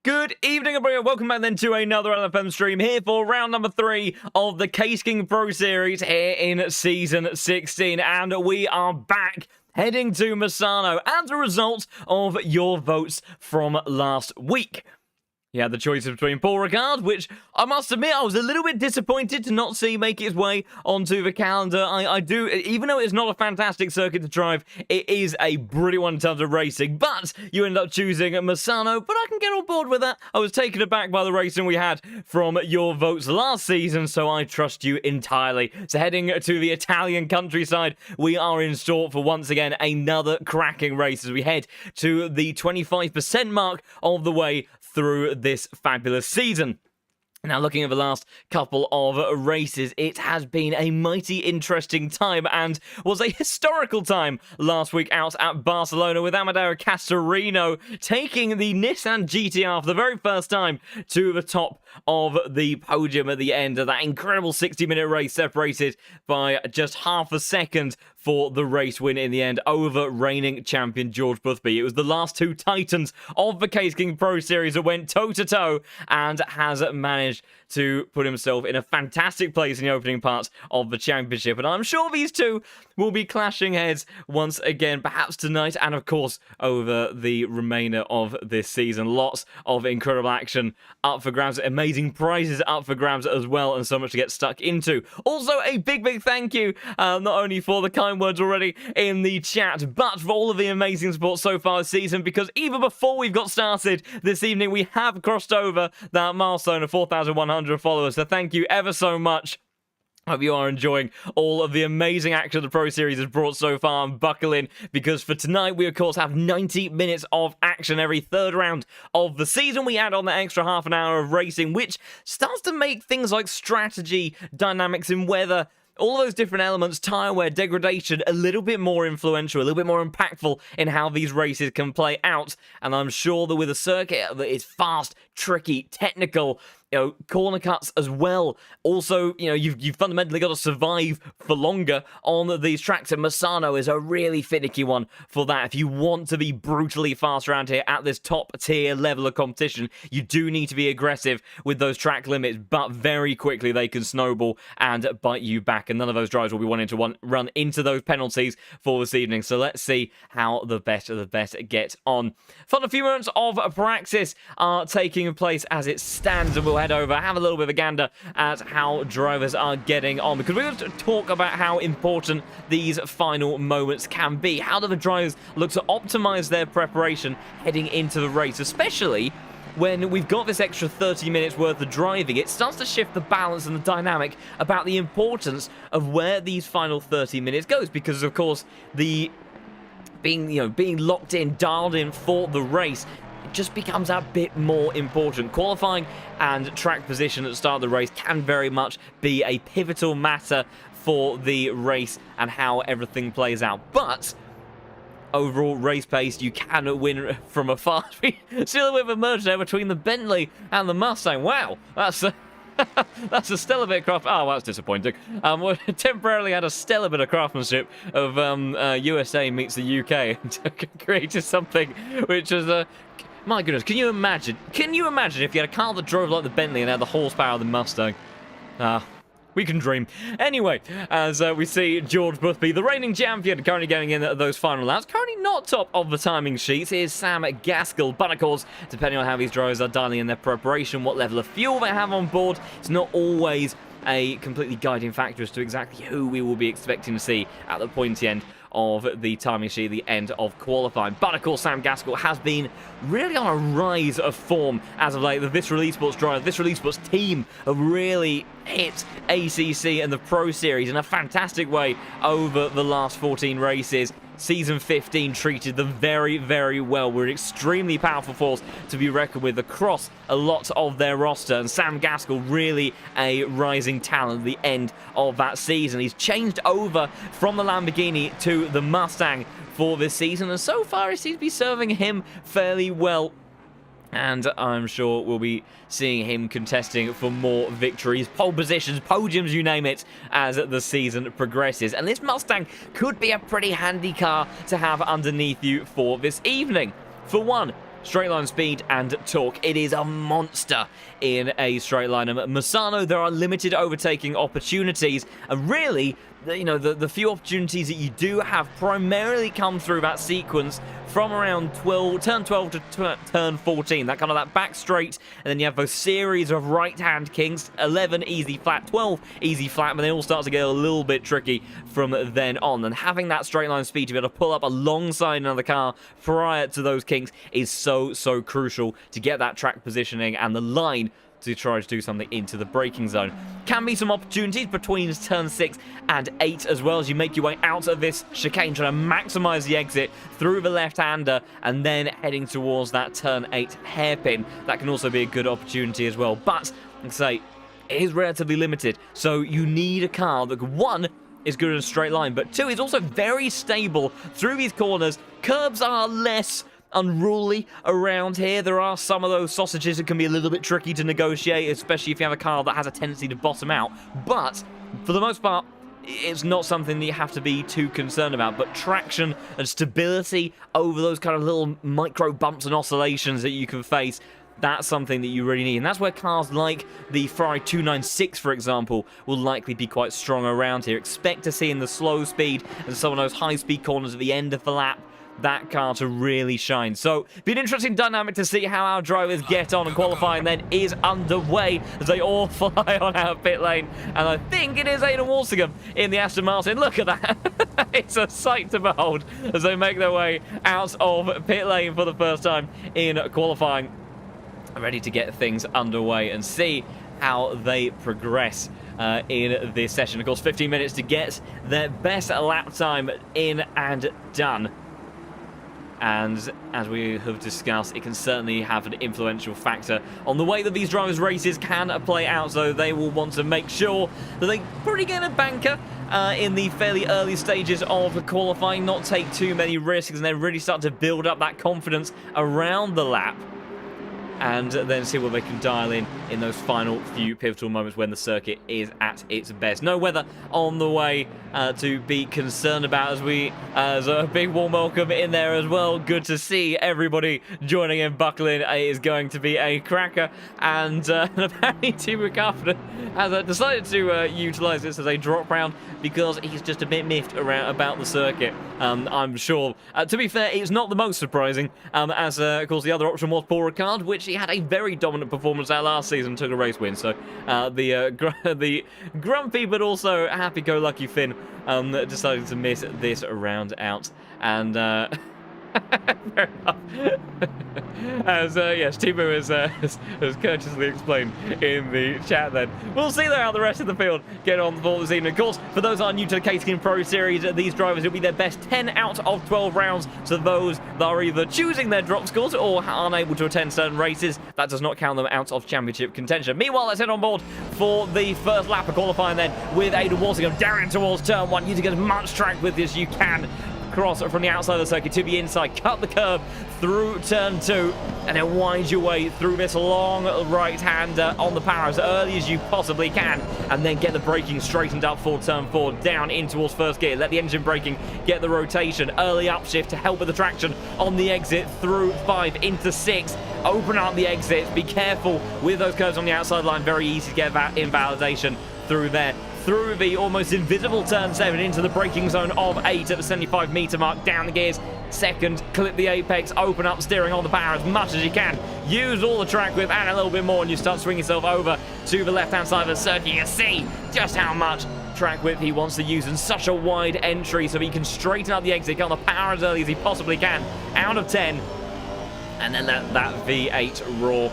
Good evening, everybody. Welcome back then to another LFM stream here for round number 3 of the Case King Pro Series here in Season 16. And we are back heading to Misano as a result of your votes from last week. He had the choice between Paul Ricard, which I must admit I was a little bit disappointed to not see make its way onto the calendar. I do, even though it's not a fantastic circuit to drive, it is a brilliant one in terms of racing. But you end up choosing Misano, but I can get on board with that. I was taken aback by the racing we had from your votes last season, so I trust you entirely. So heading to the Italian countryside, we are in store for once again another cracking race as we head to the 25% mark of the way through this fabulous season. Now, looking at the last couple of races, it has been a mighty interesting time and was a historical time last week out at Barcelona with Amadeo Castorino taking the Nissan GTR for the very first time to the top of the podium at the end of that incredible 60-minute race, separated by just half a second for the race win in the end over reigning champion George Boothby. It was the last two titans of the Case King Pro Series that went toe-to-toe and has managed to put himself in a fantastic place in the opening parts of the championship. And I'm sure these two will be clashing heads once again, perhaps tonight, and of course over the remainder of this season. Lots of incredible action up for grabs, amazing prizes up for grabs as well, and so much to get stuck into. Also, a big thank you, not only for the kind words already in the chat, but for all of the amazing support so far this season, because even before we've got started this evening, we have crossed over that milestone of 4,100 followers, so thank you ever so much. Hope you are enjoying all of the amazing action the Pro Series has brought so far, and buckle in, because for tonight we of course have 90 minutes of action every third round of the season. We add on that extra half an hour of racing, which starts to make things like strategy, dynamics in weather, all of those different elements, tyre wear, degradation, a little bit more influential, a little bit more impactful in how these races can play out. And I'm sure that with a circuit that is fast, tricky, technical, corner cuts as well. Also, you've fundamentally got to survive for longer on these tracks, and Misano is a really finicky one for that. If you want to be brutally fast around here at this top tier level of competition, you do need to be aggressive with those track limits, but very quickly they can snowball and bite you back, and none of those drivers will be wanting to run into those penalties for this evening. So let's see how the best of the best get on. Fun, a few moments of praxis are taking place as it stands, and we'll head over, have a little bit of a gander at how drivers are getting on, because we're going to talk about how important these final moments can be. How do the drivers look to optimize their preparation heading into the race, especially when we've got this extra 30 minutes worth of driving? It starts to shift the balance and the dynamic about the importance of where these final 30 minutes goes, because of course the being locked in, dialed in for the race, just becomes a bit more important. Qualifying and track position at the start of the race can very much be a pivotal matter for the race and how everything plays out. But overall race pace, you can win from afar. Still a bit of a merge there between the Bentley and the Mustang. Wow, that's that's a stellar bit of craft. Oh, that's disappointing. We temporarily had a stellar bit of craftsmanship of USA meets the UK and created something which is my goodness, can you imagine if you had a car that drove like the Bentley and had the horsepower of the Mustang? We can dream. Anyway, as we see George Boothby, the reigning champion, currently getting in those final laps. Currently not top of the timing sheets is Sam Gaskell. But of course, depending on how these drivers are dialing in their preparation, what level of fuel they have on board, it's not always a completely guiding factor as to exactly who we will be expecting to see at the pointy end of the timing sheet, the end of qualifying. But of course, Sam Gaskell has been really on a rise of form as of late. The This Release Sports driver, This Release Sports team have really hit ACC and the Pro Series in a fantastic way over the last 14 races. Season 15 treated them very well. We're an extremely powerful force to be reckoned with across a lot of their roster, and Sam Gaskell really a rising talent at the end of that season. He's changed over from the Lamborghini to the Mustang for this season, and so far it seems to be serving him fairly well. And I'm sure we'll be seeing him contesting for more victories, pole positions, podiums, you name it, as the season progresses. And this Mustang could be a pretty handy car to have underneath you for this evening. For one, straight line speed and torque. It is a monster in a straight line. And Misano, there are limited overtaking opportunities, and really, you know, the few opportunities that you do have primarily come through that sequence from around turn 12 to turn 14, that kind of that back straight, and then you have those series of right-hand kinks, 11 easy flat, 12 easy flat, but they all start to get a little bit tricky from then on. And having that straight line speed to be able to pull up alongside another car prior to those kinks is so crucial to get that track positioning and the line to try to do something into the braking zone. Can be some opportunities between turn 6 and 8 as well, as you make your way out of this chicane, trying to maximize the exit through the left-hander and then heading towards that turn 8 hairpin. That can also be a good opportunity as well, but like I say, it is relatively limited, so you need a car that, one, is good in a straight line, but two, is also very stable through these corners. Curbs are less unruly around here. There are some of those sausages that can be a little bit tricky to negotiate, especially if you have a car that has a tendency to bottom out, but for the most part, it's not something that you have to be too concerned about. But traction and stability over those kind of little micro bumps and oscillations that you can face, that's something that you really need. And that's where cars like the Ferrari 296, for example, will likely be quite strong around here. Expect to see in the slow speed and some of those high-speed corners at the end of the lap, that car to really shine. So, be an interesting dynamic to see how our drivers get on, and qualifying then is underway as they all fly on our pit lane. And I think it is Jon Watts in the Aston Martin. Look at that. It's a sight to behold as they make their way out of pit lane for the first time in qualifying. Ready to get things underway and see how they progress in this session. Of course, 15 minutes to get their best lap time in and done. And as we have discussed, it can certainly have an influential factor on the way that these drivers' races can play out. So they will want to make sure that they probably get a banker in the fairly early stages of qualifying, not take too many risks, and then really start to build up that confidence around the lap, and then see what they can dial in those final few pivotal moments when the circuit is at its best. No weather on the way to be concerned about, as a big warm welcome in there as well. Good to see everybody joining in, buckling. It is going to be a cracker, and apparently Timo Karpinen has decided to utilise this as a drop round because he's just a bit miffed about the circuit. I'm sure, to be fair, it's not the most surprising, as of course the other option was Paul Ricard, which he had a very dominant performance at last season, took a race win. So the grumpy but also happy-go-lucky Finn decided to miss this round out, and fair enough. As yes, Timo has courteously explained in the chat. Then we'll see though how the rest of the field get on for this evening. Of course, for those that are new to the K-Skin Pro Series, these drivers will be their best 10 out of 12 rounds. So those that are either choosing their drop scores or unable to attend certain races, that does not count them out of championship contention. Meanwhile, let's head on board for the first lap of qualifying then, with Jon Watts down towards turn 1, using as much track with as you can. Cross from the outside of the circuit to the inside, cut the curb through turn 2, and then wind your way through this long right-hander on the power as early as you possibly can, and then get the braking straightened up for turn 4, down in towards first gear. Let the engine braking get the rotation, early upshift to help with the traction on the exit through 5 into 6. Open up the exits, be careful with those curves on the outside line, very easy to get that invalidation through there. Through the almost invisible turn 7 into the braking zone of 8 at the 75 meter mark, down the gears, second, clip the apex, open up steering on the power as much as you can, use all the track width and a little bit more, and you start swinging yourself over to the left hand side of the circuit. You see just how much track width he wants to use in such a wide entry, so he can straighten up the exit, get on the power as early as he possibly can, out of 10, and then let that V8 roar.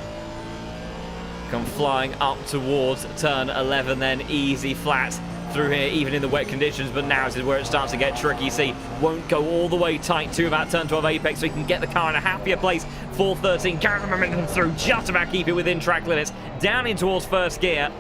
Come flying up towards turn 11 then, easy flat through here, even in the wet conditions, but now is where it starts to get tricky. See, won't go all the way tight to that turn 12 apex, so he can get the car in a happier place for 13, carry the momentum through, just about keep it within track limits, down in towards first gear,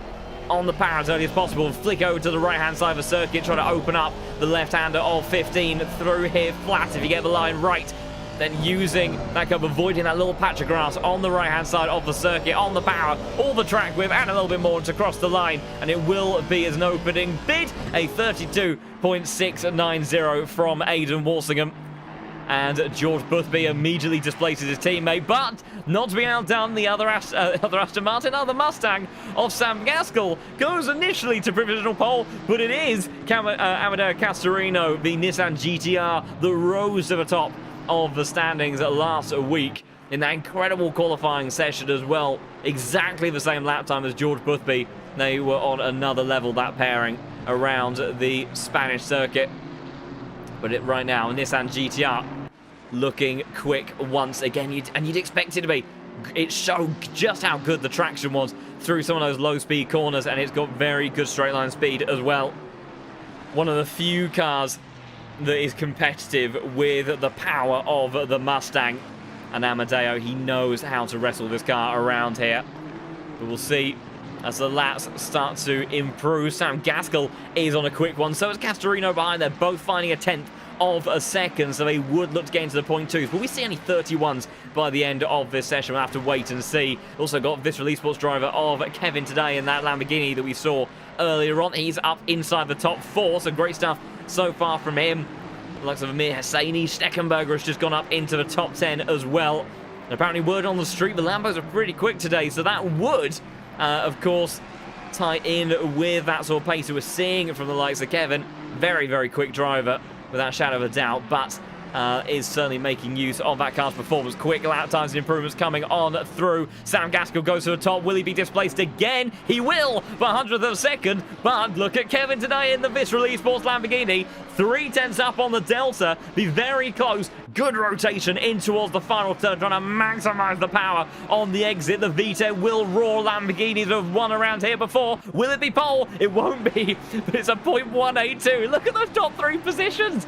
on the power as early as possible, flick over to the right hand side of the circuit, try to open up the left hander of 15, through here flat if you get the line right. Then using that curve, avoiding that little patch of grass on the right-hand side of the circuit, on the power, all the track width, and a little bit more to cross the line. And it will be as an opening bid, a 32.690 from Jon Watts. And George Boothby immediately displaces his teammate, but not to be outdone, the other Aston Martin, the Mustang of Sam Gaskell, goes initially to provisional pole, but it is Amadeo Castorino, the Nissan GTR, that rose to the top of the standings last week in that incredible qualifying session as well. Exactly the same lap time as George Boothby. They were on another level, that pairing, around the Spanish circuit. But right now, Nissan GTR looking quick once again, and you'd expect it to be. It showed just how good the traction was through some of those low-speed corners, and it's got very good straight-line speed as well. One of the few cars that is competitive with the power of the Mustang. And Amadeo, he knows how to wrestle this car around here. But we'll see as the laps start to improve. Sam Gaskell is on a quick one, so is Castorino behind. They're both finding a tenth of a second, so they would look to get into the point twos. But we see only 31s by the end of this session. We'll have to wait and see. Also got this release sports driver of Kevin today in that Lamborghini that we saw earlier on. He's up inside the top 4, so great stuff so far from him. The likes of Amir Hosseini, Steckenberger has just gone up into the top 10 as well. And apparently word on the street, the Lambos are pretty quick today, so that would, of course, tie in with that sort of pace that we're seeing from the likes of Kevin. Very, very quick driver, without a shadow of a doubt, but is certainly making use of that car's performance. Quick lap times and improvements coming on through. Sam Gaskell goes to the top. Will he be displaced again? He will, by 100th of a second. But look at Kevin today in the Vistra Esports Lamborghini. 3/10 up on the Delta. Be very close. Good rotation in towards the final turn, trying to maximize the power on the exit. The V10 will roar. Lamborghinis have won around here before. Will it be pole? It won't be, but it's a .182. Look at those top 3 positions.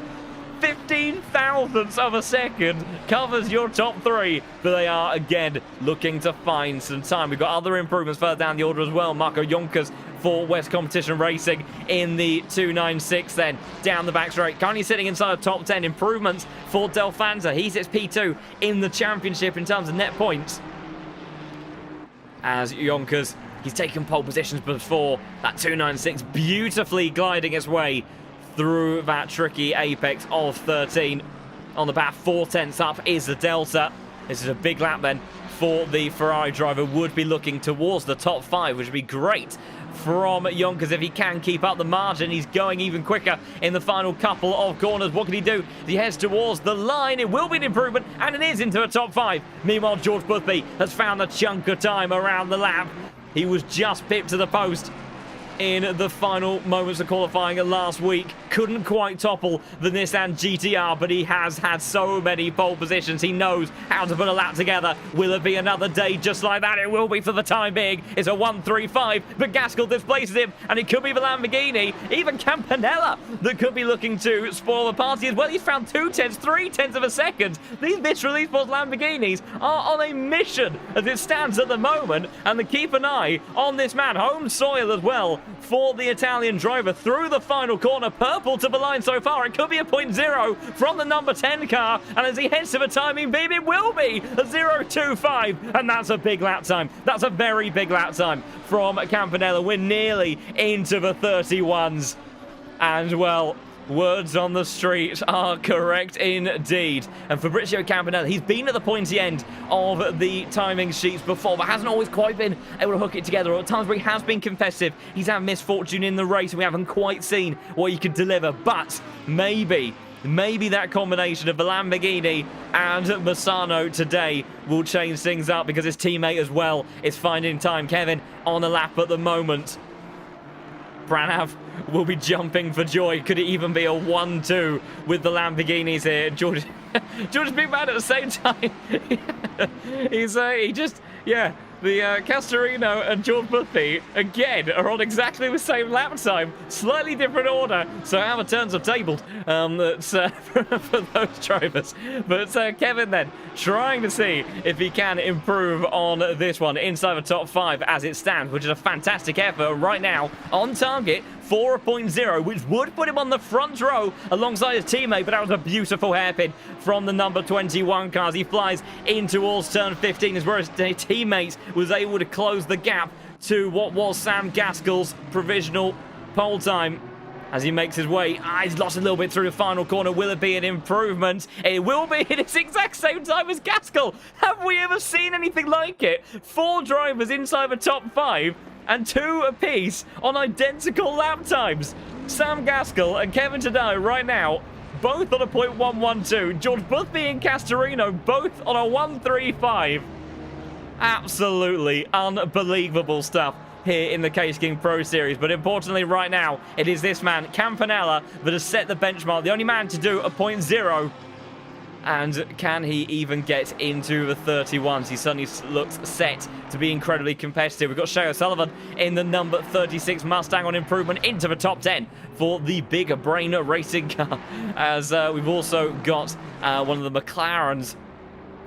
15 thousandths of a second covers your top 3, but they are again looking to find some time. We've got other improvements further down the order as well. Marco Jonkers for West Competition Racing in the 296 then down the back straight, currently sitting inside the top 10. Improvements for Delfanza. He sits P2 in the championship in terms of net points, as Jonkers, he's taken pole positions before. That 296 beautifully gliding its way through that tricky apex of 13. On the back, 4/10 up is the Delta. This is a big lap then for the Ferrari driver. Would be looking towards the top 5, which would be great from Jonkers if he can keep up the margin. He's going even quicker in the final couple of corners. What can he do? He heads towards the line. It will be an improvement, and it is into a top 5. Meanwhile, George Boothby has found a chunk of time around the lap. He was just pipped to the post in the final moments of qualifying last week. Couldn't quite topple the Nissan GTR, but he has had so many pole positions. He knows how to put a lap together. Will it be another day just like that? It will be for the time being. It's a 135, but Gaskell displaces him, and it could be the Lamborghini, even Campanella, that could be looking to spoil the party as well. He's found 2/10, 3/10 of a second. These Vistra Esports Lamborghinis are on a mission as it stands at the moment, and to keep an eye on this man, home soil as well for the Italian driver through the final corner. Purple to the line so far. It could be a .0 from the number 10 car, and as he heads to the timing beam, it will be a 0.25, and that's a big lap time. That's a very big lap time from Campanella. We're nearly into the 31s, and well, words on the street are correct indeed. And Fabrizio Campanella, he's been at the pointy end of the timing sheets before, but hasn't always quite been able to hook it together. Or at times where he has been competitive, he's had misfortune in the race, and we haven't quite seen what he could deliver. But maybe that combination of the Lamborghini and Misano today will change things up, because his teammate as well is finding time. Kevin on a lap at the moment. Pranav will be jumping for joy. Could it even be a 1-2 with the Lamborghinis here? George is being mad at the same time. The Castorino and George Boothby, again, are on exactly the same lap time. Slightly different order, so how the turns are tabled for those drivers. But Kevin then, trying to see if he can improve on this one inside the top 5 as it stands, which is a fantastic effort right now. On target for a .0, which would put him on the front row alongside his teammate, but that was a beautiful hairpin from the number 21 cars. He flies in towards turn 15, as well as his teammate was able to close the gap to what was Sam Gaskell's provisional pole time. as he makes his way. He's lost a little bit through the final corner. Will it be an improvement? It will be. It's the exact same time as Gaskell. Have we ever seen anything like it? 4 drivers inside the top 5 and 2 apiece on identical lap times. Sam Gaskell and Kevin Tadai right now, both on a .112. George Boothby and Castorino both on a 135. Absolutely unbelievable stuff here in the Case King Pro Series. But importantly right now, it is this man, Campanella, that has set the benchmark. The only man to do a .0. And can he even get into the 31s? He certainly looks set to be incredibly competitive. We've got Shea O'Sullivan in the number 36 Mustang on improvement into the top 10 for the bigger brain racing car. As we've also got one of the McLarens,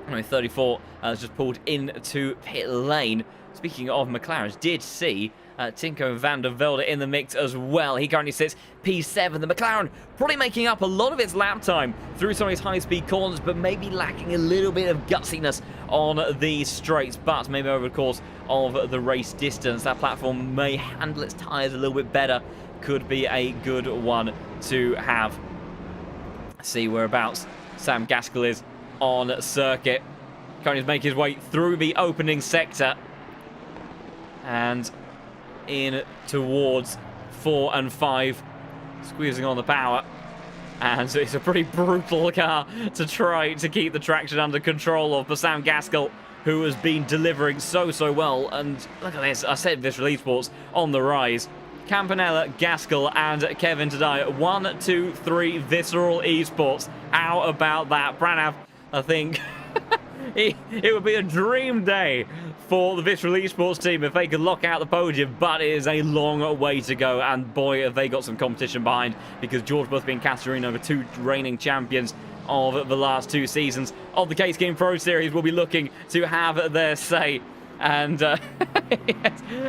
34, has just pulled into pit lane. Speaking of McLarens, did see Tinko van der Velde in the mix as well. He currently sits P7. The McLaren probably making up a lot of its lap time through some of his high-speed corners, but maybe lacking a little bit of gutsiness on these straights. But maybe over the course of the race distance, that platform may handle its tyres a little bit better. Could be a good one to have. See whereabouts Sam Gaskell is on circuit. Currently making his way through the opening sector and in towards 4 and 5, squeezing on the power. And so it's a pretty brutal car to try to keep the traction under control of. But Sam Gaskell, who has been delivering so well, and look at this, I said this Release Sports on the rise. Campanella, Gaskell, and Kevin Tadai. 1, 2, 3 Visceral Esports. How about that? Pranav, I think it would be a dream day for the Visceral Esports team if they could lock out the podium, but it is a long way to go, and boy, have they got some competition behind, because George Boothby and Castorino, the 2 reigning champions of the last 2 seasons of the Case King Pro Series, will be looking to have their say. And yes,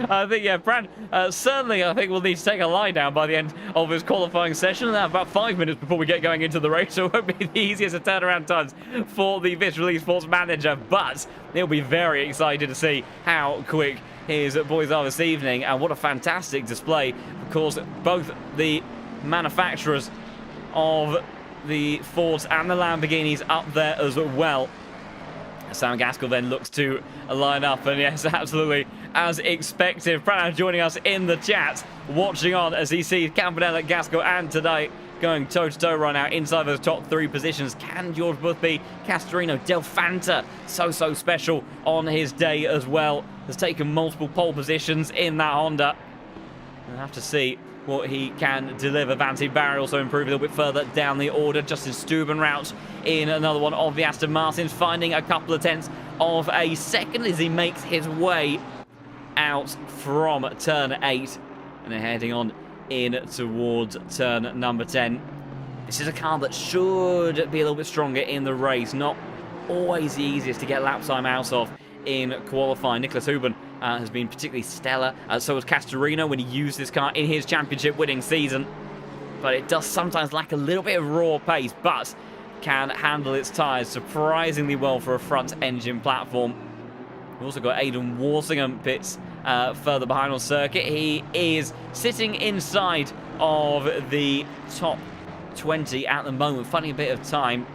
I think, yeah, Brad, certainly I think we'll need to take a lie down by the end of his qualifying session. About 5 minutes before we get going into the race, so it won't be the easiest of turnaround times for the Visceral Esports manager, but he'll be very excited to see how quick his boys are this evening. And what a fantastic display. Of course, both the manufacturers of the Fords and the Lamborghinis up there as well. Sam Gaskell then looks to line up, and yes, absolutely, as expected. Pranav joining us in the chat, watching on as he sees Campanella, Gaskell, and Tadai going toe-to-toe right now inside those top 3 positions. Can George Boothby, Castorino, Del Fanta, so special on his day as well. Has taken multiple pole positions in that Honda. We'll have to see what he can deliver. Vanity Barry also improved a little bit further down the order. Justin Stubenrauch in another one of the Aston Martins, finding a couple of tenths of a second as he makes his way out from turn 8 and then heading on in towards turn number 10. This is a car that should be a little bit stronger in the race. Not always the easiest to get lap time out of in qualifying. Nicholas Huben has been particularly stellar. So was Castorino when he used this car in his championship winning season. But it does sometimes lack a little bit of raw pace, but can handle its tyres surprisingly well for a front engine platform. We've also got Aidan Walsingham pits further behind on circuit. He is sitting inside of the top 20 at the moment, finding a bit of time.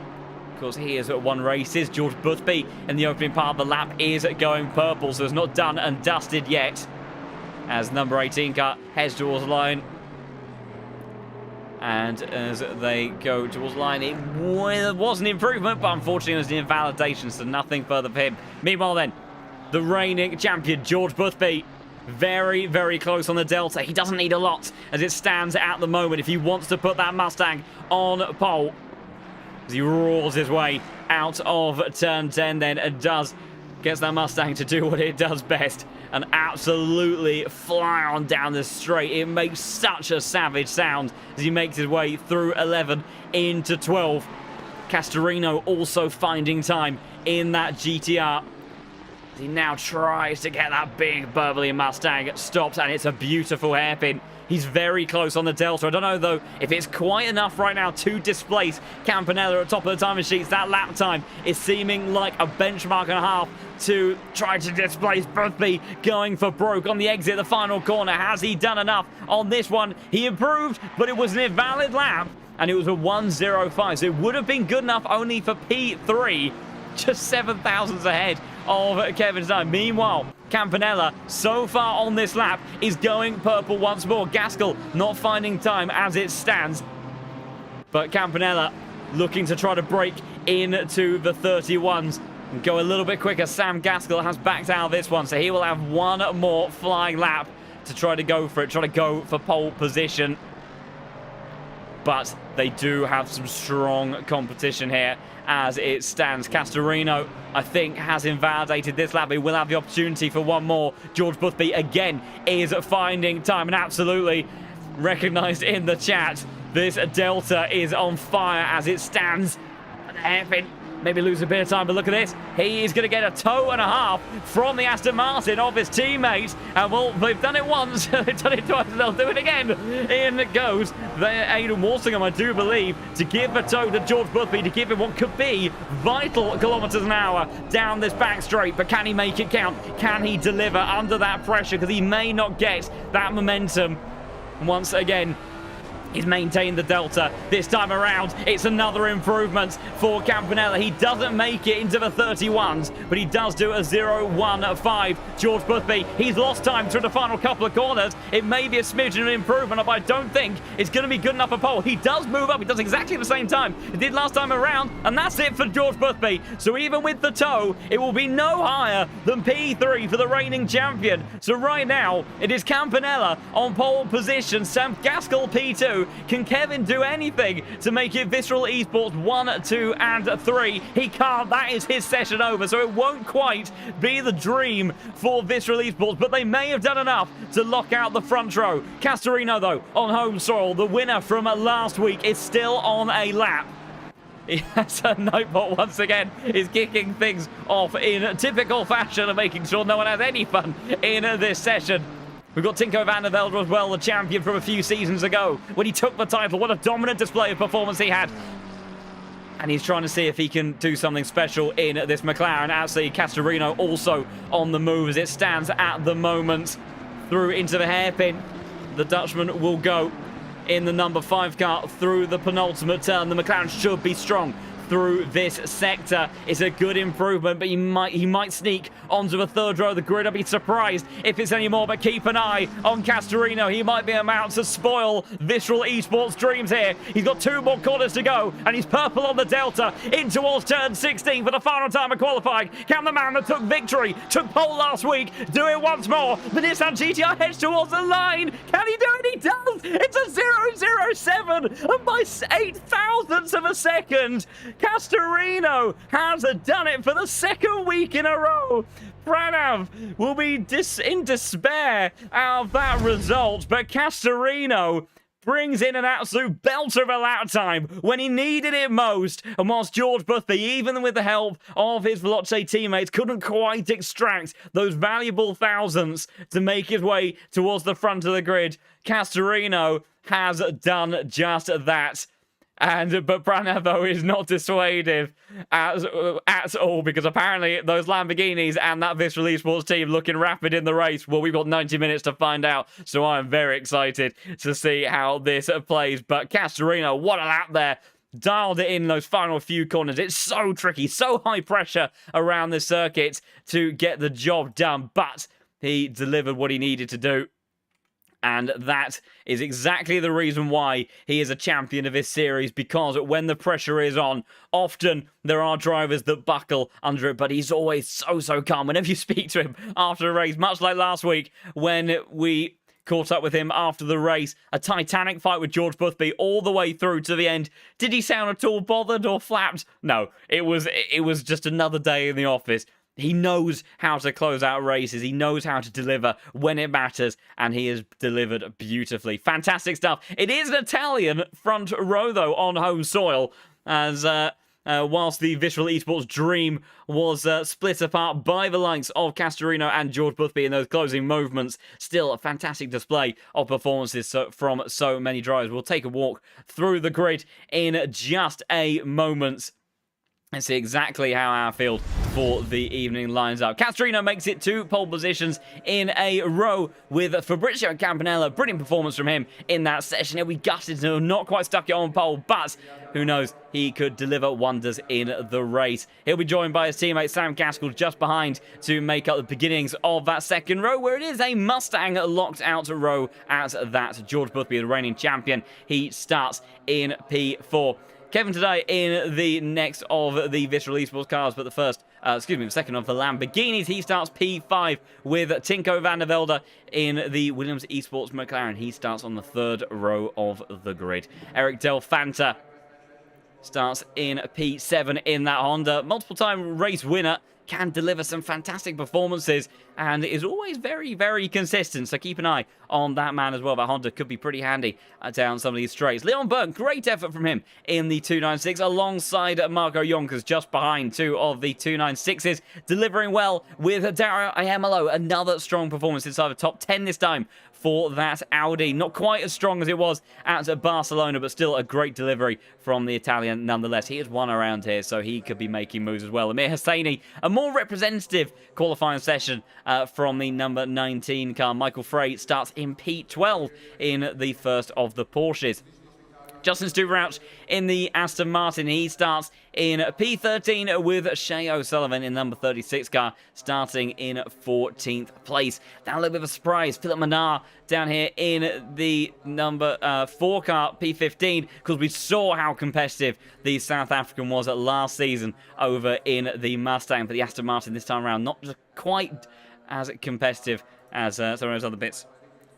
Of course, he is at 1 races. George Boothby in the opening part of the lap is going purple, so it's not done and dusted yet. As number 18 car heads towards the line. And as they go towards the line, it was an improvement, but unfortunately it was an invalidation, so nothing further for him. Meanwhile then, the reigning champion, George Boothby, very close on the Delta. He doesn't need a lot as it stands at the moment if he wants to put that Mustang on pole. As he roars his way out of turn 10 then, and gets that Mustang to do what it does best and absolutely fly on down the straight. It makes such a savage sound as he makes his way through 11 into 12. Castorino also finding time in that GTR. He now tries to get that big burbly Mustang stopped, and it's a beautiful hairpin He's very close on the Delta. I don't know, though, if it's quite enough right now to displace Campanella at top of the timing sheets. That lap time is seeming like a benchmark and a half to try to displace Boothby, going for broke on the exit, the final corner. Has he done enough on this one? He improved, but it was an invalid lap, and it was a 1:05. So it would have been good enough only for P3, just 7 thousandths ahead of Kevin's time. Meanwhile, Campanella, so far on this lap, is going purple once more. Gaskell not finding time as it stands. But Campanella looking to try to break into the 31s and go a little bit quicker. Sam Gaskell has backed out of this one, so he will have one more flying lap to try to go for it, try to go for pole position. But they do have some strong competition here as it stands. Castorino, I think, has invalidated this lap. He will have the opportunity for one more. George Boothby, again, is finding time and absolutely recognised in the chat. This Delta is on fire as it stands. An hairpin. Maybe lose a bit of time, but look at this. He is going to get a toe and a half from the Aston Martin of his teammate. And well, they've done it once, they've done it twice, they'll do it again. In it goes. Aidan Walsingham, I do believe, to give a toe to George Boothby, to give him what could be vital kilometres an hour down this back straight. But can he make it count? Can he deliver under that pressure? Because he may not get that momentum once again. He's maintained the Delta this time around. It's another improvement for Campanella. He doesn't make it into the 31s, but he does do a 0:15. George Boothby, he's lost time through the final couple of corners. It may be a smidgen of improvement, but I don't think it's going to be good enough for pole. He does move up. He does exactly the same time he did last time around, and that's it for George Boothby. So even with the toe, it will be no higher than P3 for the reigning champion. So right now, it is Campanella on pole position. Sam Gaskell P2. Can Kevin do anything to make it Visceral Esports 1, 2, and 3? He can't. That is his session over, so it won't quite be the dream for Visceral Esports, but they may have done enough to lock out the front row. Castorino, though, on home soil, the winner from last week, is still on a lap. Yes, Nightbot once again is kicking things off in typical fashion and making sure no one has any fun in this session. We've got Tinko van der Velde as well, the champion from a few seasons ago when he took the title. What a dominant display of performance he had. And he's trying to see if he can do something special in this McLaren. Absolutely, Castorino also on the move as it stands at the moment. Through into the hairpin. The Dutchman will go in the number 5 car through the penultimate turn. The McLaren should be strong through this sector. It's a good improvement, but he might sneak onto the third row of the grid. I'd be surprised if it's any more, but keep an eye on Castorino. He might be about to spoil Visceral Esports' dreams here. He's got 2 more corners to go, and he's purple on the Delta in towards turn 16 for the final time of qualifying. Can the man that took victory, took pole last week, do it once more? The Nissan GTR heads towards the line. Can he do it? He does. It's a 0:07, and by 8 thousandths of a second. Castorino has done it for the 2nd week in a row. Pranav will be in despair out of that result, but Castorino brings in an absolute belter of a lap time when he needed it most. And whilst George Boothby, even with the help of his Veloce teammates, couldn't quite extract those valuable thousandths to make his way towards the front of the grid, Castorino has done just that. But Pranav, though, is not dissuasive at all, because apparently those Lamborghinis and that Visceral Esports team looking rapid in the race. Well, we've got 90 minutes to find out, so I'm very excited to see how this plays. But Castorino, what a lap there. Dialed it in those final few corners. It's so tricky, so high pressure around this circuit to get the job done, but he delivered what he needed to do. And that is exactly the reason why he is a champion of this series, because when the pressure is on, often there are drivers that buckle under it, but he's always so calm. Whenever you speak to him after a race, much like last week when we caught up with him after the race, a titanic fight with George Boothby all the way through to the end. Did he sound at all bothered or flapped? No, it was just another day in the office. He knows how to close out races. He knows how to deliver when it matters, and he has delivered beautifully. Fantastic stuff. It is an Italian front row, though, on home soil, as whilst the Visceral Esports dream was split apart by the likes of Castorino and George Boothby in those closing moments. Still a fantastic display of performances from so many drivers. We'll take a walk through the grid in just a moment and see exactly how our field for the evening lines up. Castorino makes it 2 pole positions in a row with Fabrizio Campanella. Brilliant performance from him in that session. He'll be gutted to not quite stuck it on pole, but who knows, he could deliver wonders in the race. He'll be joined by his teammate Sam Gaskell just behind to make up the beginnings of that second row, where it is a Mustang locked out row at that. George Boothby, the reigning champion, he starts in P4. Kevin today in the next of the Visceral Esports cars, but the second of the Lamborghinis. He starts P5 with Tinko van der Velde in the Williams Esports McLaren. He starts on the 3rd row of the grid. Eric Del Fanta starts in P7 in that Honda. Multiple-time race winner, can deliver some fantastic performances and is always very, very consistent. So keep an eye on that man as well. That Honda could be pretty handy down some of these straights. Leon Burke, great effort from him in the 296 alongside Marco Yonkers just behind 2 of the 296s. Delivering well with Dario Iamalo. Another strong performance inside the top 10 this time for that Audi. Not quite as strong as it was at Barcelona, but still a great delivery from the Italian nonetheless. He has won around here, so he could be making moves as well. Amir Hosseini, a more representative qualifying session from the number 19 car. Michael Frey starts in P12 in the first of the Porsches. Justin Stuberouch in the Aston Martin. He starts in P13 with Shea O'Sullivan in number 36 car, starting in 14th place. Now a little bit of a surprise, Philip Manar down here in the number 4 car, P15, because we saw how competitive the South African was at last season over in the Mustang. But the Aston Martin this time around, not just quite as competitive as some of those other bits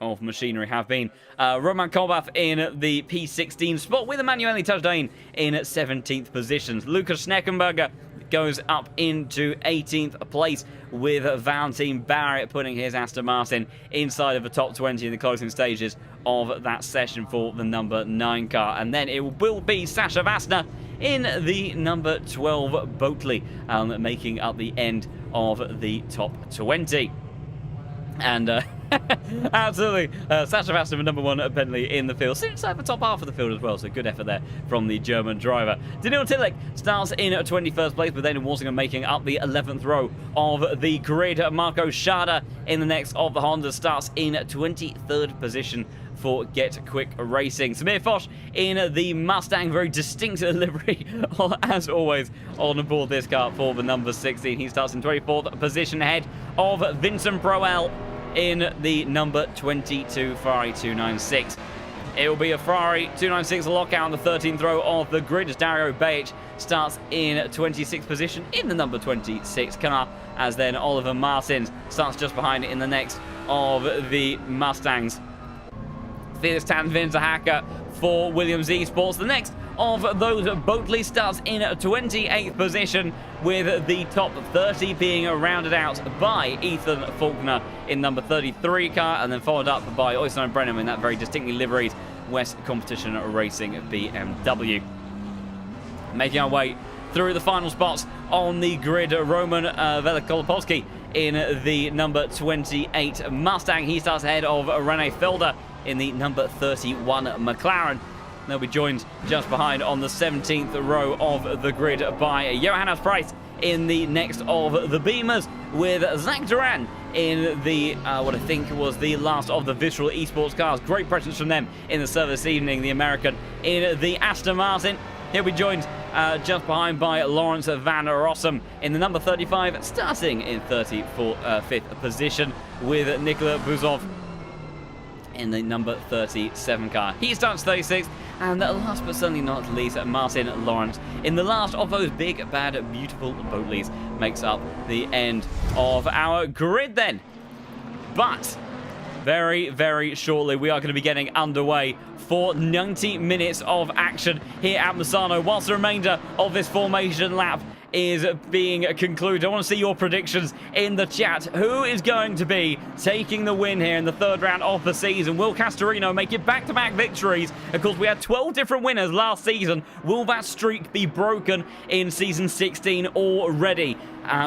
of machinery have been. Roman Kolbath in the P16 spot with Emanuele Tajdain in 17th positions. Lucas Schneckenberger goes up into 18th place with Valentin Barrett putting his Aston Martin inside of the top 20 in the closing stages of that session for the number 9 car. And then it will be Sasha Vassner in the number 12 Boatley, making up the end of the top 20. And absolutely, Sasha Vassner, number 1 at Bentley in the field. Inside the top half of the field as well, so good effort there from the German driver. Daniil Tillich starts in 21st place, but then Walsingham making up the 11th row of the grid. Marco Schada in the next of the Honda starts in 23rd position for Get Quick Racing. Samir Foch in the Mustang, very distinct livery, as always, on board this car for the number 16. He starts in 24th position ahead of Vincent Proel in the number 22 Ferrari 296. It will be a Ferrari 296 lockout on the 13th row of the grid as Dario Bejic starts in 26th position in the number 26 car, as then Oliver Martins starts just behind it in the next of the Mustangs. Felix Tanvinter for Williams Esports. The next of those Boatley starts in 28th position, with the top 30 being rounded out by Ethan Faulkner in number 33 car, and then followed up by Oystein Brennan in that very distinctly liveried West Competition Racing BMW. Making our way through the final spots on the grid, Roman Velikolepolski in the number 28 Mustang. He starts ahead of Rene Felder in the number 31 McLaren. They'll be joined just behind on the 17th row of the grid by Johannes Price in the next of the Beamers, with Zach Duran in the, what I think was the last of the Visceral Esports cars. Great presence from them in the service evening, the American in the Aston Martin. He'll be joined just behind by Lawrence Van Rossum in the number 35, starting in 35th position with Nikola Buzov in the number 37 car. He starts 36th, and last but certainly not least, Martin Lawrence in the last of those big, bad, beautiful Boatleys makes up the end of our grid then. But very, very shortly, we are going to be getting underway for 90 minutes of action here at Misano, whilst the remainder of this formation lap is being concluded. I want to see your predictions in the chat. Who is going to be taking the win here in the third round of the season? Will Castorino make it back-to-back victories? Of course, we had 12 different winners last season. Will that streak be broken in Season 16 already?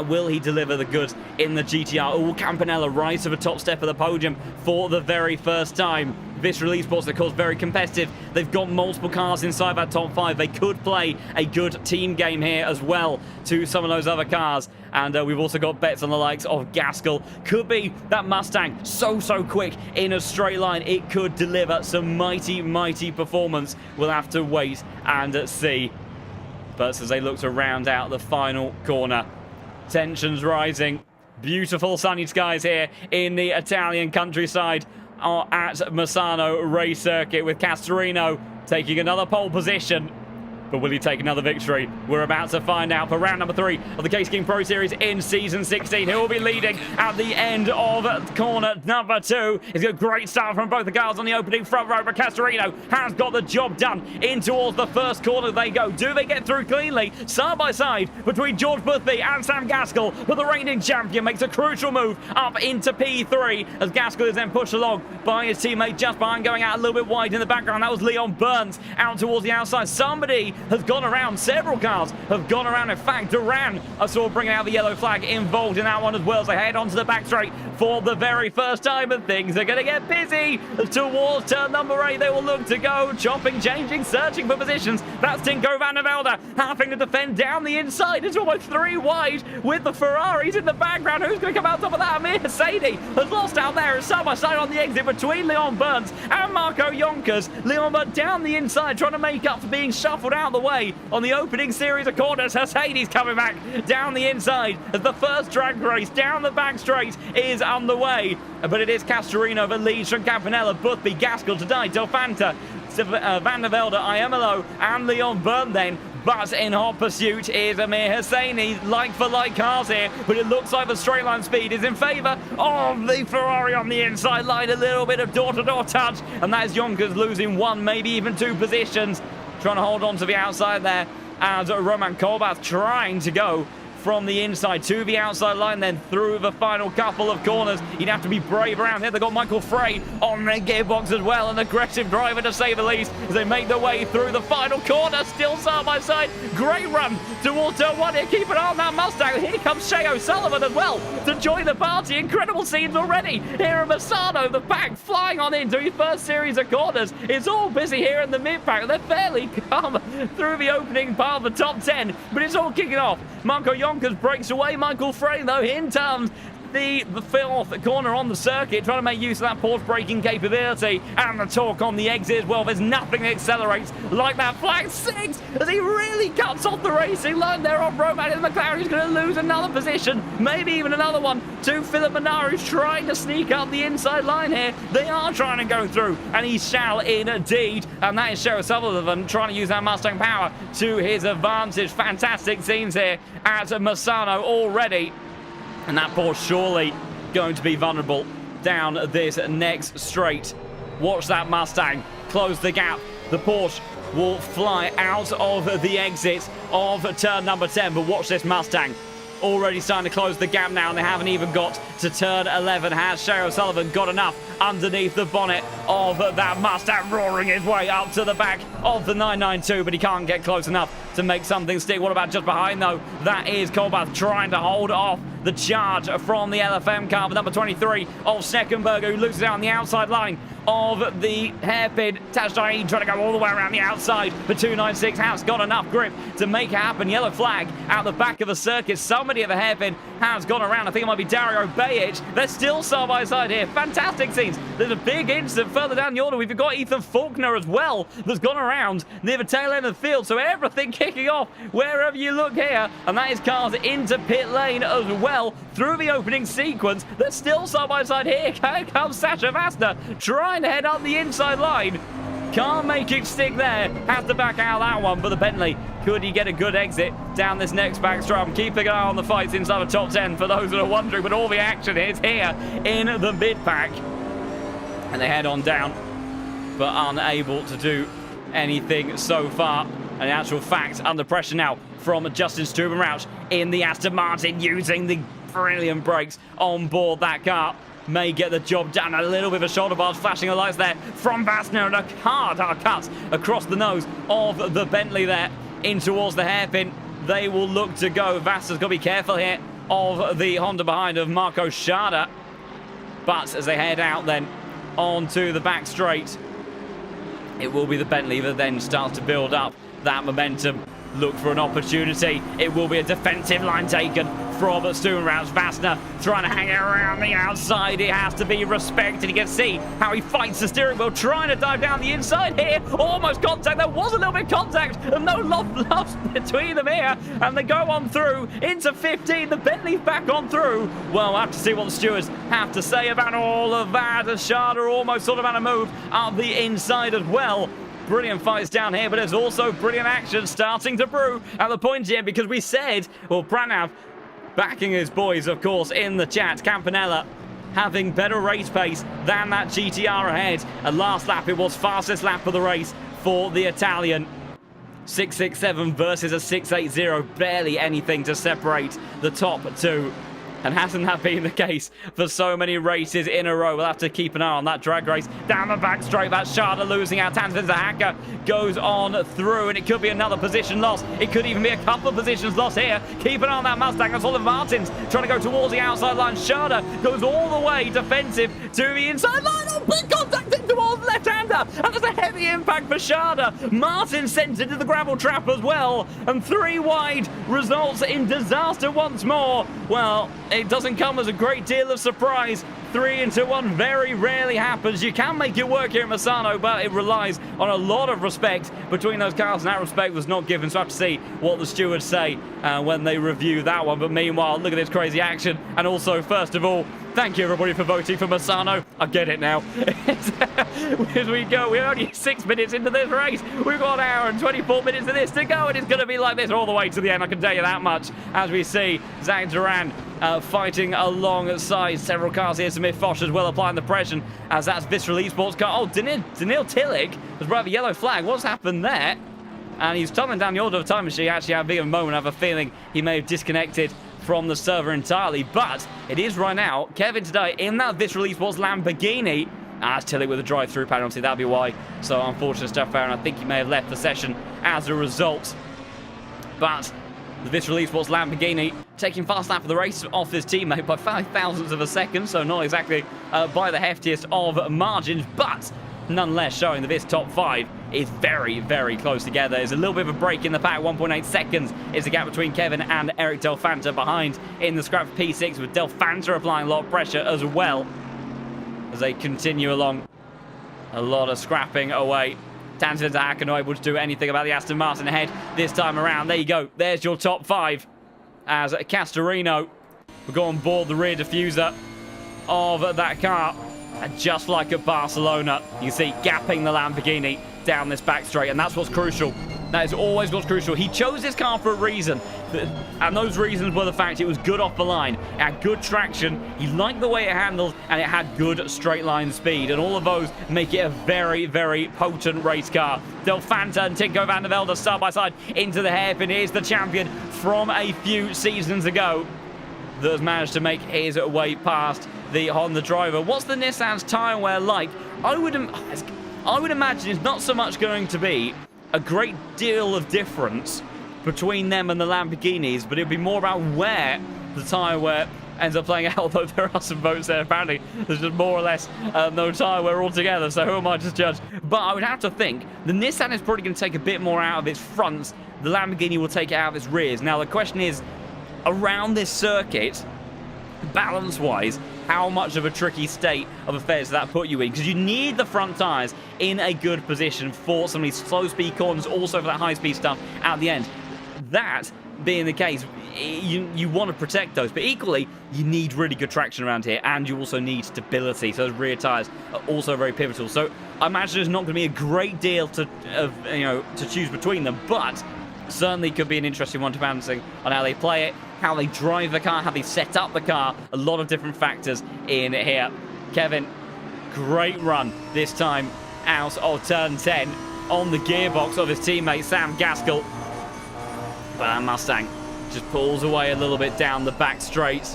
Will he deliver the goods in the GTR? Oh, Campanella rise to the top step of the podium for the very first time. This release sports, of course, very competitive. They've got multiple cars inside that top 5. They could play a good team game here as well to some of those other cars. And we've also got bets on the likes of Gaskell. Could be that Mustang so quick in a straight line. It could deliver some mighty performance. We'll have to wait and see. But as they look to round out the final corner, tensions rising. Beautiful sunny skies here in the Italian countryside at Misano race circuit, with Castorino taking another pole position. But will he take another victory? We're about to find out for round number 3 of the Case King Pro Series in Season 16. He will be leading at the end of corner number 2. It's a great start from both the cars on the opening front row, but Castorino has got the job done. In towards the first corner they go. Do they get through cleanly? Side by side between George Boothby and Sam Gaskell, but the reigning champion makes a crucial move up into P3 as Gaskell is then pushed along by his teammate just behind, going out a little bit wide in the background. That was Leon Burns out towards the outside. Somebody has gone around. Several cars have gone around. In fact, Duran, I saw bringing out the yellow flag, involved in that one as well. So they head onto the back straight for the very first time, and things are going to get busy towards turn number 8. They will look to go chopping, changing, searching for positions. That's Tinko van der Velde having to defend down the inside. It's almost 3 wide with the Ferraris in the background. Who's going to come out top of that? Amir Hosseini has lost out there. It's side by side on the exit between Leon Burns and Marco Yonkers. Leon Burns down the inside, trying to make up for being shuffled out of the way on the opening series of corners. Hosseini's coming back down the inside as the first drag race down the back straight is underway. But it is Castorino that leads from Campanella, Boothby, Gaskell, Tadai, Delfanta, Van der Velde, Iemelo, and Leon Burn then. But in hot pursuit is Amir Hosseini, like for like cars here, but it looks like the straight line speed is in favour of the Ferrari on the inside line. A little bit of door-to-door touch, and that is Yonkers losing 1, maybe even 2 positions. Trying to hold on to the outside there as Roman Kolbath trying to go from the inside to the outside line, then through the final couple of corners. You'd have to be brave around here. They've got Michael Frey on their gearbox as well, an aggressive driver to say the least, as they make their way through the final corner, still side by side. Great run towards turn 1 here. Keep an eye on that Mustang. Here comes Shea O'Sullivan as well to join the party. Incredible scenes already here at Misano. The pack flying on into his first series of corners. It's all busy here in the mid-pack. They're fairly come through the opening part of the top 10, but it's all kicking off. Marco Yonkers breaks away. Michael Frey, though, in terms the fourth corner on the circuit, trying to make use of that pause braking capability and the torque on the exit as well. There's nothing that accelerates like that flag 6 as he really cuts off the racing line there on Roman in the McLaren. He's going to lose another position, maybe even another one, to Philip Manaro, who's trying to sneak up the inside line here. They are trying to go through, and he shall indeed. And that is Shea O'Sullivan trying to use that Mustang power to his advantage. Fantastic scenes here at Misano already. And that Porsche surely going to be vulnerable down this next straight. Watch that Mustang close the gap. The Porsche will fly out of the exit of turn number 10. But watch this Mustang. Already starting to close the gap now, and they haven't even got to turn 11. Has Shea O'Sullivan got enough underneath the bonnet of that Mustang, roaring his way up to the back of the 992, but he can't get close enough to make something stick. What about just behind, though? That is Kolbath trying to hold off the charge from the LFM car, number 23 of Sneckenberger, who loses out on the outside line of the hairpin. Tashdai trying to go all the way around the outside. The 296 has got enough grip to make it happen. Yellow flag out the back of the circuit. Somebody at the hairpin has gone around. I think it might be Dario Bajic. They're still side by side here. Fantastic scenes. There's a big incident further down the order. We've got Ethan Faulkner as well that's gone around near the tail end of the field. So everything kicking off wherever you look here. And that is cars into pit lane as well through the opening sequence. They're still side by side here. Here comes Sasha Vasta trying to head up the inside line. Can't make it stick there. Has to back out that one. But the Bentley, could he get a good exit down this next back straight? Keeping an eye on the fights inside the top 10 for those that are wondering. But all the action is here in the mid-pack. And they head on down, but unable to do anything so far. And in actual fact, under pressure now from Justin Stubenrauch in the Aston Martin, using the brilliant brakes on board that car. May get the job done. A little bit of a shoulder bar, flashing the lights there from Vassner, and a hard cut across the nose of the Bentley there in towards the hairpin. They will look to go. Vassner's got to be careful here of the Honda behind of Marco Schada. But as they head out then onto the back straight, it will be the Bentley that then starts to build up that momentum. Look for an opportunity. It will be a defensive line taken from Stubenrauch. Vassner trying to hang around the outside. It has to be respected. You can see how he fights the steering wheel, trying to dive down the inside here. Almost contact. There was a little bit of contact and no loss between them here. And they go on through into 15. The Bentley's back on through. Well, we'll have to see what the stewards have to say about all of that. As Schada almost sort of had a move up the inside as well. Brilliant fights down here, but there's also brilliant action starting to brew at the point here, because we said, well, Pranav backing his boys, of course, in the chat. Campanella having better race pace than that GTR ahead. And last lap, it was fastest lap of the race for the Italian. 667 versus a 680. Barely anything to separate the top two. And hasn't that been the case for so many races in a row? We'll have to keep an eye on that drag race. Down the back straight, that Schada losing out. Tanzvin's Hacker goes on through, and it could be another position loss. It could even be a couple of positions lost here. Keep an eye on that Mustang. That's Oliver Martins trying to go towards the outside line. Schada goes all the way defensive to the inside line. Oh, big contact in towards the left-hander. And there's a heavy impact for Schada. Martin sent into the gravel trap as well. And 3 wide results in disaster once more. Well, it doesn't come as a great deal of surprise. 3 into 1 very rarely happens. You can make it work here in Misano, but it relies on a lot of respect between those cars, and that respect was not given. So I have to see what the stewards say when they review that one. But meanwhile, look at this crazy action. And also, first of all, thank you everybody for voting for Misano. I get it now. As we go, we're only 6 minutes into this race. We've got an hour and 24 minutes of this to go, and it's going to be like this all the way to the end, I can tell you that much. As we see Zach Duran fighting alongside several cars here. Samir Foch as well applying the pressure, as that's Visceral Esports car. Oh, Daniil Tillich has brought up a yellow flag. What's happened there? And he's tumbling down the order of time machine. Actually, had a bit of a moment. I have a feeling he may have disconnected from the server entirely. But it is right now Kevin today in that Visceral Esports Lamborghini. That's Tillich with a drive-through penalty. That'd be why. So unfortunate stuff there, and I think he may have left the session as a result. But the Visceral Esports Lamborghini taking fast lap of the race off his teammate by 0.005 of a second, so not exactly by the heftiest of margins, but nonetheless showing that this top 5 is very, very close together. There's a little bit of a break in the pack. 1.8 seconds is the gap between Kevin and Eric Delfanta behind in the scrap P6, with Delfanta applying a lot of pressure as well as they continue along. A lot of scrapping away. Tanzvin's Hacker not able to do anything about the Aston Martin ahead this time around. There you go. There's your top 5. As Castorino will go on board the rear diffuser of that car. And just like at Barcelona, you see gapping the Lamborghini down this back straight. And that's what's crucial. That is always what's crucial. He chose this car for a reason. And those reasons were the fact it was good off the line. It had good traction. He liked the way it handled. And it had good straight line speed. And all of those make it a very, very potent race car. Delfanta and Tinko van der Velde side by side into the hairpin. Here's the champion from a few seasons ago that has managed to make his way past the Honda driver. What's the Nissan's tyre wear like? I would imagine it's not so much going to be a great deal of difference between them and the Lamborghinis, but it'd be more about where the tyre wear ends up playing out, although there are some votes there. Apparently, there's just more or less no tyre wear altogether, so who am I to judge? But I would have to think the Nissan is probably going to take a bit more out of its fronts. The Lamborghini will take it out of its rears. Now, the question is, around this circuit, balance-wise, how much of a tricky state of affairs does that put you in? Because you need the front tyres in a good position for some of these slow-speed corners, also for that high-speed stuff at the end. That being the case, you want to protect those, but equally, you need really good traction around here, and you also need stability. So those rear tyres are also very pivotal. So I imagine there's not going to be a great deal to choose between them, but certainly could be an interesting one to balancing on how they play it, how they drive the car, how they set up the car. A lot of different factors in here. Kevin, great run this time out of turn 10. on the gearbox of his teammate Sam Gaskell. But that Mustang just pulls away a little bit down the back straight.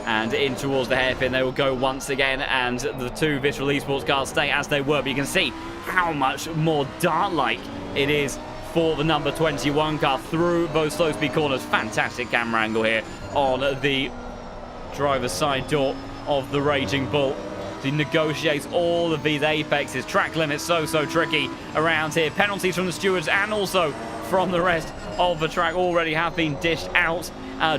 And in towards the hairpin they will go once again, and the two Visual Esports cars stay as they were. But you can see how much more dart-like it is for the number 21 car through those slow speed corners. Fantastic camera angle here on the driver's side door of the Raging Bull. He negotiates all of these apexes. Track limits so tricky around here. Penalties from the stewards and also from the rest of the track already have been dished out.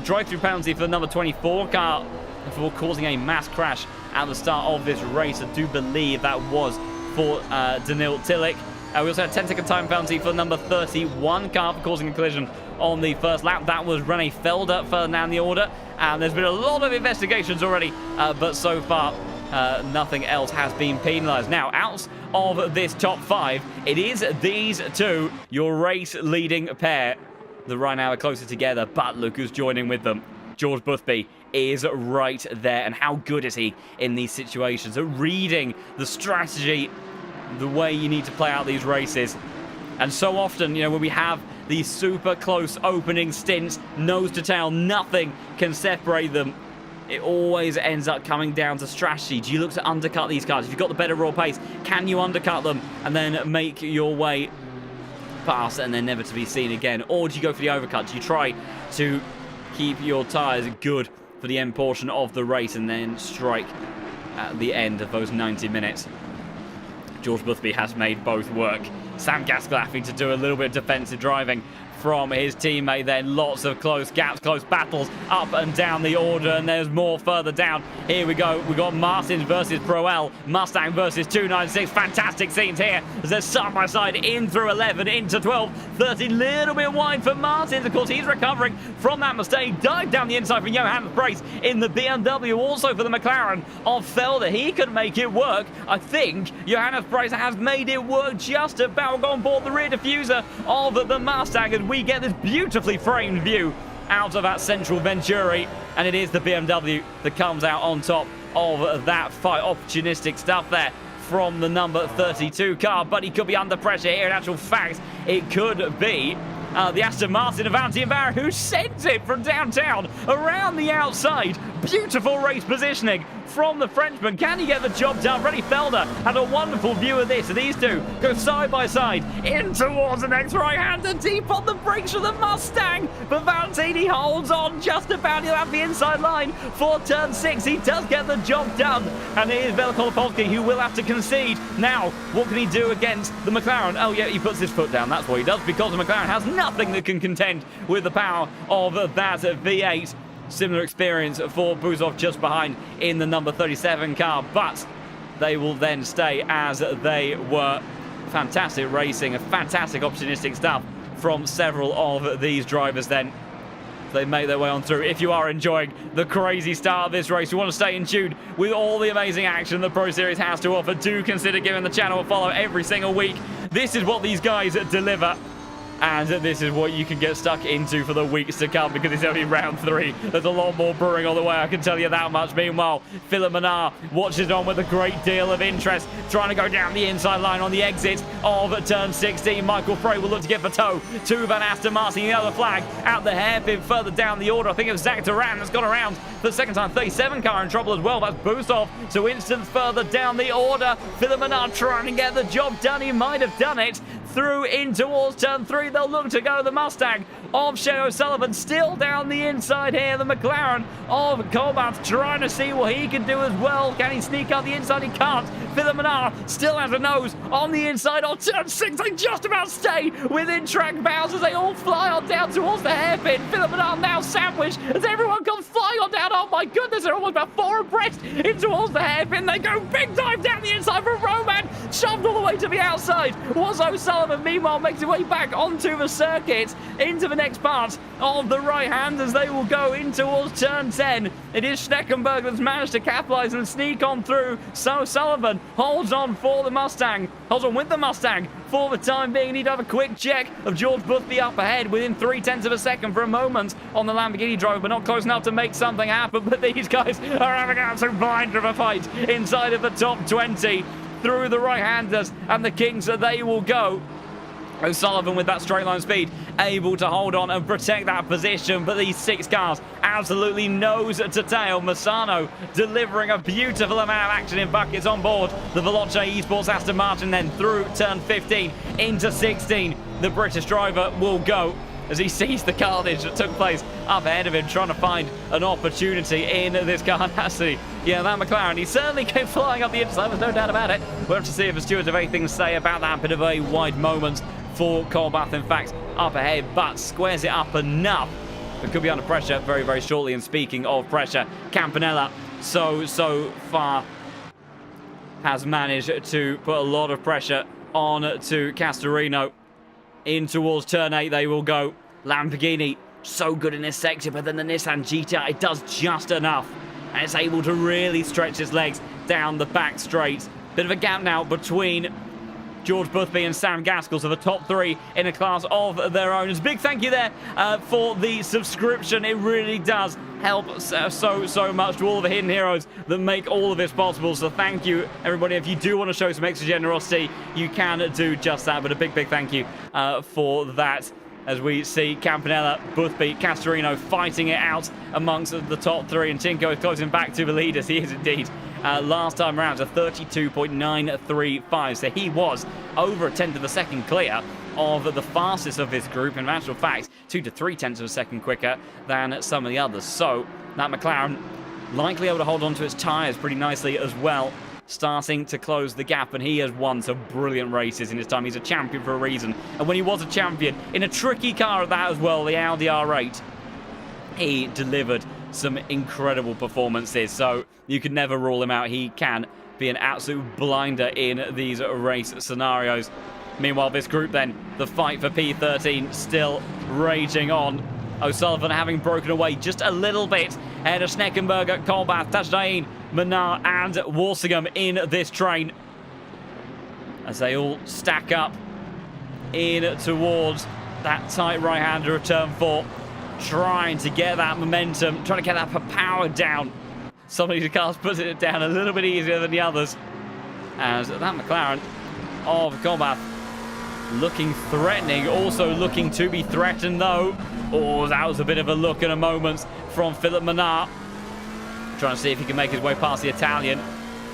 Drive-through penalty for the number 24 car for causing a mass crash at the start of this race. I do believe that was for Daniil Tillich. We also had a 10-second time penalty for the number 31 car for causing a collision on the first lap. That was Rene Felder further down the order. And there's been a lot of investigations already, but so far nothing else has been penalised. Now, out of this top 5, it is these two, your race-leading pair. The right now are closer together, but look who's joining with them. George Boothby is right there, and how good is he in these situations at reading the strategy, the way you need to play out these races. And so often, you know, when we have these super close opening stints, nose to tail, nothing can separate them. It always ends up coming down to strategy. Do you look to undercut these cars? If you've got the better raw pace, can you undercut them and then make your way past and then never to be seen again? Or do you go for the overcut? Do you try to keep your tyres good for the end portion of the race and then strike at the end of those 90 minutes? George Boothby has made both work. Sam Gaskell having to do a little bit of defensive driving from his teammate then. Lots of close gaps, close battles up and down the order, and there's more further down. Here we go. We've got Martins versus Proel. Mustang versus 296. Fantastic scenes here as they're side by side in through 11, into 12, 13. Little bit wide for Martins. Of course, he's recovering from that mistake. Dive down the inside for Johannes Brace in the BMW. Also for the McLaren of Felder. He could make it work. I think Johannes Brace has made it work just about. On board the rear diffuser of the Mustang, and we get this beautifully framed view out of that central Venturi, and it is the BMW that comes out on top of that fight. Opportunistic stuff there from the number 32 car, but he could be under pressure here. In actual fact, it could be the Aston Martin of Valentine Barra, who sends it from downtown around the outside. Beautiful race positioning from the Frenchman. Can he get the job done? Rene Felder had a wonderful view of this. And these two go side by side in towards the next right-hander, deep on the brakes for the Mustang. But Valentini holds on just about. He'll have the inside line for turn 6. He does get the job done. And it is Vela Kolopolsky who will have to concede. Now, what can he do against the McLaren? Oh, yeah, he puts his foot down. That's what he does, because the McLaren has nothing that can contend with the power of that V8. Similar experience for Buzov just behind in the number 37 car, but they will then stay as they were. Fantastic racing, fantastic opportunistic stuff from several of these drivers then. They make their way on through. If you are enjoying the crazy start of this race, you want to stay in tune with all the amazing action the Pro Series has to offer, do consider giving the channel a follow every single week. This is what these guys deliver. And this is what you can get stuck into for the weeks to come, because it's only round 3. There's a lot more brewing on the way, I can tell you that much. Meanwhile, Philip Menard watches on with a great deal of interest, trying to go down the inside line on the exit of turn 16. Michael Frey will look to get for toe to Van Aston Martin. The other flag at the hairpin further down the order. I think it was Zach Duran that's gone around for the second time. 37 car in trouble as well. That's Busov. So instance further down the order. Philip Menard trying to get the job done. He might have done it. Through in towards turn 3. They'll look to go. The Mustang of Shea O'Sullivan still down the inside here. The McLaren of Colbath trying to see what he can do as well. Can he sneak up the inside? He can't. Philip Menard still has a nose on the inside of turn 6. They just about stay within track bounds as they all fly on down towards the hairpin. Philip Menard now sandwiched as everyone comes flying on down. Oh my goodness, they're almost about 4 abreast in towards the hairpin. They go big dive down the inside from Roman, shoved all the way to the outside. Was O'Sullivan, meanwhile, makes his way back onto the circuit into the next part of the right hand as they will go in towards turn 10. It is Schneckenberg that's managed to capitalise and sneak on through. So Sullivan holds on for the Mustang, holds on with the Mustang for the time being. Need to have a quick check of George Boothby up ahead within 0.3 of a second for a moment on the Lamborghini driver, but not close enough to make something happen. But these guys are having an absolute blinder of a fight inside of the top 20. through the right-handers, and the Kings, they will go. O'Sullivan with that straight line speed, able to hold on and protect that position, but these 6 cars absolutely nose to tail. Misano delivering a beautiful amount of action in buckets on board the Veloce Esports Aston Martin, then through turn 15 into 16. The British driver will go as he sees the carnage that took place up ahead of him, trying to find an opportunity in this car. Yeah, that McLaren, he certainly came flying up the inside, there's no doubt about it. We'll have to see if the stewards have anything to say about that bit of a wide moment for Colbath, in fact, up ahead, but squares it up enough. It could be under pressure very, very shortly. And speaking of pressure, Campanella so far has managed to put a lot of pressure on to Castorino. In towards turn 8 they will go. Lamborghini, so good in this sector, but then the Nissan GTR, it does just enough. And it's able to really stretch its legs down the back straight. Bit of a gap now between George Boothby and Sam Gaskell, so the top 3 in a class of their own. It's a big thank you there for the subscription. It really does help so much to all the hidden heroes that make all of this possible. So thank you, everybody. If you do want to show some extra generosity, you can do just that. But a big thank you for that. As we see Campanella, Boothby, Castorino fighting it out amongst the top 3, and Tinko is closing back to the leaders. He is indeed. Last time round to 32.935, so he was over a tenth of a second clear of the fastest of this group. In actual fact, 2 to 3 tenths of a second quicker than some of the others. So that McLaren likely able to hold on to its tyres pretty nicely as well, starting to close the gap, and he has won some brilliant races in his time. He's a champion for a reason, and when he was a champion in a tricky car at that as well, the Audi R8, he delivered some incredible performances, so you could never rule him out. He can be an absolute blinder in these race scenarios. Meanwhile, this group then, the fight for P13 still raging on. O'Sullivan having broken away just a little bit ahead of Schneckenberger, Colbath, Tajdain, Manar and Walsingham in this train, as they all stack up in towards that tight right-hander of turn 4, trying to get that momentum, trying to get that power down. Some of these cars putting it down a little bit easier than the others, as that McLaren of Colbath looking threatening, also looking to be threatened though. Oh, that was a bit of a look in a moment from Philip Manar, trying to see if he can make his way past the Italian.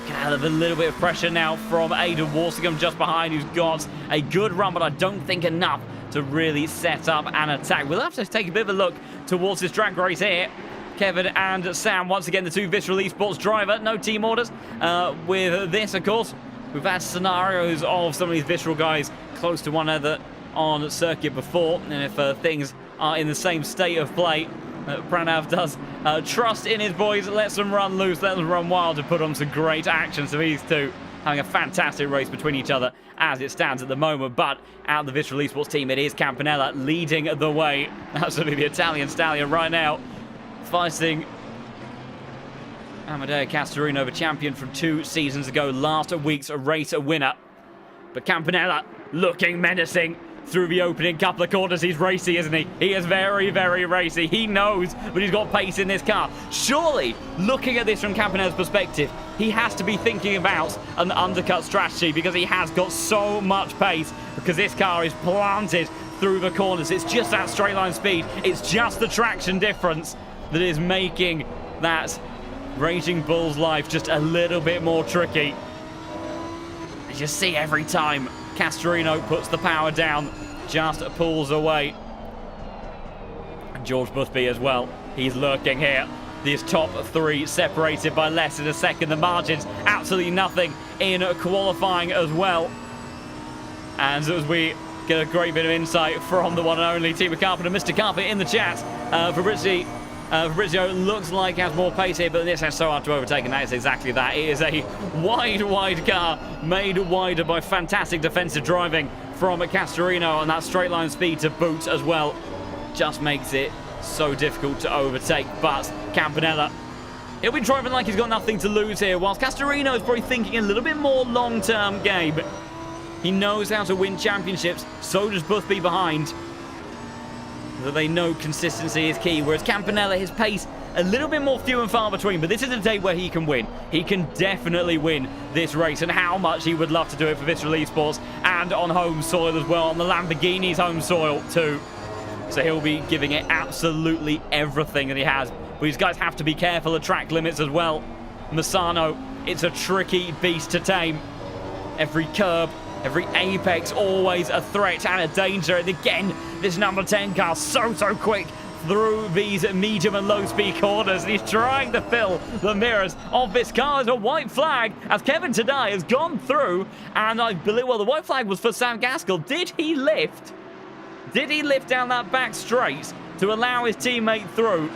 Can have a little bit of pressure now from Aidan Walsingham just behind, who's got a good run, but I don't think enough to really set up an attack. We'll have to take a bit of a look towards this drag race here. Kevin and Sam, once again, the 2 Visceral Esports driver. No team orders with this, of course. We've had scenarios of some of these Visceral guys close to one another on circuit before, and if things are in the same state of play, Pranav does trust in his boys, lets them run loose, let them run wild to put on some great action. So these two having a fantastic race between each other as it stands at the moment. But out of the Visceral Esports team, it is Campanella leading the way. Absolutely the Italian stallion right now, fighting Amadeo Castorino, the champion from 2 seasons ago, last week's race winner. But Campanella looking menacing through the opening couple of corners. He's racy, isn't he? He is very racy. He knows, but he's got pace in this car. Surely, looking at this from Campanella's perspective, he has to be thinking about an undercut strategy, because he has got so much pace, because this car is planted through the corners. It's just that straight line speed. It's just the traction difference that is making that Raging Bull's life just a little bit more tricky. As you see every time Castorino puts the power down, just pulls away. And George Boothby as well, he's lurking here. These top 3 separated by less than a second. The margins, absolutely nothing in qualifying as well. And as we get a great bit of insight from the one and only Team Carpenter, Mr. Carpenter in the chat, Fabrizio looks like he has more pace here, but this is so hard to overtake, and that is exactly that. It is a wide car, made wider by fantastic defensive driving from Castorino, and that straight line speed to boot as well just makes it so difficult to overtake. But Campanella, he'll be driving like he's got nothing to lose here, whilst Castorino is probably thinking a little bit more long-term game. He knows how to win championships, so does Boothby behind. That they know consistency is key, whereas Campanella, his pace a little bit more few and far between, but this is a day where he can win. He can definitely win this race, and how much he would love to do it for Vistra Esports and on home soil as well, on the Lamborghini's home soil too. So he'll be giving it absolutely everything that he has. But these guys have to be careful of track limits as well. Misano, it's a tricky beast to tame. Every curb, every apex, always a threat and a danger. And again, this number 10 car so quick through these medium and low speed corners, and he's trying to fill the mirrors of this car. As a white flag as Kevin Tadai has gone through, and I believe, well, the white flag was for Sam Gaskell. Did he lift? Did he lift down that back straight to allow his teammate through?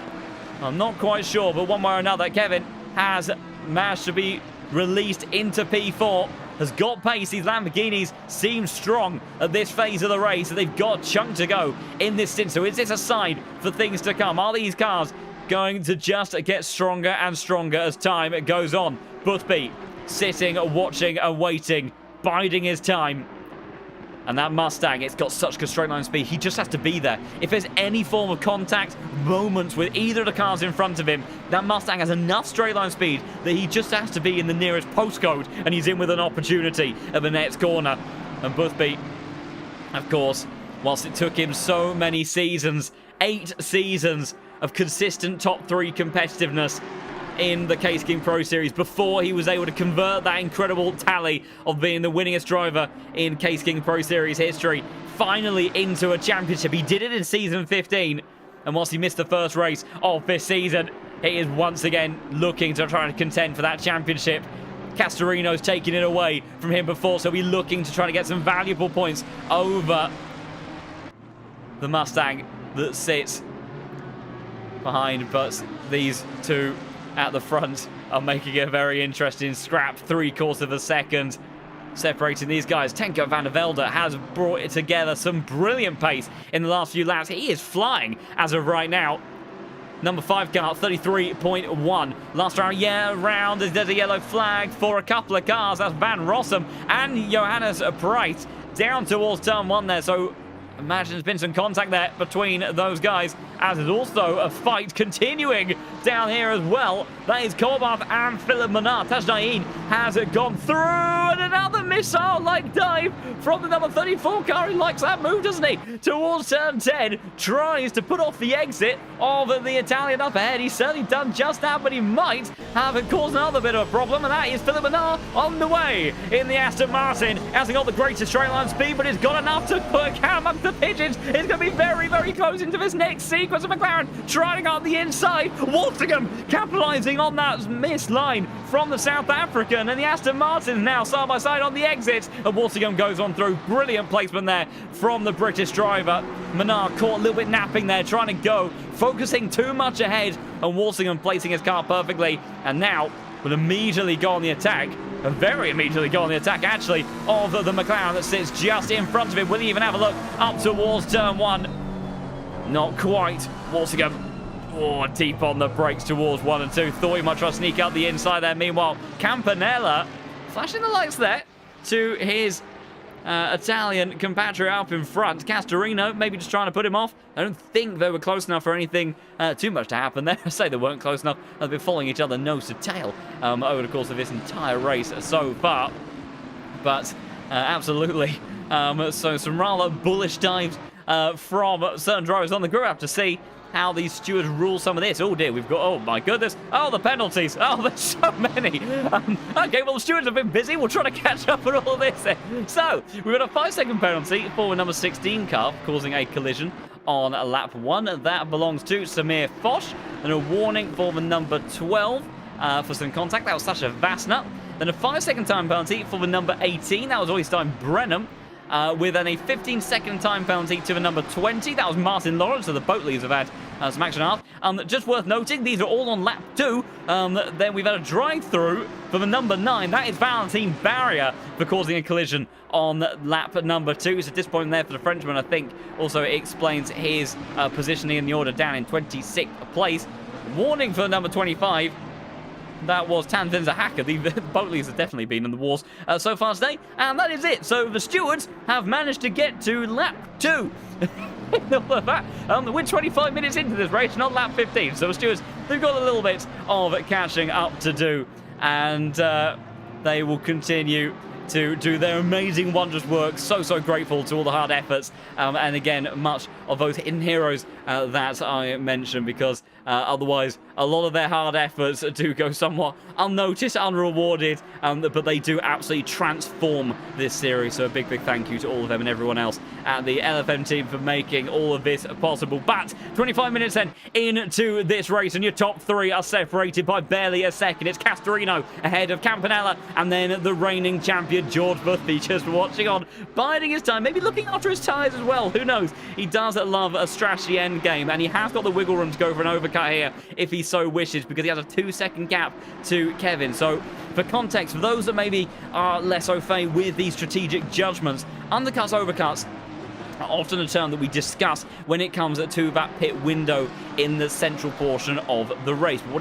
I'm not quite sure, but one way or another, Kevin has managed to be released into P4. Has got pace. These Lamborghinis seem strong at this phase of the race. They've got a chunk to go in this stint. So is this a sign for things to come? Are these cars going to just get stronger and stronger as time goes on? Boothby sitting, watching, and waiting, biding his time. And that Mustang, it's got such good straight line speed. He just has to be there. If there's any form of contact, moments with either of the cars in front of him, that Mustang has enough straight line speed that he just has to be in the nearest postcode, and he's in with an opportunity at the next corner. And Boothby, of course, whilst it took him so many seasons, 8 seasons of consistent top 3 competitiveness in the Case King Pro Series before he was able to convert that incredible tally of being the winningest driver in Case King Pro Series history finally into a championship. He did it in season 15, and whilst he missed the first race of this season, he is once again looking to try to contend for that championship. Castorino's taking it away from him before, so he'll be looking to try to get some valuable points over the Mustang that sits behind, but these two at the front are making it a very interesting scrap. 3/4 of a second separating these guys. Tenko van der Velde has brought it together. Some brilliant pace in the last few laps. He is flying as of right now. Number 5 car, 33.1. Last round, there's a yellow flag for a couple of cars. That's Van Rossum and Johannes Price down towards turn 1 there. So imagine there's been some contact there between those guys, as there's also a fight continuing down here as well. That is Korbath and Philip Menard. Tajdain has gone through, and another missile-like dive from the number 34 car. He likes that move, doesn't he? Towards turn 10, tries to put off the exit of the Italian up ahead. He's certainly done just that, but he might have caused another bit of a problem, and that is Philip Menard on the way in the Aston Martin. Hasn't got the greatest straight line speed, but he's got enough to put a cat amongst the pigeons. It's going to be very close into this next sequence of McLaren trying on the inside. Walsingham capitalising on that missed line from the South African, and the Aston Martins now side by side on the exit, and Walsingham goes on through. Brilliant placement there from the British driver. Menard caught a little bit napping there, trying to go, focusing too much ahead, and Walsingham placing his car perfectly, and now will immediately go on the attack. Very immediately go on the attack, actually, of the McLaren that sits just in front of him. Will he even have a look up towards turn 1? Not quite. Walsingham, deep on the brakes towards 1 and 2. Thought he might try to sneak out the inside there. Meanwhile, Campanella flashing the lights there to his Italian compatriot up in front. Castorino maybe just trying to put him off. I don't think they were close enough for anything too much to happen there. I say they weren't close enough. They've been following each other nose to tail over the course of this entire race so far. But absolutely, so some rather bullish dives from certain drivers on the grid. I have to see how these stewards rule some of this. Oh dear, we've got, oh my goodness, oh the penalties, oh there's so many. Okay, well the stewards have been busy, we'll try to catch up on all this then. So, we've got a 5-second penalty for number 16 car, causing a collision on lap 1. That belongs to Samir Foch, and a warning for the number 12 for some contact. That was Sasha Vassner. Then a 5-second time penalty for the number 18, that was Oystein Brennan. With then a 15-second time penalty to the number 20. That was Martin Lawrence, so the boat leaders have had some action off. Just worth noting, these are all on lap 2. Then we've had a drive-through for the number 9. That is Valentin Barrier for causing a collision on lap number 2. It's a disappointment there for the Frenchman, I think. Also, it explains his positioning in the order down in 26th place. Warning for the number 25. That was Tanvin's a hacker. The boat leaders have definitely been in the wars so far today. And that is it. So the stewards have managed to get to lap 2 We're 25 minutes into this race, not lap 15. So stewards, they've got a little bit of catching up to do. And they will continue to do their amazing, wondrous work. So grateful to all the hard efforts. And again, much of those hidden heroes that I mentioned, because otherwise a lot of their hard efforts do go somewhat unnoticed, unrewarded, but they do absolutely transform this series. So a big thank you to all of them and everyone else at the LFM team for making all of this possible. But 25 minutes then into this race, and your top three are separated by barely a second. It's Castorino ahead of Campanella, and then the reigning champion George Boothby just watching on, biding his time, maybe looking after his tyres as well. Who knows? He does love a strategy end game, and he has got the wiggle room to go for an overcut here if he so wishes, because he has a 2-second gap to Kevin. So for context, for those that maybe are less au fait with these strategic judgments, undercuts, overcuts are often a term that we discuss when it comes to that pit window in the central portion of the race. But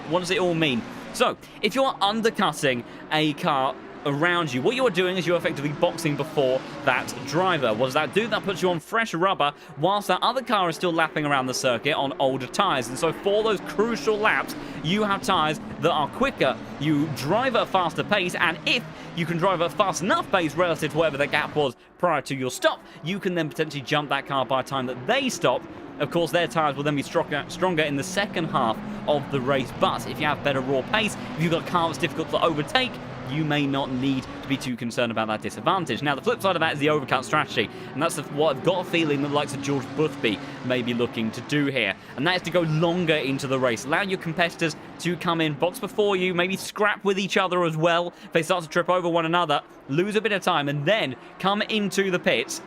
what does it all mean? So if you're undercutting a car around you, what you're doing is you're effectively boxing before that driver. What does that do? That puts you on fresh rubber whilst that other car is still lapping around the circuit on older tyres. And so for those crucial laps, you have tyres that are quicker. You drive at a faster pace, and if you can drive at a fast enough pace relative to whatever the gap was prior to your stop, you can then potentially jump that car by the time that they stop. Of course, their tyres will then be stronger in the second half of the race. But if you have better raw pace, if you've got a car that's difficult to overtake, you may not need to be too concerned about that disadvantage. Now, the flip side of that is the overcut strategy, and that's what I've got a feeling the likes of George Boothby may be looking to do here, and that is to go longer into the race. Allow your competitors to come in, box before you, maybe scrap with each other as well. If they start to trip over one another, lose a bit of time, and then come into the pits,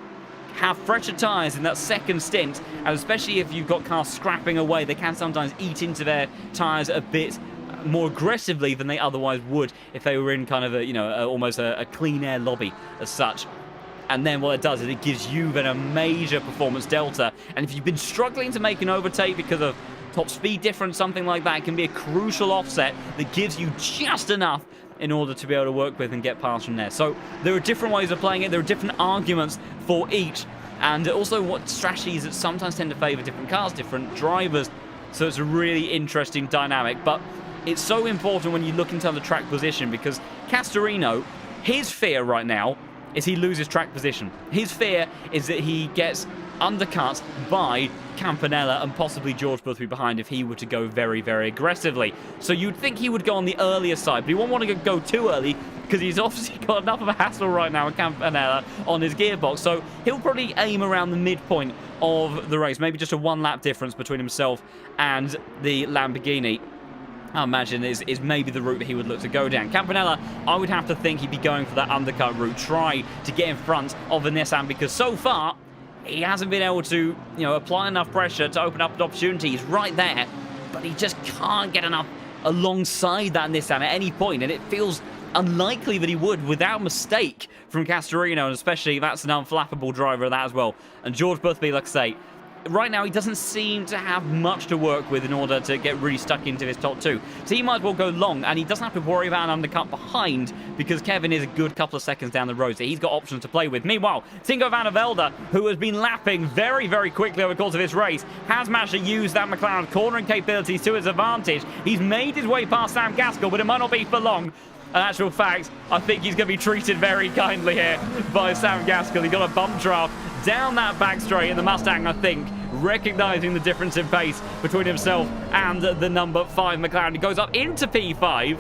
have fresher tyres in that second stint, and especially if you've got cars scrapping away, they can sometimes eat into their tyres a bit more aggressively than they otherwise would if they were in kind of a, almost a clean air lobby as such. And then what it does is it gives you then a major performance delta. And if you've been struggling to make an overtake because of top speed difference, something like that, it can be a crucial offset that gives you just enough in order to be able to work with and get past from there. So there are different ways of playing it. There are different arguments for each. And also what strategies that sometimes tend to favour different cars, different drivers. So it's a really interesting dynamic. But it's so important when you look into the track position, because Castorino, his fear right now is he loses track position. His fear is that he gets undercut by Campanella and possibly George Boothby behind if he were to go very aggressively. So you'd think he would go on the earlier side, but he won't want to go too early because he's obviously got enough of a hassle right now with Campanella on his gearbox. So he'll probably aim around the midpoint of the race, maybe just a 1 lap difference between himself and the Lamborghini. I imagine is maybe the route that he would look to go down. Campanella, I would have to think he'd be going for that undercut route, try to get in front of the Nissan, because so far he hasn't been able to, apply enough pressure to open up an opportunity. He's right there, but he just can't get enough alongside that Nissan at any point, and it feels unlikely that he would without mistake from Castorino, and especially that's an unflappable driver of that as well. And George Boothby, like I say, right now he doesn't seem to have much to work with in order to get really stuck into his top two. So he might as well go long, and he doesn't have to worry about an undercut behind because Kevin is a good couple of seconds down the road, so he's got options to play with. Meanwhile, Tinko van der Velde, who has been lapping very quickly over the course of this race, has managed to use that McLaren cornering capabilities to his advantage. He's made his way past Sam Gaskell, but it might not be for long. In actual fact, I think he's going to be treated very kindly here by Sam Gaskell. He got a bump draft down that back straight in the Mustang, I think, recognising the difference in pace between himself and the number 5 McLaren. He goes up into P5,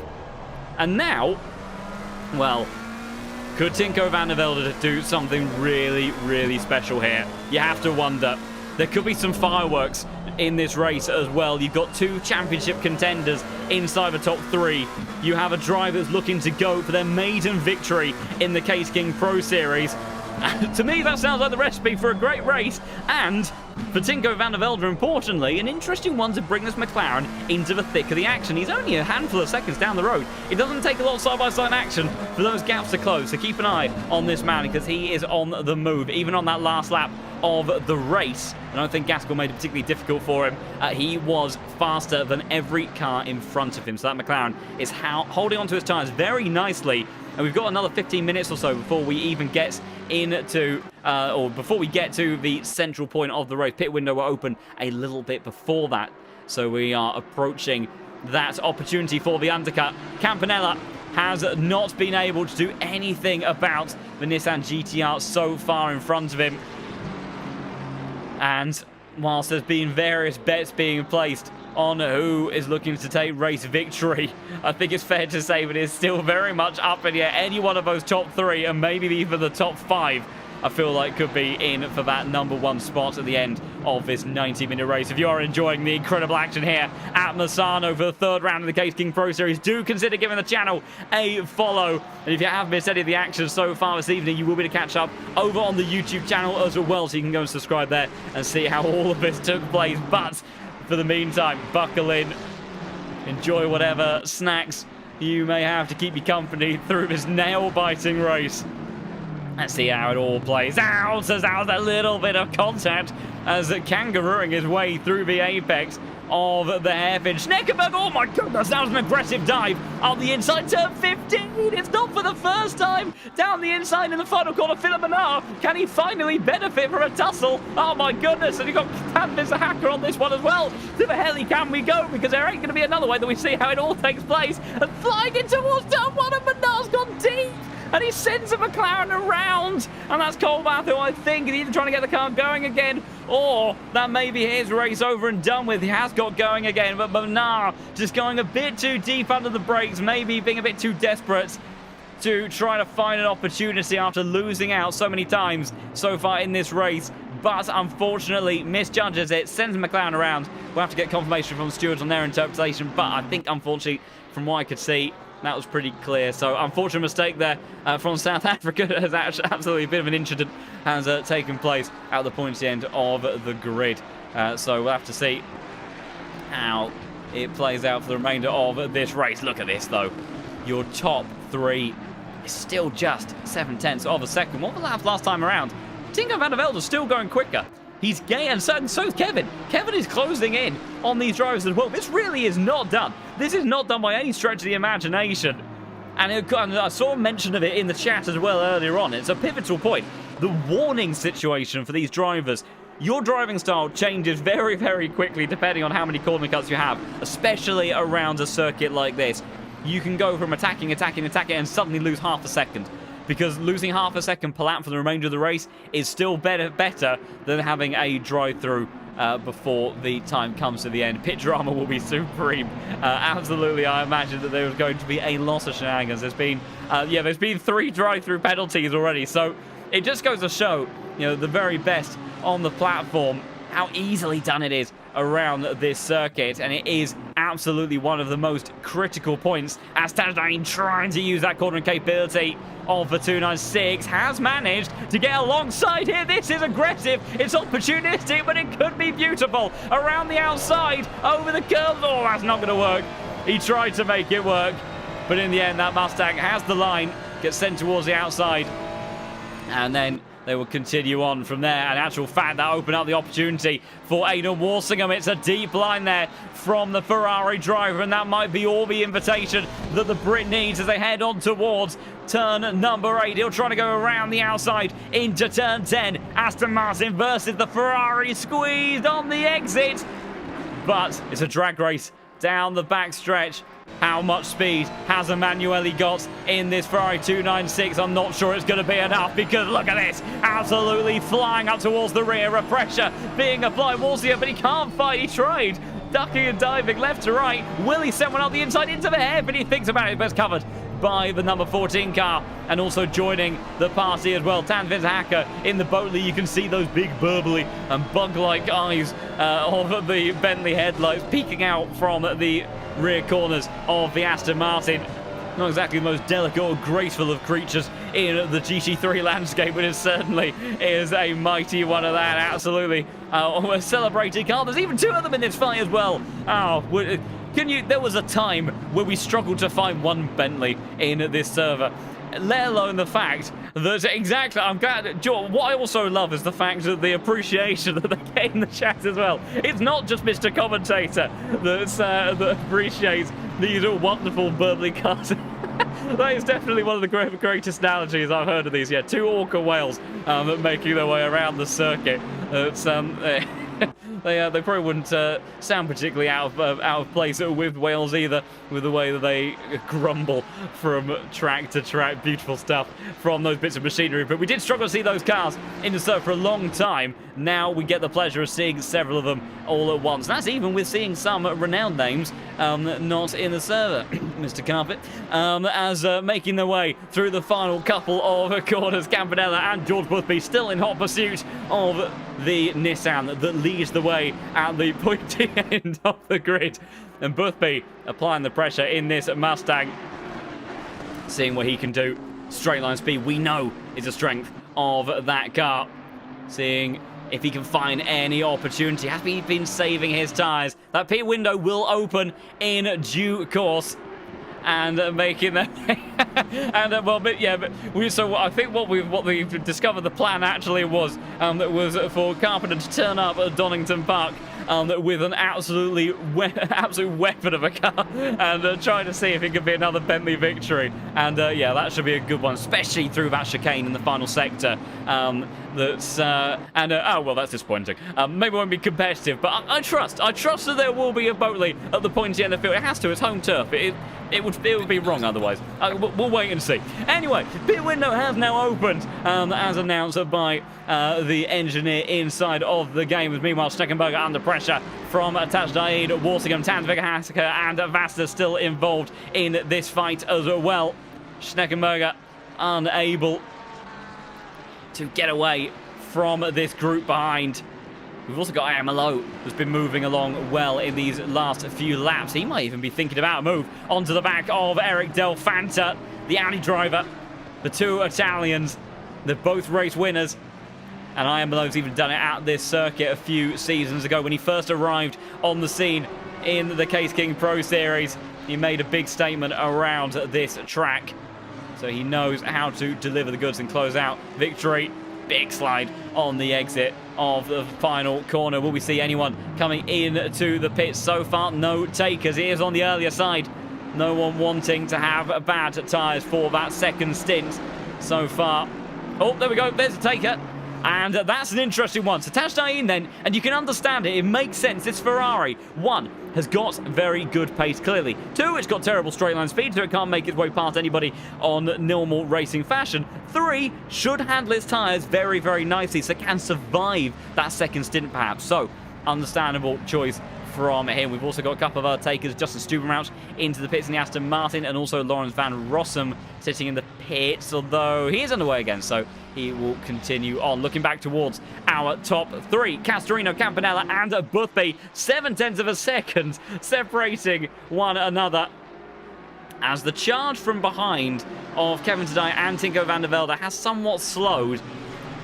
and now, well, could Tinko van der Velde do something really special here? You have to wonder. There could be some fireworks in this race as well. You've got 2 championship contenders inside the top 3. You have a driver that's looking to go for their maiden victory in the Case King Pro Series. To me, that sounds like the recipe for a great race, and for Tinko van der Velde, importantly, an interesting one to bring this McLaren into the thick of the action. He's only a handful of seconds down the road. It doesn't take a lot of side-by-side action for those gaps to close, so keep an eye on this man because he is on the move. Even on that last lap of the race. I don't think Gasquet made it particularly difficult for him. He was faster than every car in front of him. So that McLaren is holding onto his tyres very nicely. And we've got another 15 minutes or so before we even get into, or before we get to the central point of the race. Pit window will open a little bit before that. So we are approaching that opportunity for the undercut. Campanella has not been able to do anything about the Nissan GTR so far in front of him. And whilst there's been various bets being placed on who is looking to take race victory, I think it's fair to say that it's still very much up in the air. Any one of those top 3 and maybe even the top 5, I feel like could be in for that #1 spot at the end of this 90-minute race. If you are enjoying the incredible action here at Misano for the 3rd round of the Case King Pro Series, do consider giving the channel a follow. And if you have missed any of the action so far this evening, you will be able to catch up over on the YouTube channel as well, so you can go and subscribe there and see how all of this took place. But for the meantime, buckle in, enjoy whatever snacks you may have to keep you company through this nail-biting race. Let's see how it all plays out. There's a little bit of contact as kangarooing his way through the apex of the hairpin. Schneckenberg, oh my goodness, that was an aggressive dive on the inside, turn 15. It's not for the first time. Down the inside in the final corner, Philip Menard. Can he finally benefit from a tussle? Oh my goodness, and you've got Canvas the Hacker on this one as well. To the hell can we go? Because there ain't going to be another way that we see how it all takes place. And flying in towards turn 1, and Menard's gone deep. And he sends a McLaren around. And that's Colbath, who I think is either trying to get the car going again, or that may be his race over and done with. He has got going again, but Menard just going a bit too deep under the brakes, maybe being a bit too desperate to try to find an opportunity after losing out so many times so far in this race. But unfortunately misjudges it, sends McLaren around. We'll have to get confirmation from the stewards on their interpretation, but I think unfortunately from what I could see, that was pretty clear. So, unfortunate mistake there from South Africa. Has actually absolutely a bit of an incident has taken place at the pointy end of the grid. So, we'll have to see how it plays out for the remainder of this race. Look at this, though. Your top 3 is still just 7/10 of a second. What was that last time around? Tinko van der Velde's still going quicker. He's gay, and so is Kevin. Kevin is closing in on these drivers as well. This really is not done. This is not done by any stretch of the imagination. And I saw a mention of it in the chat as well earlier on. It's a pivotal point. The warning situation for these drivers. Your driving style changes very, very quickly depending on how many corner cuts you have, especially around a circuit like this. You can go from attacking, and suddenly lose half a second. Because losing half a second per lap for the remainder of the race is still better than having a drive-through before the time comes to the end. Pit drama will be supreme. Absolutely, I imagine that there was going to be a lot of shenanigans. There's been 3 drive-through penalties already, so it just goes to show, the very best on the platform, how easily done it is around this circuit, and it is absolutely one of the most critical points as Tajdain trying to use that cornering capability of the 296 has managed to get alongside here. This is aggressive, it's opportunistic, but it could be beautiful around the outside over the curves. Oh, that's not going to work. He tried to make it work, but in the end that Mustang has the line, gets sent towards the outside, and then they will continue on from there. And in actual fact, that opened up the opportunity for Aidan Walsingham. It's a deep line there from the Ferrari driver, and that might be all the invitation that the Brit needs as they head on towards turn number 8. He'll try to go around the outside into turn 10. Aston Martin versus the Ferrari, squeezed on the exit. But it's a drag race down the back stretch. How much speed has Emanuele got in this Ferrari 296? I'm not sure it's going to be enough, because look at this. Absolutely flying up towards the rear. A pressure being applied. Walsier, but he can't fight. He tried. Ducking and diving left to right. Will he send one up the inside into the hair? But he thinks about it, but it's covered by the number 14 car, and also joining the party as well. Tanvis Hacker in the Boatley. You can see those big burbly and bug-like eyes of the Bentley headlights peeking out from the rear corners of the Aston Martin. Not exactly the most delicate or graceful of creatures in the GT3 landscape, but it certainly is a mighty one of that. Absolutely a celebrated car. There's even 2 of them in this fight as well. There was a time where we struggled to find one Bentley in this server. let alone the fact that exactly, I'm glad, what I also love is the fact that the appreciation that they get in the chat as well. It's not just Mr. Commentator that appreciates these wonderful burbly cars. That is definitely one of the greatest analogies I've heard of these. Yeah, 2 orca whales making their way around the circuit. It's they probably wouldn't sound particularly out of place with Wales either, with the way that they grumble from track to track. Beautiful stuff from those bits of machinery. But we did struggle to see those cars in the circuit for a long time. Now we get the pleasure of seeing several of them all at once. That's even with seeing some renowned names not in the server. Mr. Carpet, as making their way through the final couple of corners. Campanella and George Boothby still in hot pursuit of the Nissan that leads the way at the pointy end of the grid. And Boothby applying the pressure in this Mustang, seeing what he can do. Straight line speed, we know, is a strength of that car. Seeing if he can find any opportunity. Has he been saving his tyres? That pit window will open in due course. And making that, and well, but yeah, but so I think what we've discovered the plan actually was for Carpenter to turn up at Donington Park with an absolute weapon of a car and try to see if it could be another Bentley victory. And yeah, that should be a good one, especially through that chicane in the final sector. Oh well, that's disappointing. Maybe it won't be competitive, but I trust that there will be a Boatley at the pointy end of the field. It has to. It's home turf. It would be wrong otherwise. We'll wait and see. Anyway, pit window has now opened, as announced by the engineer inside of the game. Meanwhile, Schneckenberger under pressure from Tajdaid, Walsingham, Tansvega, Hasker, and Vasta still involved in this fight as well. Schneckenberger unable to get away from this group behind. We've also got Amalo, who's been moving along well in these last few laps. He might even be thinking about a move onto the back of Eric Del Fanta, the Audi driver. The 2 Italians, they're both race winners. And Amalo's even done it at this circuit a few seasons ago when he first arrived on the scene in the Case King Pro Series. He made a big statement around this track. So he knows how to deliver the goods and close out victory. Big slide on the exit of the final corner. Will we see anyone coming into the pits so far? No takers. It is on the earlier side. No one wanting to have bad tyres for that second stint so far. Oh, there we go. There's a taker. And that's an interesting one. So Tajdain then, and you can understand it. It makes sense. This Ferrari, 1, has got very good pace, clearly. 2, it's got terrible straight line speed, so it can't make its way past anybody on normal racing fashion. 3, should handle its tyres very, very nicely, so can survive that second stint, perhaps. So, understandable choice from him. We've also got a couple of other takers. Justin Stubenrauch into the pits in the Aston Martin, and also Lawrence Van Rossum sitting in the pits, although he is underway again, so he will continue on. Looking back towards our top 3, Castorino, Campanella, and Boothby, 0.7 of a second separating one another, as the charge from behind of Kevin Tadai and Tinko van der Velde has somewhat slowed.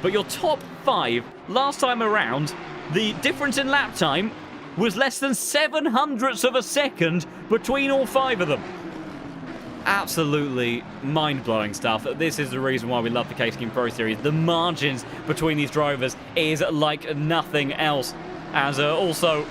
But your top 5, last time around, the difference in lap time was less than 0.07 of a second between all 5 of them. Absolutely mind-blowing stuff. This is the reason why we love the Case King Pro Series. The margins between these drivers is like nothing else. As also,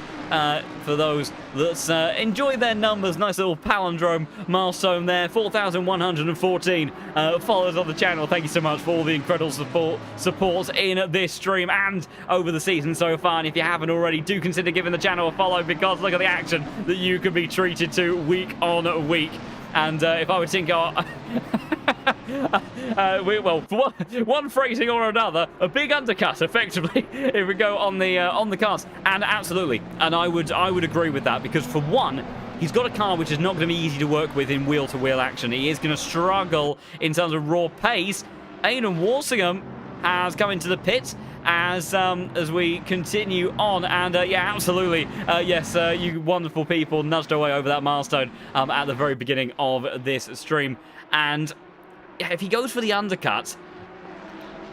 for those that enjoy their numbers, nice little palindrome milestone there. 4,114 followers on the channel. Thank you so much for all the incredible support in this stream and over the season so far. And if you haven't already, do consider giving the channel a follow, because look at the action that you can be treated to week on week. And if I were Tinko, well, for one phrasing or another, a big undercut, effectively, if we go on the cars. And absolutely, and I would agree with that, because for one, he's got a car which is not going to be easy to work with in wheel-to-wheel action. He is going to struggle in terms of raw pace. Aidan Walsingham has come into the pits as we continue on, and yeah, absolutely, yes, you wonderful people nudged away over that milestone at the very beginning of this stream. And yeah, if he goes for the undercut,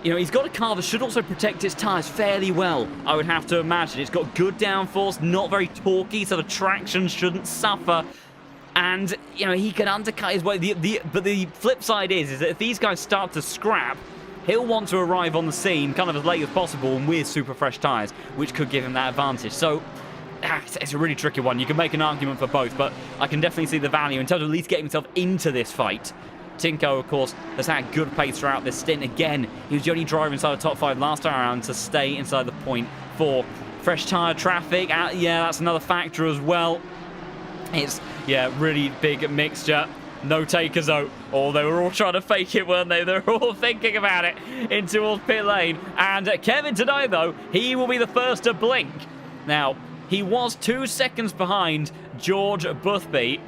you know, he's got a car that should also protect its tyres fairly well, I would have to imagine. It's got good downforce, not very torquey, so the traction shouldn't suffer. And, you know, he can undercut his way. But the flip side is that if these guys start to scrap, he'll want to arrive on the scene kind of as late as possible and with super fresh tyres, which could give him that advantage. So, it's a really tricky one. You can make an argument for both, but I can definitely see the value in terms of at least getting himself into this fight. Tinko, of course, has had good pace throughout this stint. Again, he was the only driver inside the top 5 last time around to stay inside the point 4. Fresh tyre traffic, yeah, that's another factor as well. It's, yeah, really big mixture. No takers, though. Oh, they were all trying to fake it, weren't they? They were all thinking about it in towards pit lane. And Kevin today, though, he will be the first to blink. Now, he was 2 seconds behind George Boothby.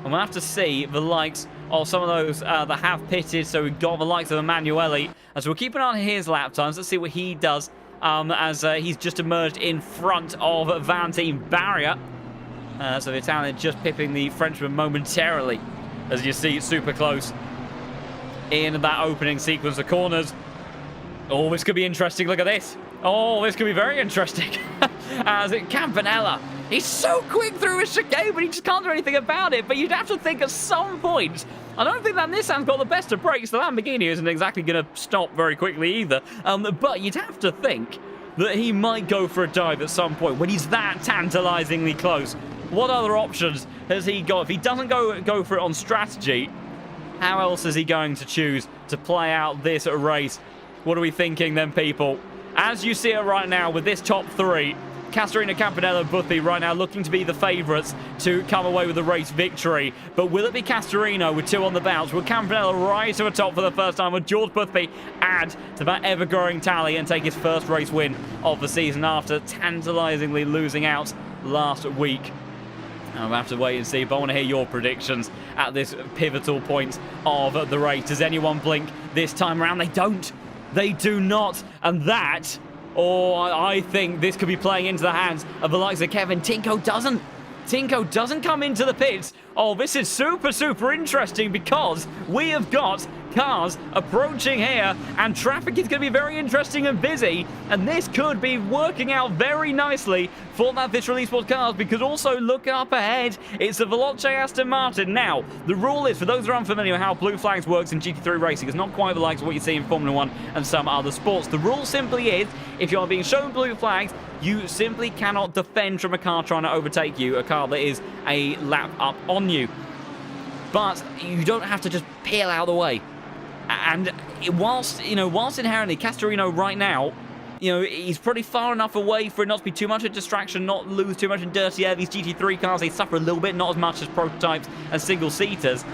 And we'll have to see the likes of some of those that have pitted. So we've got the likes of Emanuele. As we'll keep an eye on his lap times. Let's see what he does as he's just emerged in front of Valentine Barrier. So the Italian just pipping the Frenchman momentarily. As you see, super close in that opening sequence of corners. Oh, this could be interesting. Look at this. Oh, this could be very interesting. As Campanella, he's so quick through his chicane, but he just can't do anything about it. But you'd have to think at some point, I don't think that Nissan's got the best of brakes. The Lamborghini isn't exactly going to stop very quickly either. But you'd have to think that he might go for a dive at some point when he's that tantalizingly close. What other options has he got? If he doesn't go for it on strategy, how else is he going to choose to play out this race? What are we thinking then, people? As you see it right now with this top 3, Castorino, Campanella, and Boothby right now looking to be the favourites to come away with the race victory. But will it be Castorino with 2 on the bounce? Will Campanella rise to the top for the first time? Will George Boothby add to that ever-growing tally and take his first race win of the season after tantalisingly losing out last week? I'll have to wait and see, but I want to hear your predictions at this pivotal point of the race. Does anyone blink this time around? They don't. They do not. And that, I think this could be playing into the hands of the likes of Kevin. Tinko doesn't. Tinko doesn't come into the pits. Oh, this is super, super interesting because we have got cars approaching here and traffic is going to be very interesting and busy, and this could be working out very nicely for that Visual Esports cars because also look up ahead, it's the Veloce Aston Martin. Now, the rule is, for those who are unfamiliar with how blue flags works in GT3 racing, it's not quite the likes of what you see in Formula 1 and some other sports. The rule simply is, if you are being shown blue flags, you simply cannot defend from a car trying to overtake you, a car that is a lap up on you. But you don't have to just peel out of the way. And whilst inherently Castorino right now, he's pretty far enough away for it not to be too much a distraction, not lose too much in dirty air. These GT3 cars, they suffer a little bit, not as much as prototypes and single-seaters.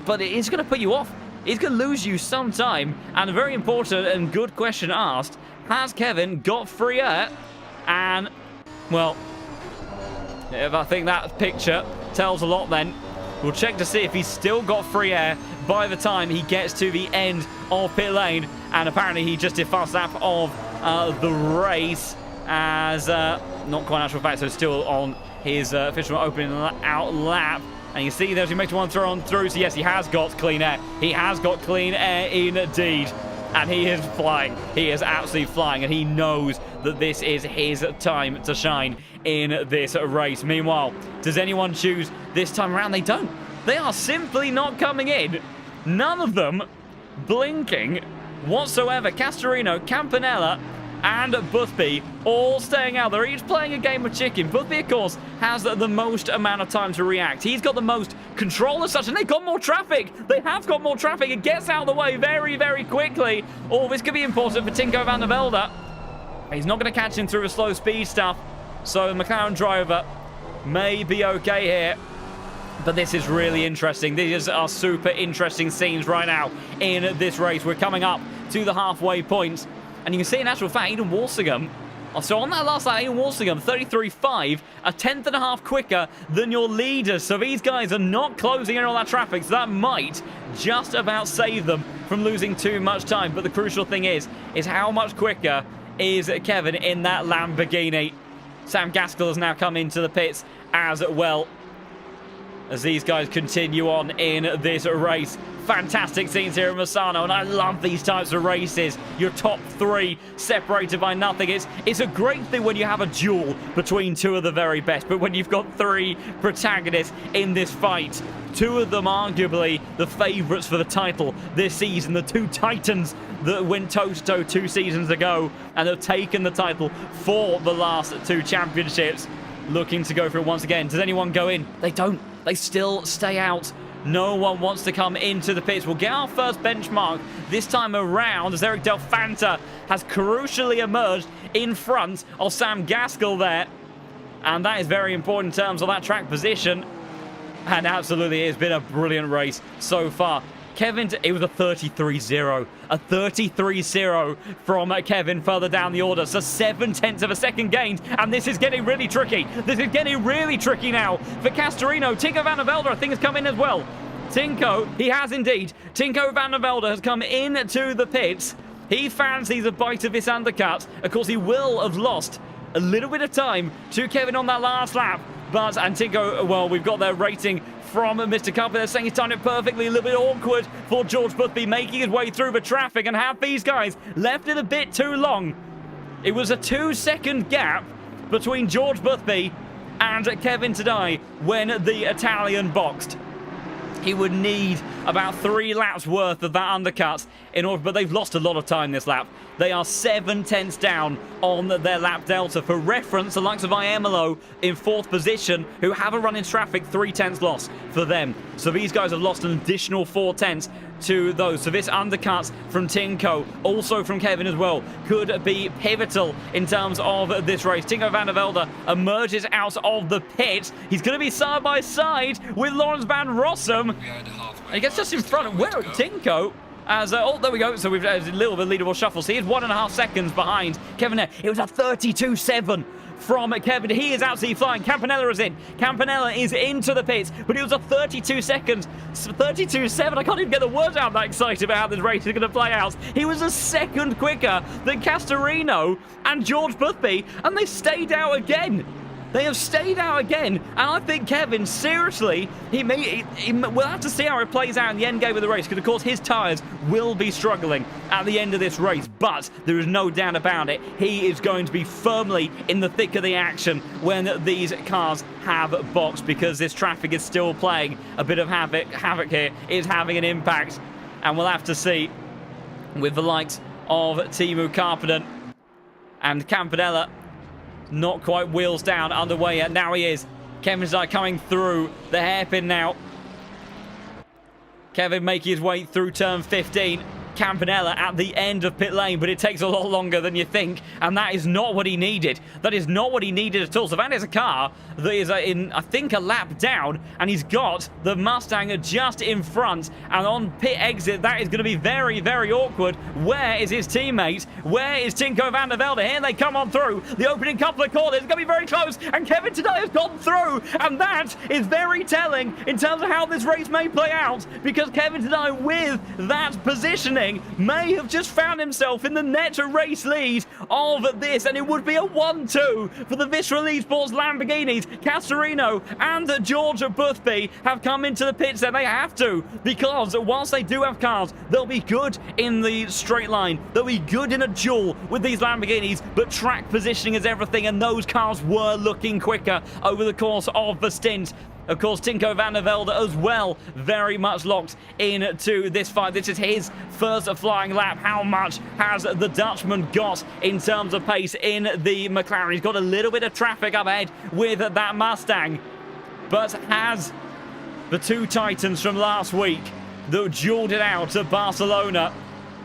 But it is going to put you off. It's going to lose you some time. And a very important and good question asked, has Kevin got free air? And, well, if I think that picture tells a lot then, we'll check to see if he's still got free air by the time he gets to the end of pit lane. And apparently he just did fast lap of the race as, not quite actual fact, so still on his official opening out lap. And you see there's he makes one throw on through, so yes, he has got clean air. He has got clean air indeed. And he is flying. He is absolutely flying, and he knows that this is his time to shine in this race. Meanwhile, does anyone choose this time around? They don't. They are simply not coming in. None of them blinking whatsoever. Castorino, Campanella, and Boothby all staying out. They're each playing a game of chicken. Boothby, of course, has the most amount of time to react. He's got the most control as such, and they've got more traffic. They have got more traffic. It gets out of the way very, very quickly. Oh, this could be important for Tinko van der Velde. He's not going to catch him through the slow speed stuff, so the McLaren driver may be okay here. But this is really interesting. These are super interesting scenes right now in this race. We're coming up to the halfway point. And you can see in actual fact, Eden Walsingham, so on that last lap, Eden Walsingham, 33.5, a tenth and a half quicker than your leaders. So these guys are not closing in on that traffic, so that might just about save them from losing too much time. But the crucial thing is how much quicker is Kevin in that Lamborghini. Sam Gaskell has now come into the pits as well. as these guys continue on in this race. Fantastic scenes here in Misano, and I love these types of races. Your top three separated by nothing. It's a great thing when you have a duel between two of the very best, but when you've got three protagonists in this fight, two of them arguably the favourites for the title this season, the two titans that went toe-to-toe 2 seasons ago and have taken the title for the last 2 championships, looking to go for it once again. Does anyone go in? They don't. They still stay out. No one wants to come into the pits. We'll get our first benchmark this time around as Eric Del Fanta has crucially emerged in front of Sam Gaskell there. And that is very important in terms of that track position. And absolutely, it has been a brilliant race so far. Kevin, it was a 33-0. A 33-0 from Kevin further down the order. So 7/10 of a second gained. And this is getting really tricky. This is getting really tricky now for Castorino. Tinko van der Velde, I think, has come in as well. Tinko, he has indeed. Tinko van der Velde has come into the pits. He fancies a bite of this undercut. Of course, he will have lost a little bit of time to Kevin on that last lap. But, and Tinko, well, we've got their rating from Mr. Carpenter. They're saying he's timed it perfectly. A little bit awkward for George Boothby making his way through the traffic, and have these guys left it a bit too long. It was a 2-second gap between George Boothby and Kevin Tadai when the Italian boxed. He would need about 3 laps worth of that undercut in order, but they've lost a lot of time this lap. They are 7/10 down on their lap delta. For reference, the likes of Iemelo in 4th position, who have a run in traffic, 3/10 loss for them. So these guys have lost an additional 4/10 to those. So this undercut from Tinko, also from Kevin as well, could be pivotal in terms of this race. Tinko van der Velde emerges out of the pit. He's going to be side by side with Lawrence Van Rossum. He gets just in front of Tinko. As oh, there we go. So we've a little bit of leaderboard shuffle. So he is 1.5 seconds behind Kevin there. It was a 32-7 from Kevin. He is absolutely flying. Campanella is in. Campanella is into the pits, but it was a 32 seconds. 32-7. I can't even get the words out. I'm that excited about how this race is going to play out. He was a second quicker than Castorino and George Boothby, and they stayed out again. They have stayed out again, and I think Kevin, seriously, we'll have to see how it plays out in the end game of the race, because of course his tyres will be struggling at the end of this race, but there is no doubt about it, he is going to be firmly in the thick of the action when these cars have boxed, because this traffic is still playing a bit of havoc here. It's having an impact, and we'll have to see with the likes of Teemu Karppinen and Campanella. Not quite wheels down, underway yet. Now he is. Kevin's coming through the hairpin now. Kevin making his way through turn 15. Campanella at the end of pit lane, but it takes a lot longer than you think, and that is not what he needed. That is not what he needed at all. So that is a car that is in, I think, a lap down, and he's got the Mustang just in front, and on pit exit, that is going to be very, very awkward. Where is his teammate? Where is Tinko van der Velde? Here they come on through. The opening couple of corners is going to be very close, and Kevin Tadai has gone through, and that is very telling in terms of how this race may play out, because Kevin Tadai, with that positioning, may have just found himself in the net race lead of this, and it would be a 1-2 for the Visceral Esports Lamborghinis. Castorino and George Boothby have come into the pits, and they have to, because whilst they do have cars, they'll be good in the straight line, they'll be good in a duel with these Lamborghinis, but track positioning is everything, and those cars were looking quicker over the course of the stint. Of course, Tinko van der Velde as well, very much locked into this fight. This is his first flying lap. How much has the Dutchman got in terms of pace in the McLaren? He's got a little bit of traffic up ahead with that Mustang, but has the two Titans from last week that dueled it out at Barcelona,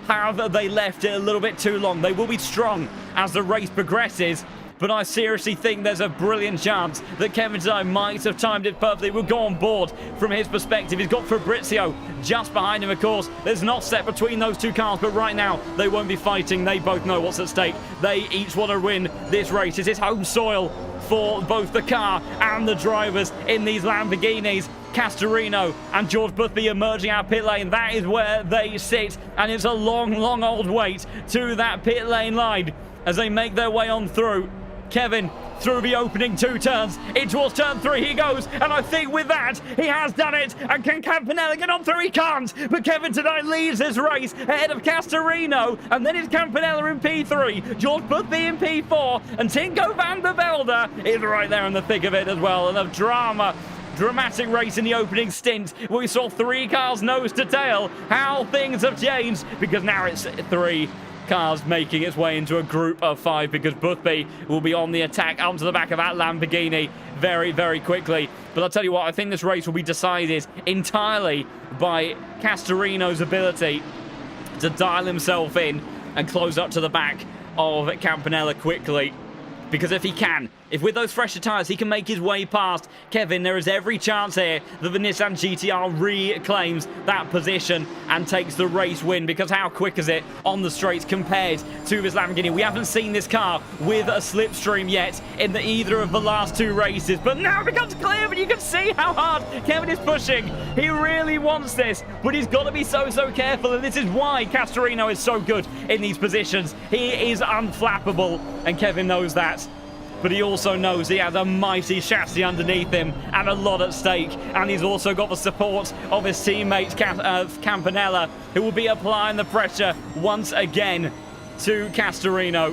have they left it a little bit too long? They will be strong as the race progresses, but I seriously think there's a brilliant chance that Kevin Tadai might have timed it perfectly. We'll go on board from his perspective. He's got Fabrizio just behind him, of course. There's an offset between those two cars, but right now they won't be fighting. They both know what's at stake. They each want to win this race. It's his home soil for both the car and the drivers in these Lamborghinis. Castorino and George Boothby emerging out of pit lane. That is where they sit, and it's a long, long old wait to that pit lane line as they make their way on through. Kevin through the opening 2 turns. In towards turn 3 he goes, and I think with that, he has done it. And can Campanella get on through? He can't, but Kevin tonight leads this race ahead of Castorino, and then it's Campanella in P3, George Boothby in P4, and Tinko van der Velde is right there in the thick of it as well. And a dramatic race in the opening stint. We saw 3 cars nose to tail. How things have changed, because now it's 3 cars making its way into a group of 5, because Boothby will be on the attack onto the back of that Lamborghini very, very quickly. But I'll tell you what, I think this race will be decided entirely by Castorino's ability to dial himself in and close up to the back of Campanella quickly. Because if he can, if with those fresher tyres he can make his way past Kevin, there is every chance here that the Nissan GTR reclaims that position and takes the race win. Because how quick is it on the straights compared to this Lamborghini? We haven't seen this car with a slipstream yet in either of the last 2 races, but now it becomes clear, and you can see how hard Kevin is pushing. He really wants this, but he's got to be so careful, and this is why Castorino is so good in these positions. He is unflappable, and Kevin knows that. But he also knows he has a mighty chassis underneath him and a lot at stake. And he's also got the support of his teammate Campanella, who will be applying the pressure once again to Castorino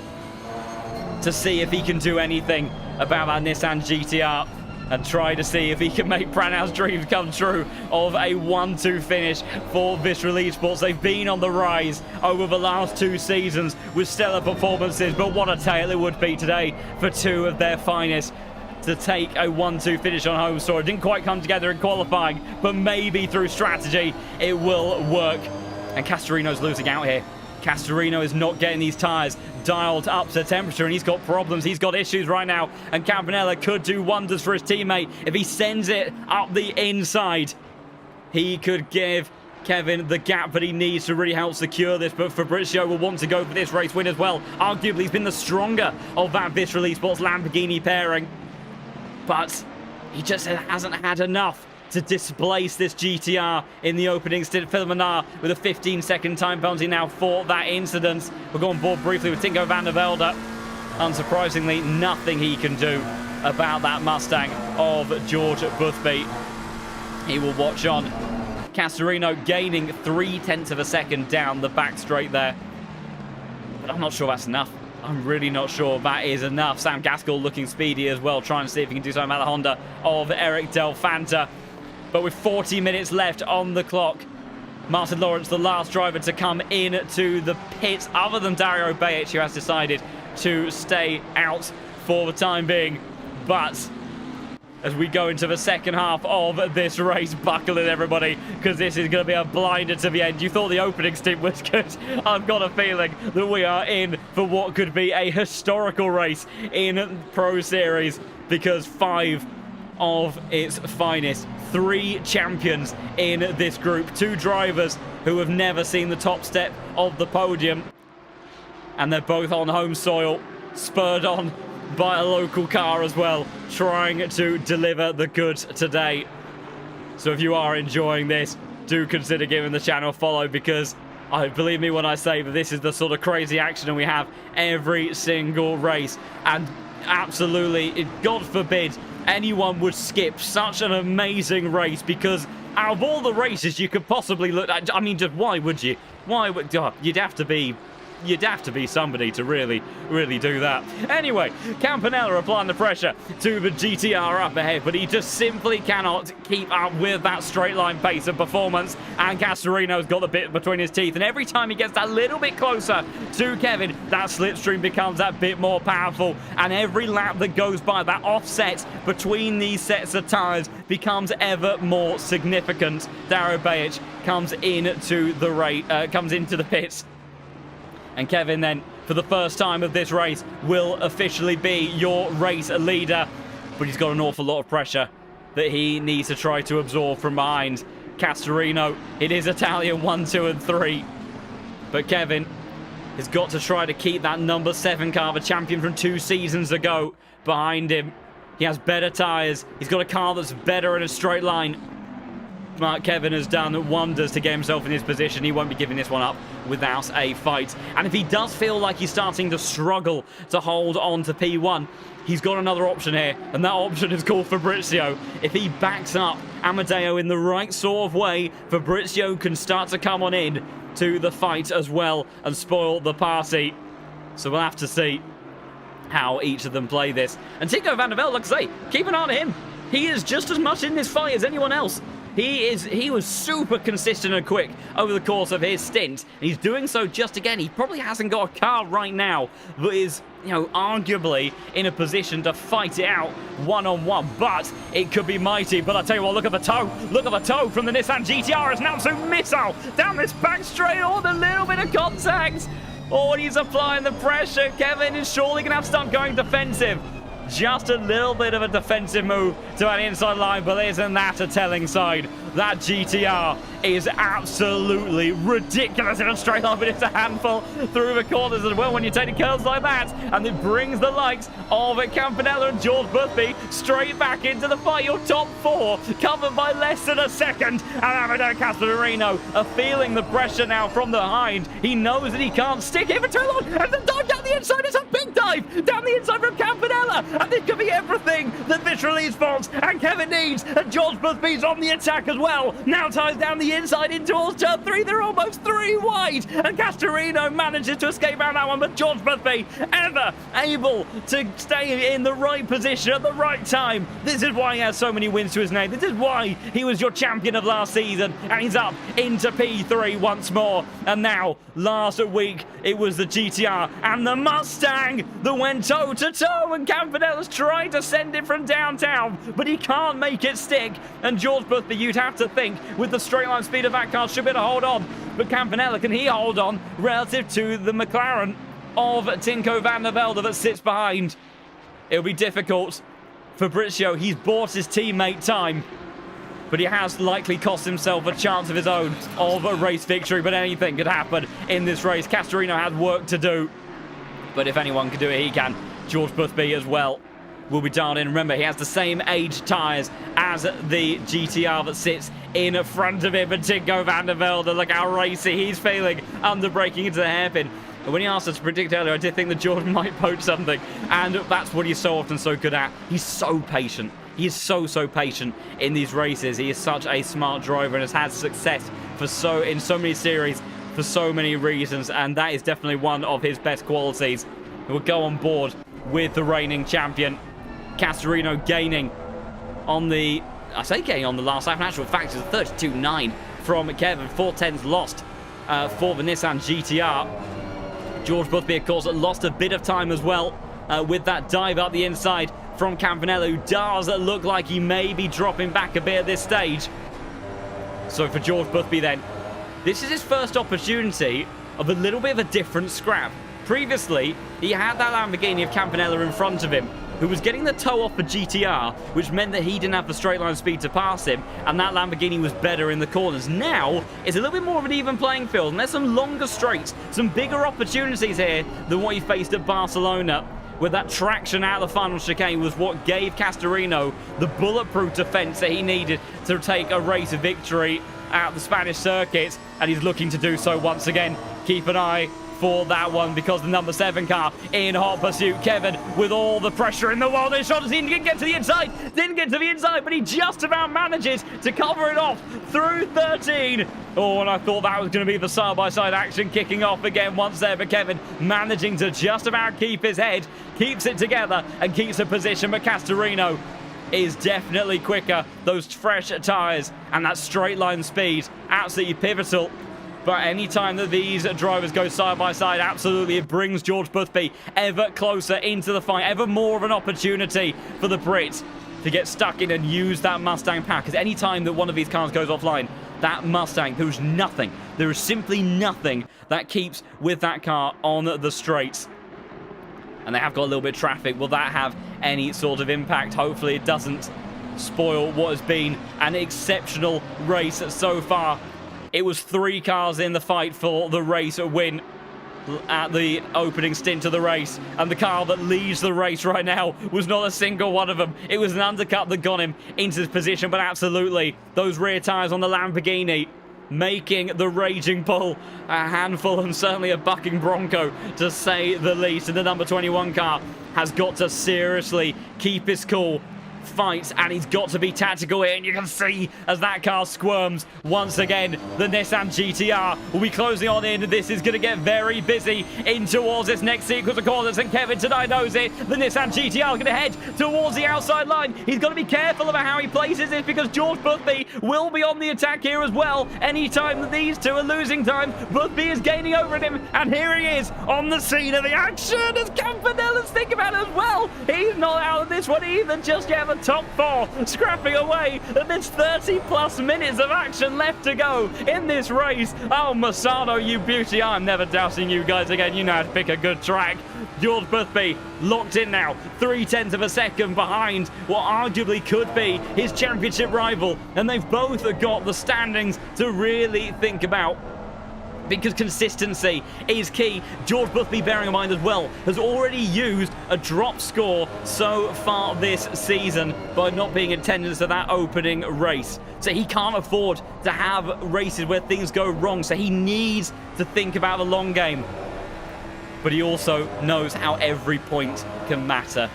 to see if he can do anything about that Nissan GTR and try to see if he can make Pranow's dreams come true of a 1-2 finish for Visceral Esports. They've been on the rise over the last 2 seasons with stellar performances, but what a tale it would be today for 2 of their finest to take a 1-2 finish on home soil. It didn't quite come together in qualifying, but maybe through strategy it will work. And Castorino's losing out here. Castorino is not getting these tyres dialed up to temperature, and he's got problems. He's got issues right now, and Campanella could do wonders for his teammate if he sends it up the inside. He could give Kevin the gap that he needs to really help secure this, but Fabrizio will want to go for this race win as well. Arguably, he's been the stronger of that Visceral Esports Lamborghini pairing, but he just hasn't had enough to displace this GTR in the opening stint. Phil Manar with a 15-second time penalty now for that incident. We'll go on board briefly with Tinko van der Velde. Unsurprisingly, nothing he can do about that Mustang of George Boothby. He will watch on. Castorino gaining 0.3 of a second down the back straight there. But I'm not sure that's enough. I'm really not sure that is enough. Sam Gaskell looking speedy as well, trying to see if he can do something about the Honda of Eric Del Fanta. But with 40 minutes left on the clock, Martin Lawrence, the last driver to come into the pits, other than Dario Bejic, who has decided to stay out for the time being. But as we go into the second half of this race, buckle in, everybody, because this is going to be a blinder to the end. You thought the opening stint was good. I've got a feeling that we are in for what could be a historical race in Pro Series, because 5 of its finest, 3 champions in this group, 2 drivers who have never seen the top step of the podium, and they're both on home soil, spurred on by a local car as well, trying to deliver the goods today. So if you are enjoying this, do consider giving the channel a follow, because believe me when I say that this is the sort of crazy action that we have every single race. And absolutely, God forbid anyone would skip such an amazing race, because out of all the races you could possibly look at, I mean, just why would you? Why would you'd have to be somebody to really do that. Anyway, Campanella applying the pressure to the GTR up ahead, but he just simply cannot keep up with that straight line pace of performance, and Castorino's got the bit between his teeth, and every time he gets that little bit closer to Kevin, that slipstream becomes that bit more powerful, and every lap that goes by, that offset between these sets of tyres becomes ever more significant. Dario Bejic comes into the pits. And Kevin then, for the first time of this race, will officially be your race leader. But he's got an awful lot of pressure that he needs to try to absorb from behind Castorino. It is Italian 1, 2, and 3. But Kevin has got to try to keep that number 7 car, the champion from 2 seasons ago, behind him. He has better tyres. He's got a car that's better in a straight line. But Kevin has done wonders to get himself in his position. He won't be giving this one up without a fight. And if he does feel like he's starting to struggle to hold on to P1, he's got another option here, and that option is called Fabrizio. If he backs up Amedeo in the right sort of way, Fabrizio can start to come on in to the fight as well and spoil the party. So we'll have to see how each of them play this. And Tinko van der Velde, like I say, keep an eye on him. He is just as much in this fight as anyone else. He was super consistent and quick over the course of his stint. And he's doing so just again. He probably hasn't got a car right now, but is, you know, arguably in a position to fight it out one-on-one. But it could be mighty. But I tell you what, look at the toe. Look at the toe from the Nissan GTR. It's now to Missile down this back straight. Oh, a little bit of contact. Oh, and he's applying the pressure. Kevin is surely going to have to start going defensive. Just a little bit of a defensive move to an inside line, but isn't that a telling sign? That GTR is absolutely ridiculous in a straight line, but it's a handful through the corners as well when you're taking curls like that. And it brings the likes of Campanella and George Boothby straight back into the fight. Your top four covered by less than a second. And Amedeo Castorino are feeling the pressure now from behind. He knows that he can't stick it for too long. And the dive down the inside is a big dive down the inside from Campanella. And this could be everything that Vitaly wants and Kevin needs. And George Boothby's on the attack as well. Now ties down the inside in towards turn 3. They're almost 3 wide. And Castorino manages to escape out that one. But George Boothby ever able to stay in the right position at the right time. This is why he has so many wins to his name. This is why he was your champion of last season. And he's up into P3 once more. And now, last week, it was the GTR and the Mustang that went toe-to-toe. And Campanella's trying to send it from downtown, but he can't make it stick. And George Boothby, you'd have to think, with the straight line speed of that car, should be able to hold on. But Campanella, can he hold on relative to the McLaren of Tinko van der Velde that sits behind? It'll be difficult. Fabrizio, he's bought his teammate time, but he has likely cost himself a chance of his own of a race victory. But anything could happen in this race. Castorino has work to do, but if anyone can do it, he can. George Boothby as well will be dialed in. Remember, he has the same age tyres as the GTR that sits in front of him. And Tinko van der Velde, look how racy he's feeling under braking into the hairpin. And when he asked us to predict earlier, I did think that Jordan might poach something. And that's what he's so often so good at. He's so patient. He is so patient in these races. He is such a smart driver and has had success in so many series for so many reasons. And that is definitely one of his best qualities. He will go on board with the reigning champion. Castorino gaining on the, gaining on the last lap. In actual fact, it's a 32.9 from Kevin. 4/10 lost for the Nissan GTR. George Boothby, of course, lost a bit of time as well with that dive up the inside from Campanella, who does look like he may be dropping back a bit at this stage. So for George Boothby then, this is his first opportunity of a little bit of a different scrap. Previously, he had that Lamborghini of Campanella in front of him, who was getting the toe off the GTR, which meant that he didn't have the straight line speed to pass him, and that Lamborghini was better in the corners. Now, it's a little bit more of an even playing field, and there's some longer straights, some bigger opportunities here than what he faced at Barcelona, where that traction out of the final chicane was what gave Castorino the bulletproof defense that he needed to take a race victory at the Spanish circuit, and he's looking to do so once again. Keep an eye for that one, because the number 7 car in hot pursuit. Kevin with all the pressure in the world. His shot, he didn't get to the inside. Didn't get to the inside, but he just about manages to cover it off through 13. Oh, and I thought that was going to be the side-by-side action kicking off again once there. But Kevin managing to just about keep his head, keeps it together, and keeps a position. But Castorino is definitely quicker. Those fresh tyres and that straight line speed, absolutely pivotal. But any time that these drivers go side by side, absolutely, it brings George Boothby ever closer into the fight, ever more of an opportunity for the Brits to get stuck in and use that Mustang power. Because any time that one of these cars goes offline, that Mustang, there's nothing. There is simply nothing that keeps with that car on the straights. And they have got a little bit of traffic. Will that have any sort of impact? Hopefully it doesn't spoil what has been an exceptional race so far. It was 3 cars in the fight for the race win. at the opening stint of the race, and the car that leads the race right now was not a single one of them. It was an undercut that got him into his position, but absolutely, those rear tyres on the Lamborghini making the raging bull a handful, and certainly a bucking bronco, to say the least. And the number 21 car has got to seriously keep his cool, fight, and he's got to be tactical here. And you can see as that car squirms once again, the Nissan GTR will be closing on in. This is going to get very busy in towards this next sequence of corners, and Kevin tonight knows it. The Nissan GTR going to head towards the outside line. He's got to be careful about how he places it, because George Boothby will be on the attack here as well. Anytime that these two are losing time, Boothby is gaining over him, and here he is on the scene of the action as Campanella's thinking about it as well. He's not out of this one either just yet. The top four scrapping away, and there's 30+ minutes of action left to go in this race. Oh, Misano, you beauty. I'm never doubting you guys again. You know how to pick a good track. George Boothby locked in now, 0.3 of a second behind what arguably could be his championship rival, and they've both got the standings to really think about, because consistency is key. George Boothby, bearing in mind as well, has already used a drop score so far this season by not being in attendance at that opening race. So he can't afford to have races where things go wrong. So he needs to think about the long game. But he also knows how every point can matter.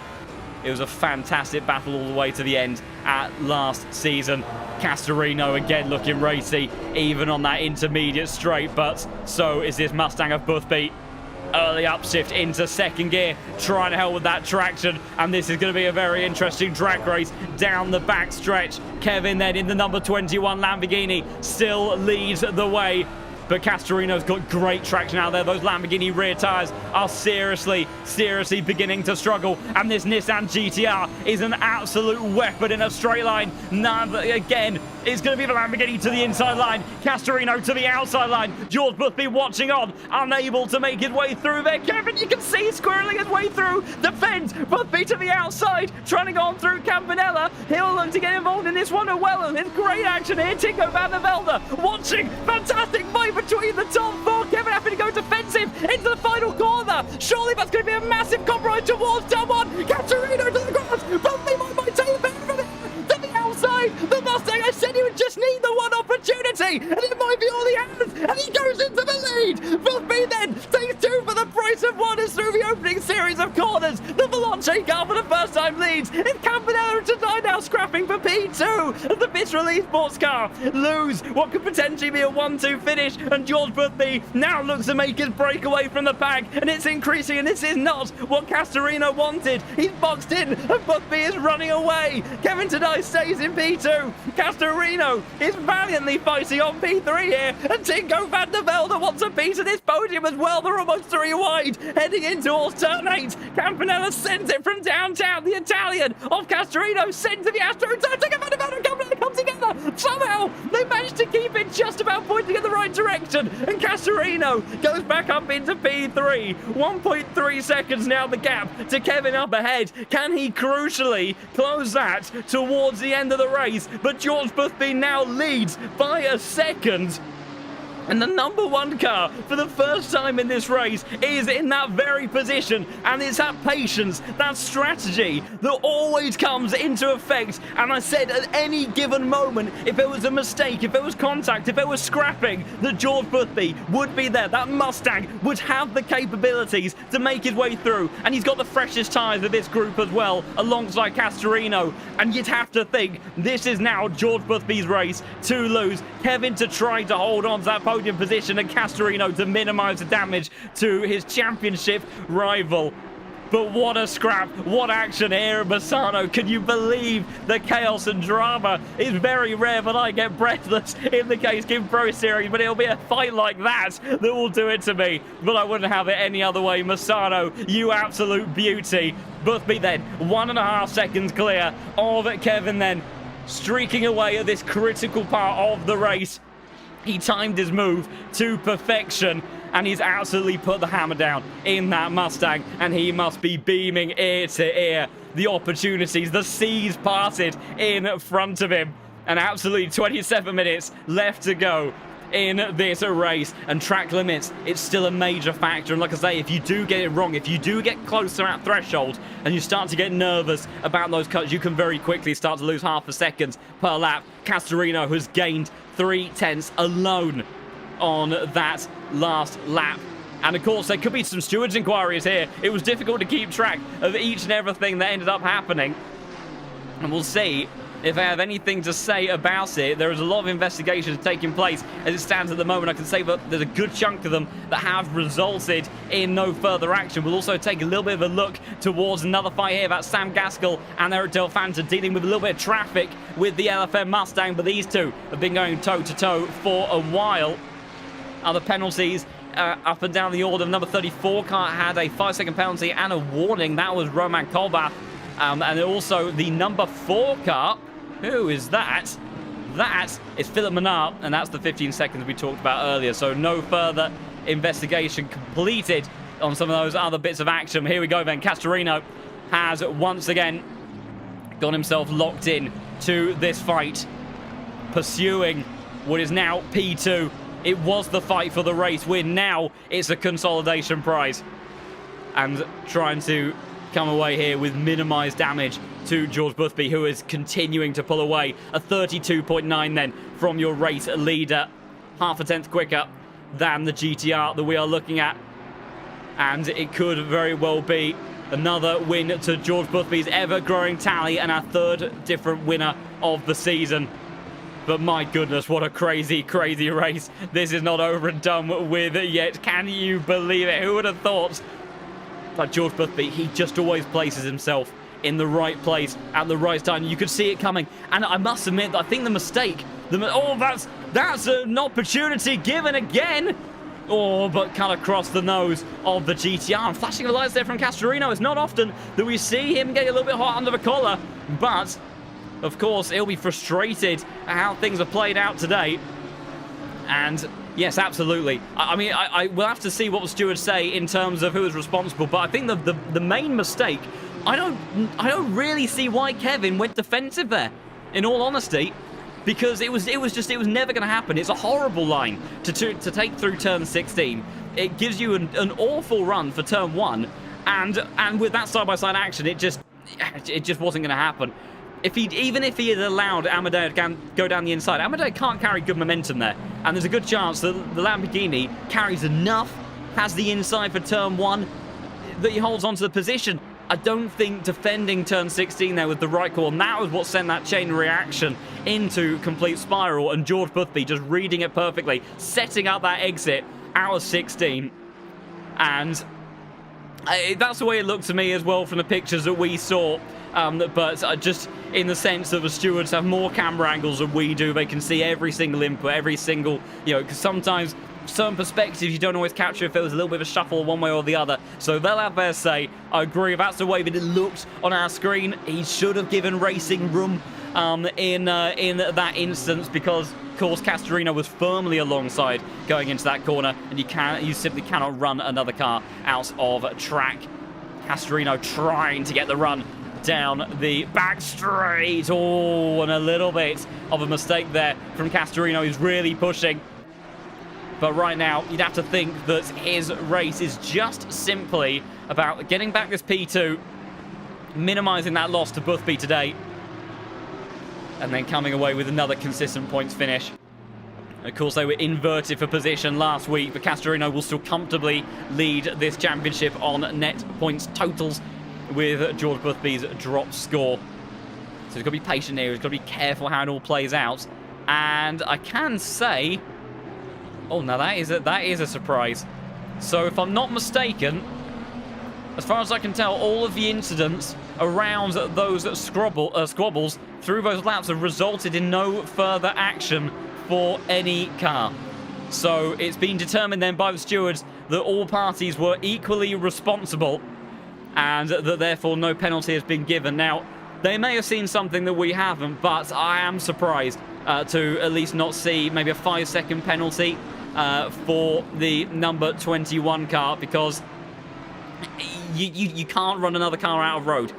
It was a fantastic battle all the way to the end at last season. Castorino again looking racy, even on that intermediate straight, but so is this Mustang of Boothby. Early upshift into second gear, trying to help with that traction, and this is going to be a very interesting drag race down the back stretch. Kevin then in the number 21 Lamborghini still leads the way, but Castorino's got great traction out there. Those Lamborghini rear tyres are seriously beginning to struggle. And this Nissan GTR is an absolute weapon in a straight line. Now, again, it's going to be the Lamborghini to the inside line. Castorino to the outside line. George Boothby watching on, unable to make his way through there. Kevin, you can see squirreling his way through. Defends Boothby to the outside, trying to go on through Campanella. He'll look to get involved in this one as well. And it's great action here. Tinko van der Velde watching. Fantastic fight between the top four. Kevin having to go defensive into the final corner. Surely that's going to be a massive compromise towards turn one. Castorino to the grass. Boothby might take the better from it. To the outside. The Mustang, I said he would just need the one opportunity, and it might be all he has. And he goes into the lead. Boothby then takes two for the price of one as through the opening series of corners. The Veloce car for the first time leads. It's Campanella and Tadai now scrapping for P2 as the Bits Release sports car lose what could potentially be a 1-2 finish, and George Boothby now looks to make his break away from the pack, and it's increasing, and this is not what Castorino wanted. He's boxed in, and Boothby is running away. Kevin Tadai stays in P2. Castorino is valiantly fighting on P3 here, and Tinko van der Velde wants a piece of this podium as well. They're almost 3 wide, heading in towards turn 8. Campanella sends it from downtown. The Italian of Castorino sends to the Astro. Tinko van der Velde and Campanella come together. Somehow, they managed to keep it just about pointing in the right direction, and Castorino goes back up into P3. 1.3 seconds now the gap to Kevin up ahead. Can he crucially close that towards the end of the race? But George Boothby now leads by a second. And the number 1 car, for the first time in this race, is in that very position. And it's that patience, that strategy that always comes into effect. And I said at any given moment, if it was a mistake, if it was contact, if it was scrapping, that George Boothby would be there. That Mustang would have the capabilities to make his way through. And he's got the freshest tyres of this group as well, alongside Castorino. And you'd have to think this is now George Boothby's race to lose. Kevin to try to hold on to that podium position, and Castorino to minimise the damage to his championship rival. But what a scrap, what action here in Misano. Can you believe the chaos and drama? It's very rare, but I get breathless in the Case King Pro Series, but it'll be a fight like that that will do it to me. But I wouldn't have it any other way. Misano, you absolute beauty. Boothby then, 1.5 seconds clear of Kevin then, streaking away at this critical part of the race. He timed his move to perfection, and he's absolutely put the hammer down in that Mustang, and he must be beaming ear to ear. The opportunities, the seas parted in front of him, and absolutely 27 minutes left to go in this race, and track limits, it's still a major factor. And like I say, if you do get it wrong, if you do get close to that threshold and you start to get nervous about those cuts, you can very quickly start to lose half a second per lap. Castorino has gained 0.3 alone on that last lap. And of course, there could be some stewards' inquiries here. It was difficult to keep track of each and everything that ended up happening. And we'll see if I have anything to say about it. There is a lot of investigations taking place as it stands at the moment. I can say that there's a good chunk of them that have resulted in no further action. We'll also take a little bit of a look towards another fight here about Sam Gaskell and Eric Delfanta dealing with a little bit of traffic with the LFM Mustang, but these two have been going toe-to-toe for a while. Other penalties up and down the order. Number 34 car had a 5-second penalty and a warning. That was Roman Kolbath. And also the number 4 car. Who is that? That is Philip Menard, and that's the 15 seconds we talked about earlier. So no further investigation completed on some of those other bits of action. Here we go then. Castorino has once again got himself locked in to this fight, pursuing what is now P2. It was the fight for the race win. Now it's a consolidation prize. And trying to come away here with minimized damage to George Boothby, who is continuing to pull away. A 32.9 then from your race leader. Half a tenth quicker than the GTR that we are looking at. And it could very well be another win to George Boothby's ever-growing tally and our 3rd different winner of the season. But my goodness, what a crazy, crazy race. This is not over and done with yet. Can you believe it? Who would have thought? But George Boothby, he just always places himself in the right place at the right time. You could see it coming. And I must admit that I think the mistake... that's an opportunity given again. Oh, but cut across the nose of the GTR. And flashing the lights there from Castorino. It's not often that we see him get a little bit hot under the collar. But, of course, he'll be frustrated at how things are played out today. And... yes, absolutely. I mean, I will have to see what the stewards say in terms of who is responsible, but I think the main mistake, I don't really see why Kevin went defensive there, in all honesty, because it was never going to happen. It's a horrible line to take through turn 16. It gives you an awful run for turn 1, and with that side-by-side action, it just wasn't going to happen. Even if he had allowed Amadeo to go down the inside, Amadeo can't carry good momentum there. And there's a good chance that the Lamborghini carries enough, has the inside for turn 1, that he holds onto the position. I don't think defending turn 16 there was the right call, and that was what sent that chain reaction into complete spiral, and George Boothby just reading it perfectly, setting up that exit out of 16. And that's the way it looked to me as well from the pictures that we saw. But just in the sense that the stewards have more camera angles than we do. They can see every single input, every single, because sometimes certain perspectives you don't always capture if there was a little bit of a shuffle one way or the other. So they'll have their say. I agree, that's the way that it looked on our screen. He should have given racing room in that instance, because, of course, Castorino was firmly alongside going into that corner, and you simply cannot run another car out of track. Castorino trying to get the run down the back straight. Oh, and a little bit of a mistake there from Castorino. He's really pushing. But right now, you'd have to think that his race is just simply about getting back this P2, minimizing that loss to Boothby today, and then coming away with another consistent points finish. Of course, they were inverted for position last week, but Castorino will still comfortably lead this championship on net points totals with George Boothby's drop score. So he's got to be patient here. He's got to be careful how it all plays out. And I can say... oh, now that is a surprise. So if I'm not mistaken, as far as I can tell, all of the incidents around those squabbles through those laps have resulted in no further action for any car. So it's been determined then by the stewards that all parties were equally responsible, and that therefore no penalty has been given. Now, they may have seen something that we haven't, but I am surprised to at least not see maybe a 5-second penalty for the number 21 car, because you can't run another car out of road.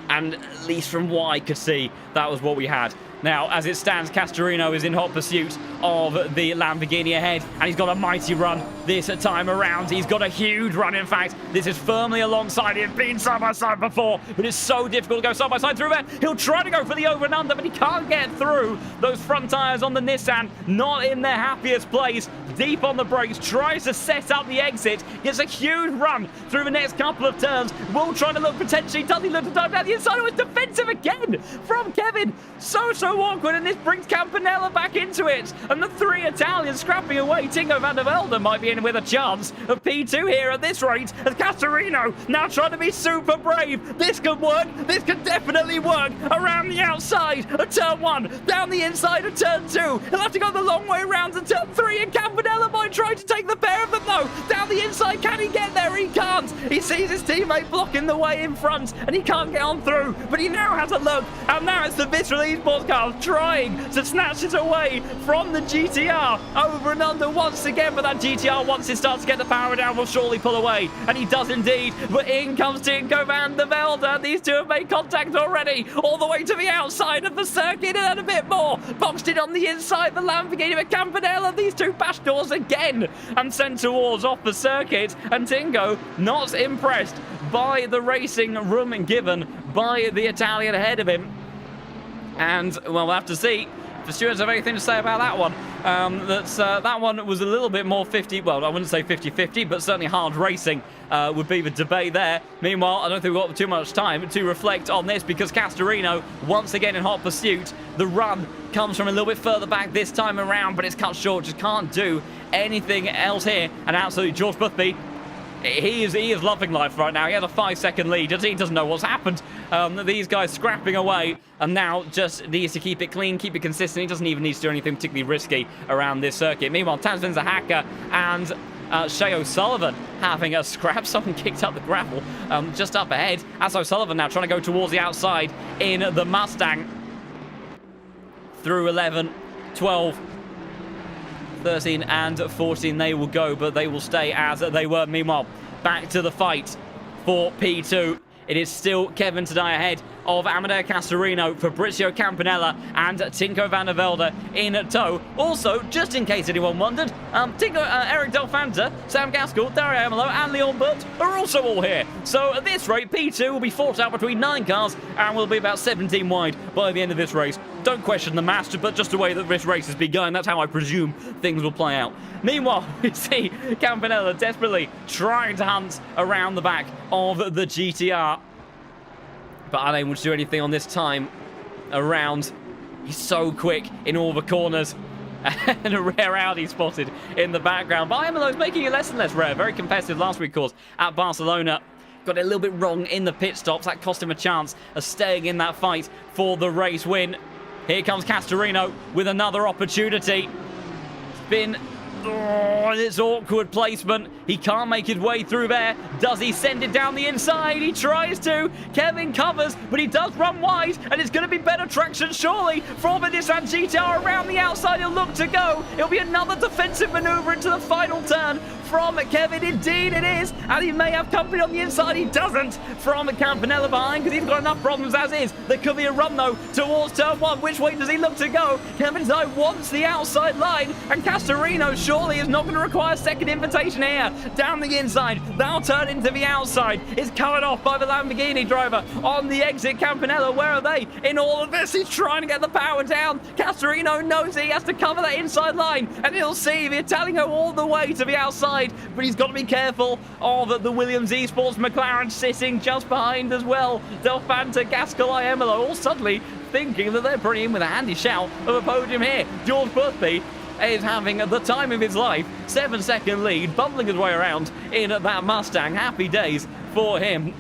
And at least from what I could see, that was what we had. Now, as it stands, Castorino is in hot pursuit of the Lamborghini ahead, and he's got a mighty run this time around. He's got a huge run, in fact. This is firmly alongside him, been side by side before, but it's so difficult to go side by side through there. He'll try to go for the over and under, but he can't get through. Those front tires on the Nissan, not in their happiest place. Deep on the brakes, tries to set up the exit, gets a huge run through the next couple of turns. Will try to look potentially, does he look to dive down the inside? Oh, it's defensive again from Kevin. So awkward, and this brings Campanella back into it. And the 3 Italians scrapping away. Tingo van der Velde might be in with a chance of P2 here at this rate, as Castorino now trying to be super brave. This could work. This could definitely work. Around the outside of turn 1, down the inside of turn 2. He'll have to go the long way around to turn 3, and Campanella might try to take the pair of them though. Down the inside, can he get there? He can't. He sees his teammate blocking the way in front, and he can't get on through, but he now has a look, and now it's the Visceral Esports car trying to snatch it away from the GTR. Over and under once again, but that GTR, once it starts to get the power down, will surely pull away, and he does indeed. But in comes Tinko van der Velde. These two have made contact already, all the way to the outside of the circuit, and a bit more. Boxed in on the inside, the Lamborghini, but Campanella, these two bash doors again, and sent towards off the circuit, and Tinko not impressed by the racing room given by the Italian ahead of him. And, well, we'll have to see if the stewards have anything to say about that one. That one was a little bit more 50, well, I wouldn't say 50-50, but certainly hard racing would be the debate there. Meanwhile, I don't think we've got too much time to reflect on this, because Castorino, once again in hot pursuit. The run comes from a little bit further back this time around, but it's cut short, just can't do anything else here. And absolutely, George Boothby, he is loving life right now. He has a 5-second lead. He doesn't know what's happened. These guys scrapping away, and now just needs to keep it clean, keep it consistent. He doesn't even need to do anything particularly risky around this circuit. Meanwhile, Tamsin's a hacker, and Shea O'Sullivan having a scrap. Someone kicked up the gravel just up ahead. As O'Sullivan now trying to go towards the outside in the Mustang. Through 11, 12, 13 and 14 they will go, but they will stay as they were. Meanwhile, back to the fight for P2. It is still Kevin Tadai ahead of Amadeo Castorino, Fabrizio Campanella, and Tinko van der Velde in tow. Also, just in case anyone wondered, Eric Delfanta, Sam Gaskell, Dario Amelo, and Leon Burt are also all here. So at this rate, P2 will be fought out between 9 cars and will be about 17 wide by the end of this race. Don't question the master, but just the way that this race has been going, that's how I presume things will play out. Meanwhile, we see Campanella desperately trying to hunt around the back of the GTR, but unable to do anything on this time around. He's so quick in all the corners. And a rare Audi spotted in the background. But Amelo's making it less and less rare. Very competitive last week, of course, at Barcelona. Got it a little bit wrong in the pit stops. That cost him a chance of staying in that fight for the race win. Here comes Castorino with another opportunity. Spin. Oh, it's awkward placement. He can't make his way through there. Does he send it down the inside? He tries to. Kevin covers, but he does run wide, and it's going to be better traction, surely, for the Nissan GTR around the outside. He'll look to go. It'll be another defensive maneuver into the final turn from Kevin. Indeed it is, and he may have company on the inside. He doesn't from Campanella behind, because he's got enough problems as is. There could be a run, though, towards turn 1. Which way does he look to go? Kevin's eye wants the outside line, and Castorino surely is not going to require a second invitation here. Down the inside, they'll turn into the outside. It's covered off by the Lamborghini driver on the exit. Campanella, where are they in all of this? He's trying to get the power down. Castorino knows he has to cover that inside line, and he'll see the Italian go all the way to the outside, but he's got to be careful of the Williams Esports McLaren sitting just behind as well. Delfanta, Gaskell, Iemelo all suddenly thinking that they're pretty in with a handy shout of a podium here. George Boothby is having the time of his life. 7-second lead, bumbling his way around in that Mustang. Happy days for him.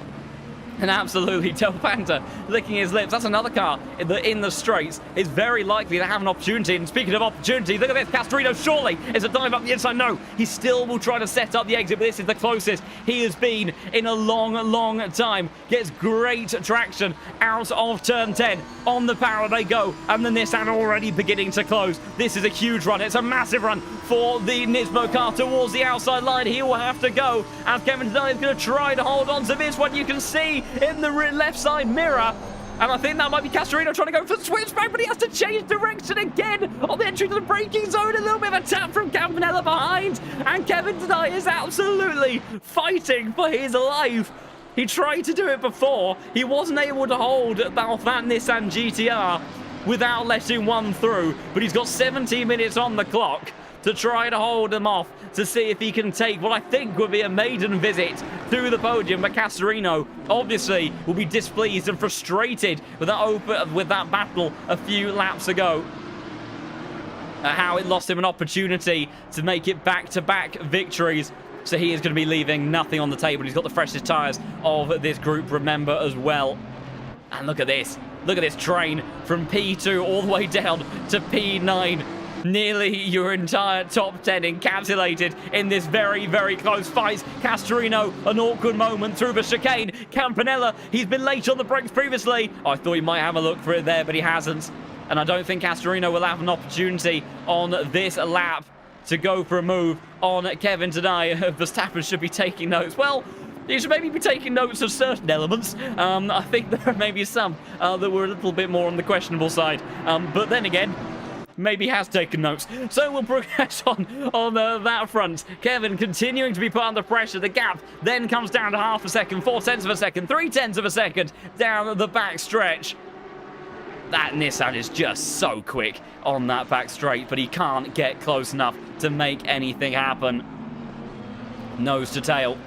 And absolutely, Delfanta licking his lips. That's another car in the straights is very likely to have an opportunity. And speaking of opportunity, look at this. Castorino surely is a dive up the inside. No, he still will try to set up the exit, but this is the closest he has been in a long, long time. Gets great traction out of turn 10. On the power they go, and the Nissan already beginning to close. This is a huge run. It's a massive run for the Nismo car towards the outside line. He will have to go, as Kevin Dunn is going to try to hold on to this one. You can see in the left side mirror And I think that might be Castorino trying to go for the switchback, but he has to change direction again on the entry to the braking zone. A little bit of a tap from Campanella behind. And Kevin tonight is absolutely fighting for his life. He tried to do it before. He wasn't able to hold off that Nissan GTR without letting one through. But he's got 17 minutes on the clock to try to hold them off, to see if he can take what I think would be a maiden visit to the podium. But Castorino obviously will be displeased and frustrated with that battle a few laps ago. How it lost him an opportunity to make it back-to-back victories. So he is going to be leaving nothing on the table. He's got the freshest tyres of this group, remember, as well. And look at this. Look at this train from P2 all the way down to P9. Nearly your entire top 10 encapsulated in this very, very close fight. Castorino, an awkward moment through the chicane. Campanella, he's been late on the brakes previously. I thought he might have a look for it there, but he hasn't. And I don't think Castorino will have an opportunity on this lap to go for a move on Kevin today. Verstappen should be taking notes. Well, he should maybe be taking notes of certain elements. I think there are maybe some that were a little bit more on the questionable side. But then again, maybe has taken notes. So we'll progress on that front. Kevin continuing to be put under pressure. The gap then comes down to half a second, 0.4 of a second, 0.3 of a second down the back stretch. That Nissan is just so quick on that back straight, but he can't get close enough to make anything happen. Nose to tail,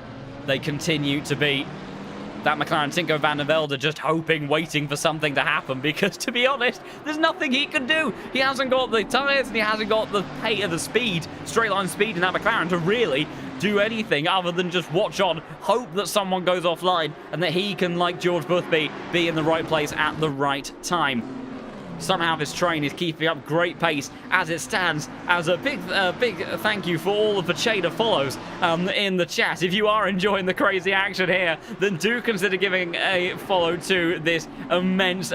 they continue to be. That McLaren Tinko van der Velde just hoping, waiting for something to happen, because to be honest, there's nothing he can do. He hasn't got the tyres and he hasn't got the speed, straight line speed in that McLaren to really do anything other than just watch on, hope that someone goes offline and that he can, like George Boothby, be in the right place at the right time. Somehow this train is keeping up great pace as it stands. As a big thank you for all of the chain of follows in the chat. If you are enjoying the crazy action here, then do consider giving a follow to this immense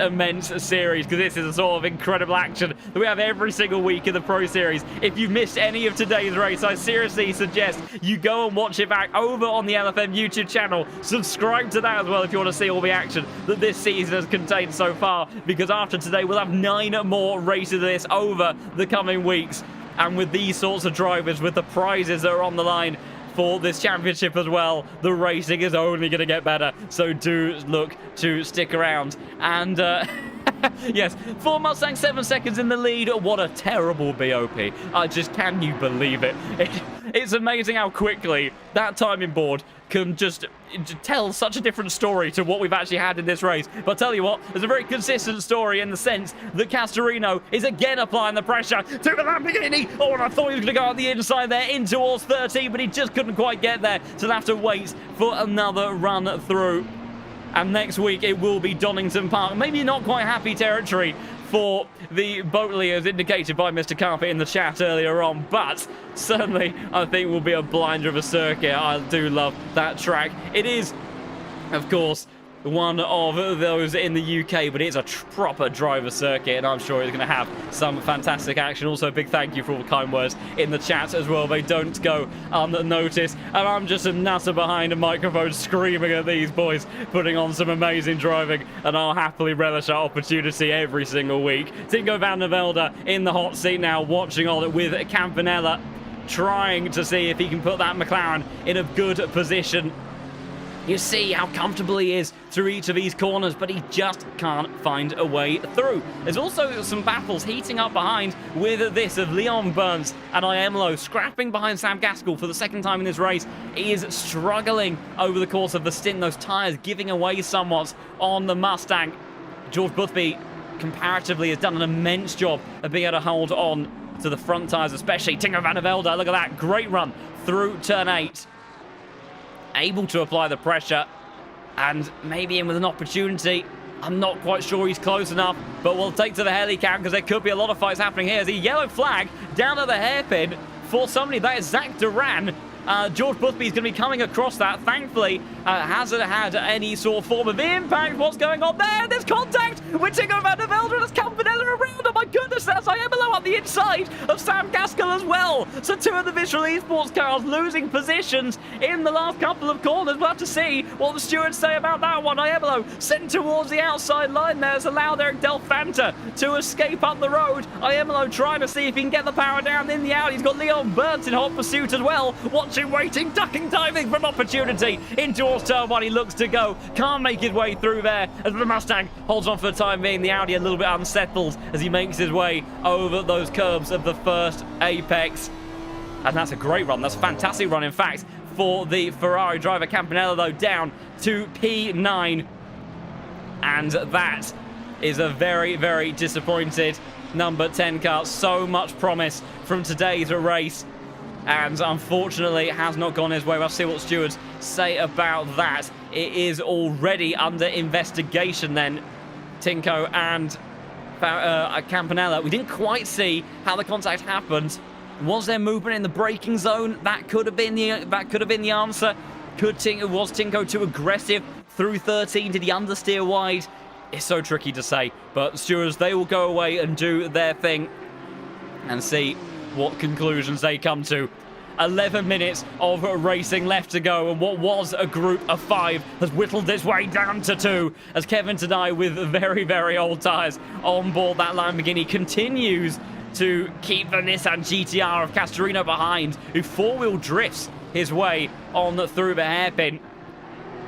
series, because this is a sort of incredible action that we have every single week in the Pro Series. If you've missed any of today's race, I seriously suggest you go and watch it back over on the LFM YouTube channel. Subscribe to that as well if you want to see all the action that this season has contained so far, because after today we'll have 9 more races of this over the coming weeks. And with these sorts of drivers, with the prizes that are on the line for this championship as well, the racing is only going to get better. So do look to stick around. And yes, Ford Mustang 7 seconds in the lead. What a terrible BOP. Can you believe it? It's amazing how quickly that timing board can just tell such a different story to what we've actually had in this race. But I'll tell you what, there's a very consistent story in the sense that Castorino is again applying the pressure to the Lamborghini. Oh, and I thought he was going to go out the inside there in towards 13, but he just couldn't quite get there. So they'll have to wait for another run through. And next week it will be Donington Park. Maybe not quite happy territory for the Boatley, as indicated by Mr. Carpet in the chat earlier on, but certainly I think will be a blinder of a circuit. I do love that track. It is, of course, one of those in the UK, but it's a proper driver circuit, and I'm sure it's going to have some fantastic action. Also, a big thank you for all the kind words in the chat as well. They don't go unnoticed, and I'm just a nutter behind a microphone screaming at these boys, putting on some amazing driving, and I'll happily relish that opportunity every single week. Tinko van der Velde in the hot seat now, watching on it with Campanella, trying to see if he can put that McLaren in a good position. You see how comfortable he is through each of these corners, but he just can't find a way through. There's also some battles heating up behind with this of Leon Burns and Iemlo scrapping behind Sam Gaskell for the second time in this race. He is struggling over the course of the stint. Those tyres giving away somewhat on the Mustang. George Boothby, comparatively, has done an immense job of being able to hold on to the front tyres, especially. Tinko van der Velde, look at that, great run through turn 8. Able to apply the pressure and maybe in with an opportunity. I'm not quite sure he's close enough, but we'll take to the heli cam because there could be a lot of fights happening here. There's a yellow flag down at the hairpin for somebody. That is Zach Duran. George Boothby is going to be coming across that. Thankfully, hasn't had any sort of form of impact. What's going on there? There's contact with Tinko van der Velde and it's Campanella around him. my goodness, that's Iemolo on the inside of Sam Gaskell as well. So 2 of the Visual Esports cars losing positions in the last couple of corners. We'll have to see what the stewards say about that one. Iemolo sent towards the outside line there has allowed Eric Del Fanta to escape up the road. Iemolo trying to see if he can get the power down in the out. He's got Leon Burns in hot pursuit as well. Watching, waiting, ducking, diving for an opportunity. In towards turn 1, he looks to go. Can't make his way through there as the Mustang holds on for the time being. The Audi a little bit unsettled as he makes his way over those curbs of the first apex. And that's a great run. That's a fantastic run, in fact, for the Ferrari driver. Campanella, though, down to P9. And that is a very, very disappointed number 10 car. So much promise from today's race. And unfortunately, it has not gone his way. We'll see what stewards say about that. It is already under investigation then. Tinko and Campanella. We didn't quite see how the contact happened. Was there movement in the braking zone? That could have been the answer. Was Tinko too aggressive through 13? Did he understeer wide? It's so tricky to say. But stewards, they will go away and do their thing and see what conclusions they come to. 11 minutes of racing left to go, and what was a group of 5 has whittled its way down to 2 as Kevin Tadai, with very, very old tyres on board that Lamborghini, continues to keep the Nissan GTR of Castorino behind, who four-wheel drifts his way on through the hairpin.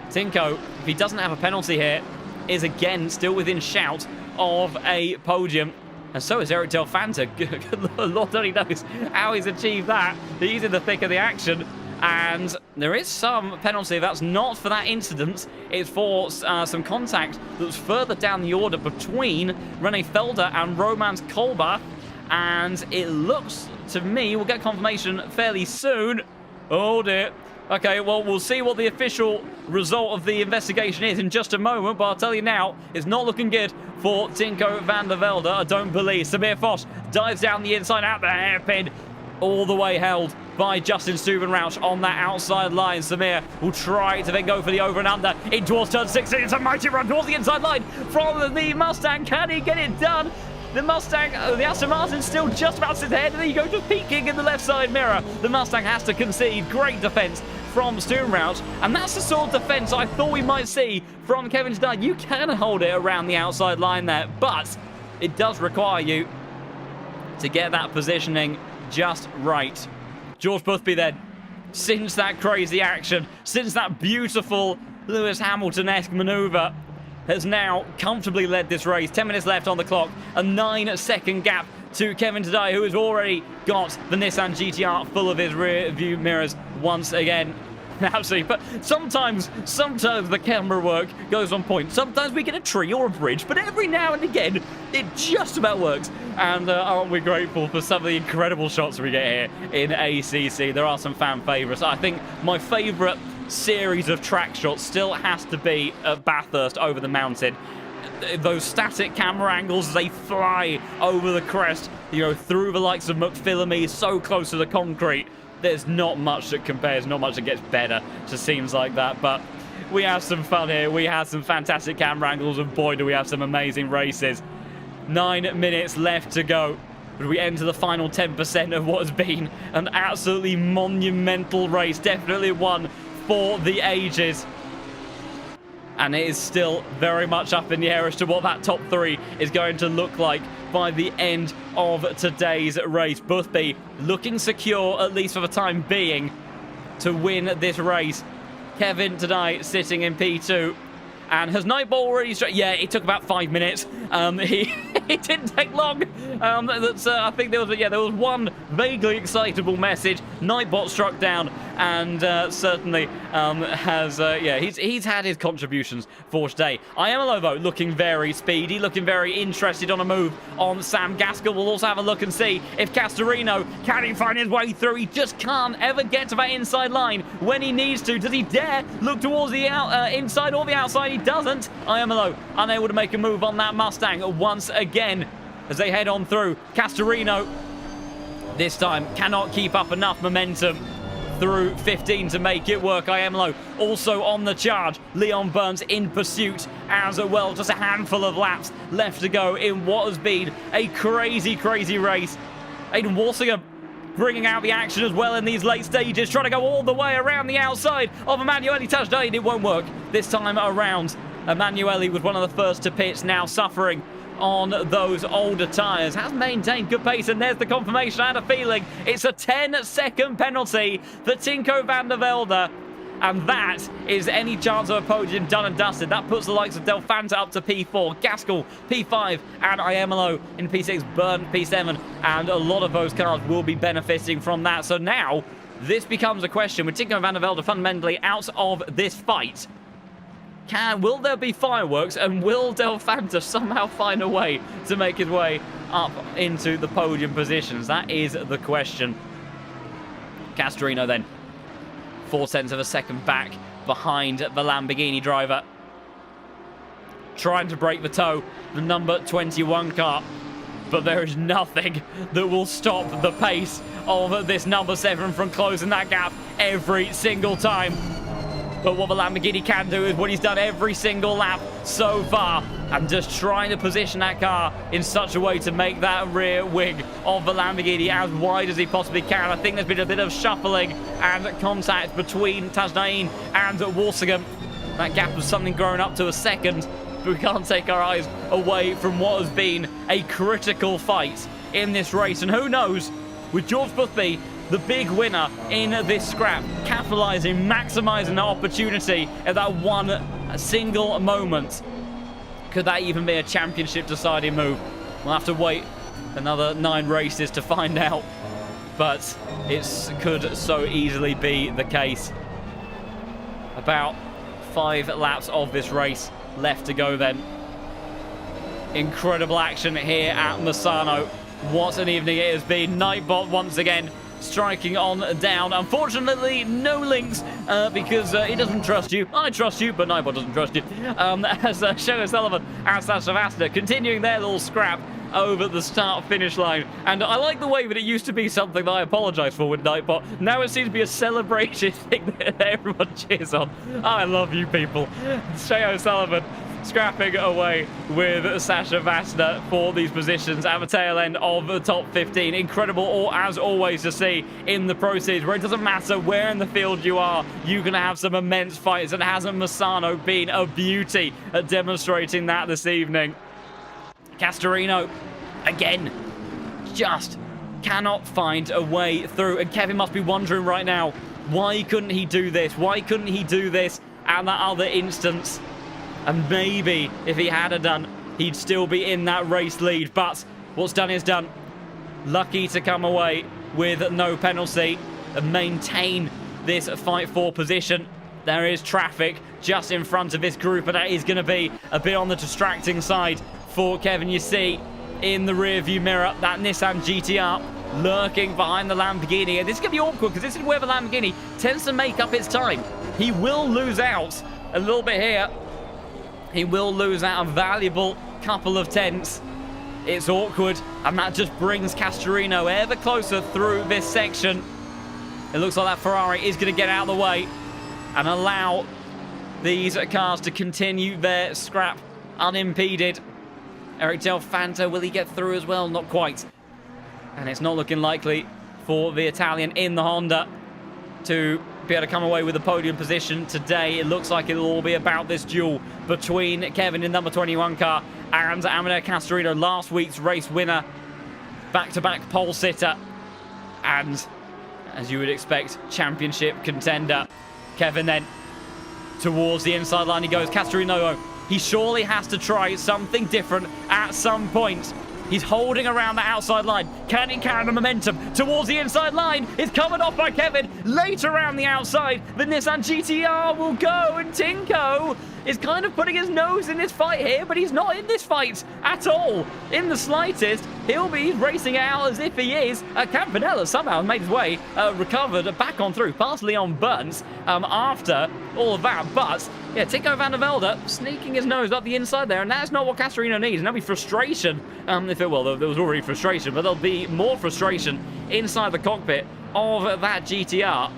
Tinko, if he doesn't have a penalty here, is again still within shout of a podium. And so is Eric Del Fanta. Good Lord only knows how he's achieved that. He's in the thick of the action. And there is some penalty. That's not for that incident. It's for some contact that was further down the order between Rene Felder and Romance Kolbach. And it looks to me, we'll get confirmation fairly soon. Oh dear. Okay, well, we'll see what the official result of the investigation is in just a moment, but I'll tell you now, it's not looking good for Tinko van der Velde, I don't believe. Samir Vos dives down the inside at the hairpin, all the way held by Justin Stubenrauch on that outside line. Samir will try to then go for the over and under in towards turn 16. It's a mighty run towards the inside line from the Mustang. Can he get it done? The Mustang, the Aston Martin still just about to ahead, and then you go just peeking in the left side mirror. The Mustang has to concede. Great defense from Stubenrauch, and that's the sort of defense I thought we might see from Kevin Tadai. You can hold it around the outside line there, but it does require you to get that positioning just right. George Boothby then, since that crazy action, since that beautiful Lewis Hamilton-esque maneuver, has now comfortably led this race. 10 minutes left on the clock, a 9-second gap to Kevin Tadai, who has already got the Nissan GTR full of his rear view mirrors once again. Absolutely, but sometimes the camera work goes on point. Sometimes we get a tree or a bridge, but every now and again, it just about works. And aren't we grateful for some of the incredible shots we get here in ACC? There are some fan favourites. I think my favourite series of track shots still has to be at Bathurst over the mountain. Those static camera angles as they fly over the crest, you know, through the likes of McPhillamy, so close to the concrete. There's not much that compares, not much that gets better. Just seems like that. But we have some fun here. We have some fantastic camera angles, and boy, do we have some amazing races. 9 minutes left to go. But we enter the final 10% of what has been an absolutely monumental race. Definitely one for the ages. And it is still very much up in the air as to what that top 3 is going to look like by the end of today's race. Boothby looking secure, at least for the time being, to win this race. Kevin Tadai sitting in P2. And has Nightbot already... Yeah, it took about 5 minutes. It didn't take long. I think there was one vaguely excitable message. Nightbot struck down, and certainly he's had his contributions for today. Iemolo, though, looking very speedy, looking very interested on a move on Sam Gaskell. We'll also have a look and see if Castorino can he find his way through. He just can't ever get to that inside line when he needs to. Does he dare look towards the inside or the outside? He doesn't. Iemolo unable to make a move on that Mustang once again as they head on through. Castorino this time cannot keep up enough momentum through 15 to make it work. Iemelo also on the charge. Leon Burns in pursuit as well. Just a handful of laps left to go in what has been a crazy, crazy race. Aiden Walsinger bringing out the action as well in these late stages, trying to go all the way around the outside of Emanuele Tajdain. It won't work this time around. Emanuele was one of the first to pit, now suffering on those older tyres. Has maintained good pace, and there's the confirmation. I had a feeling it's a 10-second penalty for Tinko van der Velde. And that is any chance of a podium done and dusted. That puts the likes of Del Fanta up to P4, Gaskell P5, and Iemelo in P6, Burn P7, and a lot of those cars will be benefiting from that. So now, this becomes a question with Tinko van der Velde fundamentally out of this fight. Will there be fireworks, and will Del Fanta somehow find a way to make his way up into the podium positions? That is the question. Castorino then 0.4 of a second back behind the Lamborghini driver, trying to break the toe, the number 21 car, but there is nothing that will stop the pace of this number 7 from closing that gap every single time. But what the Lamborghini can do is what he's done every single lap so far, and just trying to position that car in such a way to make that rear wing of the Lamborghini as wide as he possibly can. I think there's been a bit of shuffling and contact between Tajdain and Walsingham. That gap was something growing up to a second, but we can't take our eyes away from what has been a critical fight in this race. And who knows, with George Boothby, the big winner in this scrap, capitalizing, maximizing the opportunity at that one single moment. Could that even be a championship deciding move? We'll have to wait another 9 races to find out, but it could so easily be the case. About 5 laps of this race left to go then. Incredible action here at Misano. What an evening it has been. Nightbot once again striking on down. Unfortunately, no links because he doesn't trust you. I trust you, but Nightbot doesn't trust you. As Shane O'Sullivan and Sasha Vasta continuing their little scrap over the start-finish line. And I like the way that it used to be something that I apologise for with Nightbot. Now it seems to be a celebration thing that everyone cheers on. I love you people. Shane O'Sullivan scrapping away with Sasha Vasta for these positions at the tail end of the top 15. Incredible, as always, to see in the Pro Series, where it doesn't matter where in the field you are, you're going to have some immense fights, and hasn't Misano been a beauty at demonstrating that this evening? Castorino, again, just cannot find a way through, and Kevin must be wondering right now, why couldn't he do this? Why couldn't he do this at that other instance? And maybe if he had done, he'd still be in that race lead. But what's done is done. Lucky to come away with no penalty and maintain this fight for position. There is traffic just in front of this group, and that is going to be a bit on the distracting side for Kevin. You see in the rearview mirror that Nissan GTR lurking behind the Lamborghini. And this is going to be awkward because this is where the Lamborghini tends to make up its time. He will lose out a little bit here. He will lose out a valuable couple of tenths. It's awkward, and that just brings Castorino ever closer through this section. It looks like that Ferrari is going to get out of the way and allow these cars to continue their scrap unimpeded. Eric Del Fanta, will he get through as well? Not quite. And it's not looking likely for the Italian in the Honda to be able to come away with a podium position today. It looks like it'll all be about this duel between Kevin in number 21 car and Amedeo Castorino, last week's race winner, back-to-back pole sitter, and as you would expect, championship contender. Kevin then towards the inside line he goes. Castorino, he surely has to try something different at some point. He's holding around the outside line. Can he carry the momentum towards the inside line? It's covered off by Kevin. Late around the outside, the Nissan GTR will go, and Tinko is kind of putting his nose in this fight here, but he's not in this fight at all in the slightest. He'll be racing out as if he is. Campanella somehow made his way, recovered, back on through, past Leon Burns after all of that. But yeah, Tinko van der Velde sneaking his nose up the inside there, and that's not what Castorino needs. And there'll be frustration, if it will. There was already frustration, but there'll be more frustration inside the cockpit of that GTR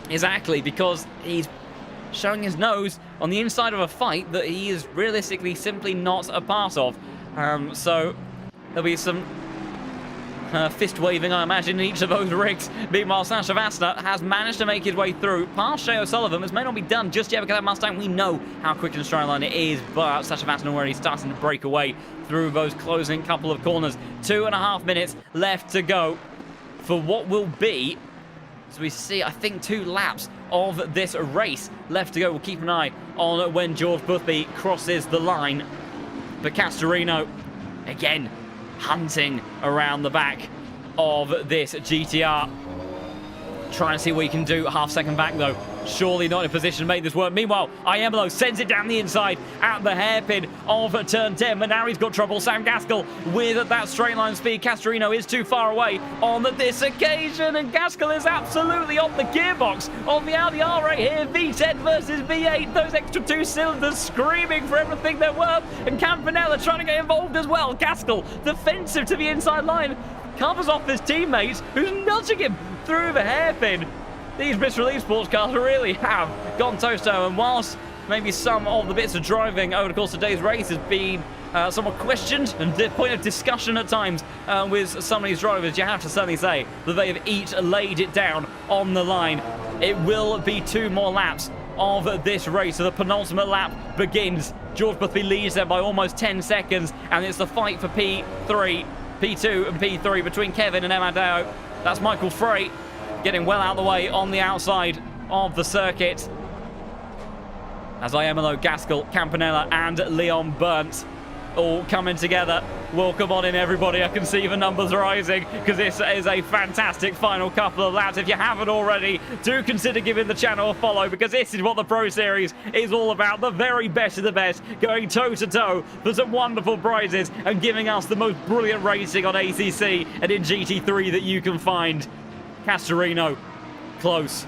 Exactly, because he's showing his nose on the inside of a fight that he is realistically simply not a part of. So there'll be some fist waving, I imagine, in each of those rigs. Meanwhile, Sacha Vassner has managed to make his way through past Shea O'Sullivan. This may not be done just yet because that Mustang, we know how quick and straight line it is, but Sacha Vassner already starting to break away through those closing couple of corners. 2.5 minutes left to go for what will be, as we see, I think 2 laps of this race left to go. We'll keep an eye on when George Boothby crosses the line. But Castorino, again, hunting around the back of this GTR. Trying to see what he can do. Half-second back, though. Surely not in a position to make this work. Meanwhile, Iemelo sends it down the inside at the hairpin of turn 10. But now he's got trouble. Sam Gaskell with that straight line speed. Castorino is too far away on this occasion. And Gaskell is absolutely on the gearbox of the Audi R8 here. V10 versus V8. Those extra 2 cylinders screaming for everything they're worth. And Campanella trying to get involved as well. Gaskell defensive to the inside line. Covers off his teammates, who's nudging him through the hairpin. These Mr. Elite sports cars really have gone toe-to-toe, and whilst maybe some of the bits of driving over the course of today's race has been somewhat questioned and the point of discussion at times with some of these drivers, you have to certainly say that they have each laid it down on the line. It will be 2 more laps of this race, so the penultimate lap begins. George Boothby leads them by almost 10 seconds, and it's the fight for P2 and P3 between Kevin and Amadeo. That's Michael Frey getting well out of the way on the outside of the circuit. As Iemelo, Gaskell, Campanella and Leon Burnt all coming together. Welcome on in, everybody. I can see the numbers rising because this is a fantastic final couple of laps. If you haven't already, do consider giving the channel a follow because this is what the Pro Series is all about. The very best of the best going toe-to-toe for some wonderful prizes and giving us the most brilliant racing on ACC and in GT3 that you can find. Castorino, close,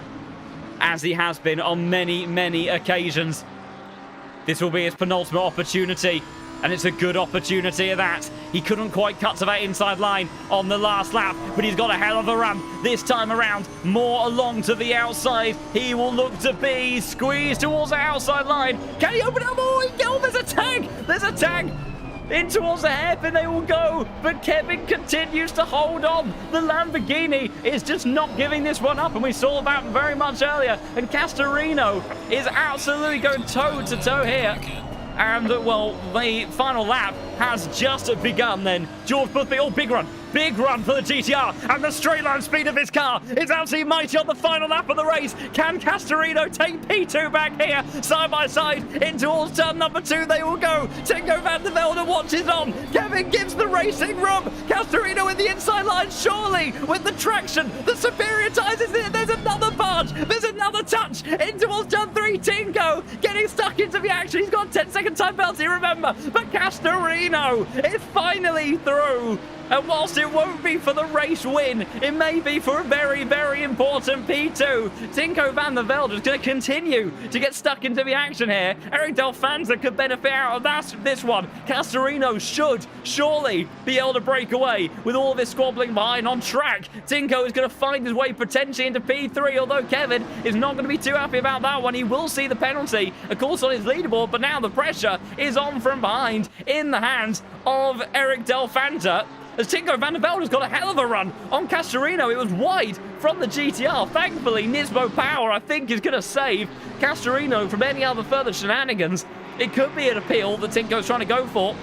as he has been on many, many occasions. This will be his penultimate opportunity. And it's a good opportunity at that. He couldn't quite cut to that inside line on the last lap, but he's got a hell of a run this time around. More along to the outside. He will look to be squeezed towards the outside line. Can he open up? Oh, there's a tag! There's a tag! In towards the hairpin they will go, but Kevin continues to hold on. The Lamborghini is just not giving this one up, and we saw that very much earlier. And Castorino is absolutely going toe-to-toe here. And, well, the final lap has just begun then. George Boothby, big run for the GTR, and the straight line speed of his car is absolutely mighty on the final lap of the race. Can Castorino take P2 back here, side by side, in towards turn number 2 they will go. Tinko van der Velde watches on. Kevin gives the racing room. Castorino in the inside line, surely, with the traction, the superior tyres is there. There's another barge, there's another touch, in towards turn 3, Tinko getting stuck into the action. He's got 10-second time penalty, remember, but Castorino is finally through. And whilst it won't be for the race win, it may be for a very, very important P2. Tinko van der Velde is going to continue to get stuck into the action here. Eric Delfanza could benefit out of this one. Castorino should surely be able to break away with all of his squabbling behind on track. Tinko is going to find his way potentially into P3, although Kevin is not going to be too happy about that one. He will see the penalty, of course, on his leaderboard, but now the pressure is on from behind in the hands of Eric Delfanza. As Tinko van der Velde has got a hell of a run on Castorino. It was wide from the GTR. Thankfully, Nismo Power, I think, is going to save Castorino from any other further shenanigans. It could be an appeal that Tinko's trying to go for.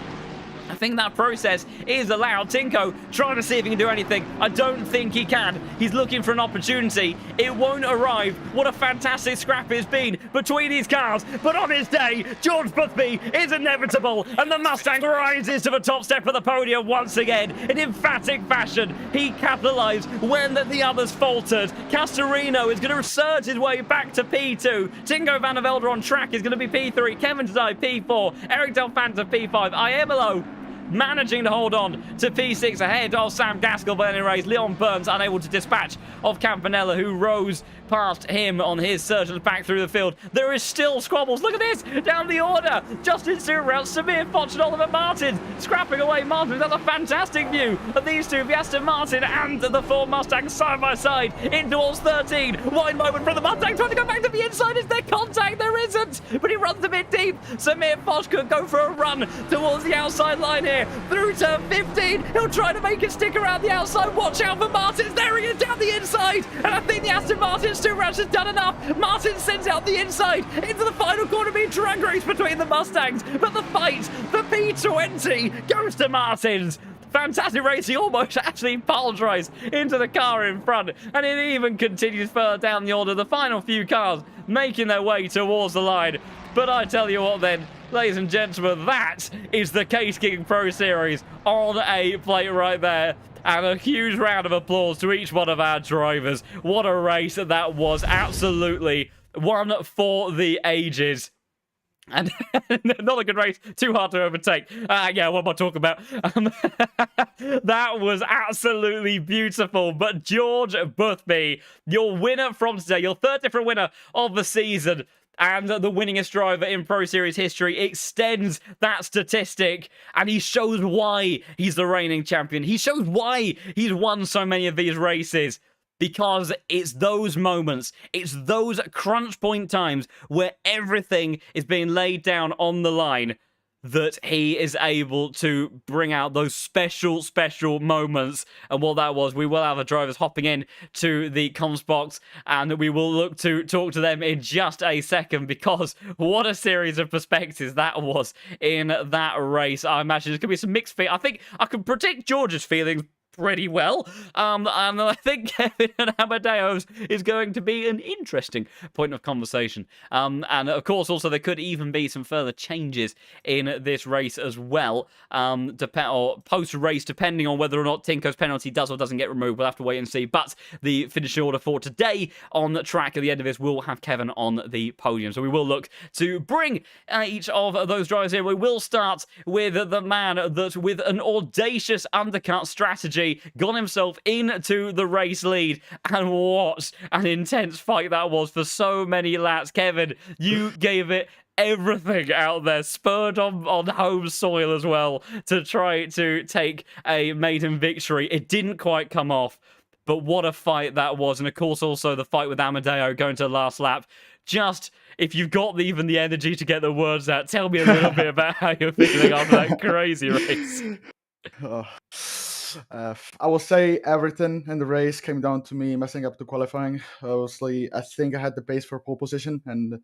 I think that process is allowed. Tinko trying to see if he can do anything. I don't think he can. He's looking for an opportunity. It won't arrive. What a fantastic scrap it's been between these cars. But on his day, George Boothby is inevitable. And the Mustang rises to the top step of the podium once again. In emphatic fashion, he capitalized when the others faltered. Castorino is going to surge his way back to P2. Tinko van der Velde on track is going to be P3. Kevin Desai P4. Eric Delfanza P5. Iemelo managing to hold on to P6 ahead of Sam Gaskell, but anyways, Leon Burns unable to dispatch of Campanella, who rose past him on his surgeons back through the field. There is still squabbles. Look at this. Down the order. Justin Subaru, Samir Foch and Oliver Martin scrapping away. Martin has a fantastic view of these two, the Aston Martin and the Ford Mustang side by side in towards 13. Wide moment from the Mustang trying to go back to the inside. Is there contact? There isn't, but he runs a bit deep. Samir Foch could go for a run towards the outside line here. Through turn 15, he'll try to make it stick around the outside. Watch out for Martins. There he is down the inside. And I think the Aston Martin Subaru has done enough. Martin sends out the inside into the final corner, being drag race between the Mustangs. But the fight for P20 goes to Martins. Fantastic race. He almost actually pile drives into the car in front, and it even continues further down the order. The final few cars making their way towards the line. But I tell you what then, ladies and gentlemen, that is the Case King Pro Series on a plate right there. And a huge round of applause to each one of our drivers. What a race that was. Absolutely one for the ages. And not a good race, too hard to overtake. Yeah, what am I talking about? That was absolutely beautiful. But George Boothby, your winner from today, your third different winner of the season, and the winningest driver in Pro Series history, extends that statistic, and he shows why he's the reigning champion. He shows why he's won so many of these races. Because it's those moments, it's those crunch point times where everything is being laid down on the line that he is able to bring out those special moments. And what that was, we will have the drivers hopping in to the comms box, and we will look to talk to them in just a second, because what a series of perspectives that was in that race. I imagine there's going to be some mixed feelings. I think I can predict George's feelings pretty well. And I think Kevin and Amadeo's is going to be an interesting point of conversation. And of course, also, there could even be some further changes in this race as well, or post-race, depending on whether or not Tinko's penalty does or doesn't get removed. We'll have to wait and see. But the finishing order for today on the track at the end of this will have Kevin on the podium. So we will look to bring each of those drivers here. We will start with the man that, with an audacious undercut strategy, got himself into the race lead, and what an intense fight that was for so many laps. Kevin, you gave it everything out there, spurred on home soil as well, to try to take a maiden victory. It didn't quite come off, but what a fight that was. And of course, also the fight with Amadeo going to the last lap. Just, if you've got even the energy to get the words out, tell me a little bit about how you're feeling after that crazy race. I will say everything in the race came down to me messing up the qualifying. Obviously, I think I had the pace for pole position, and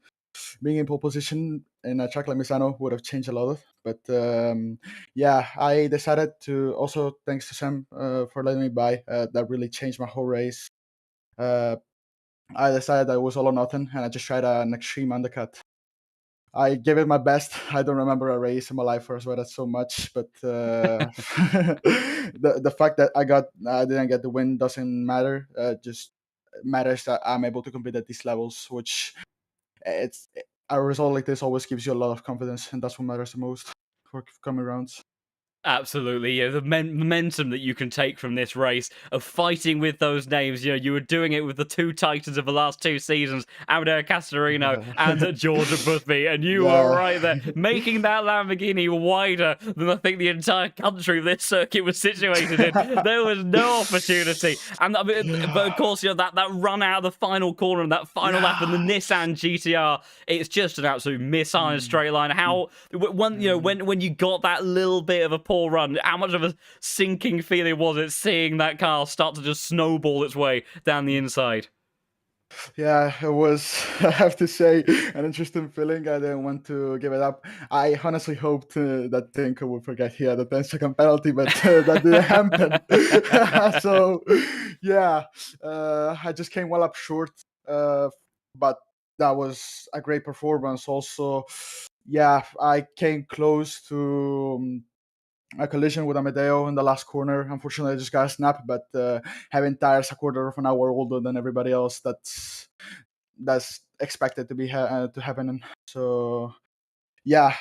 being in pole position in a track like Misano would have changed a lot. But yeah, I decided to, also thanks to Sam for letting me by, that really changed my whole race. I decided that it was all or nothing, and I just tried an extreme undercut. I gave it my best. I don't remember a race in my life where I sweated so much, but the fact that I didn't get the win doesn't matter. Just matters that I'm able to compete at these levels, which it's a result like this always gives you a lot of confidence, and that's what matters the most for coming rounds. Absolutely, yeah. The momentum that you can take from this race of fighting with those names. You know, you were doing it with the two titans of the last two seasons, Amadeo Castorino and George Boothby, and you were right there, making that Lamborghini wider than I think the entire country this circuit was situated in. There was no opportunity. And but of course, you know, that run out of the final corner and that final lap in the Nissan GTR, it's just an absolute missile in a straight line. How when you got that little bit of a run, how much of a sinking feeling was it seeing that car start to just snowball its way down the inside? Yeah, it was, I have to say, an interesting feeling. I didn't want to give it up. I honestly hoped that Tinko would forget he had a 10-second penalty, but that didn't happen. So, yeah, I just came well up short, but that was a great performance. Also, yeah, I came close to a collision with Amadeo in the last corner. Unfortunately, I just got a snap, but having tires a quarter of an hour older than everybody else, that's expected to be to happen. So yeah,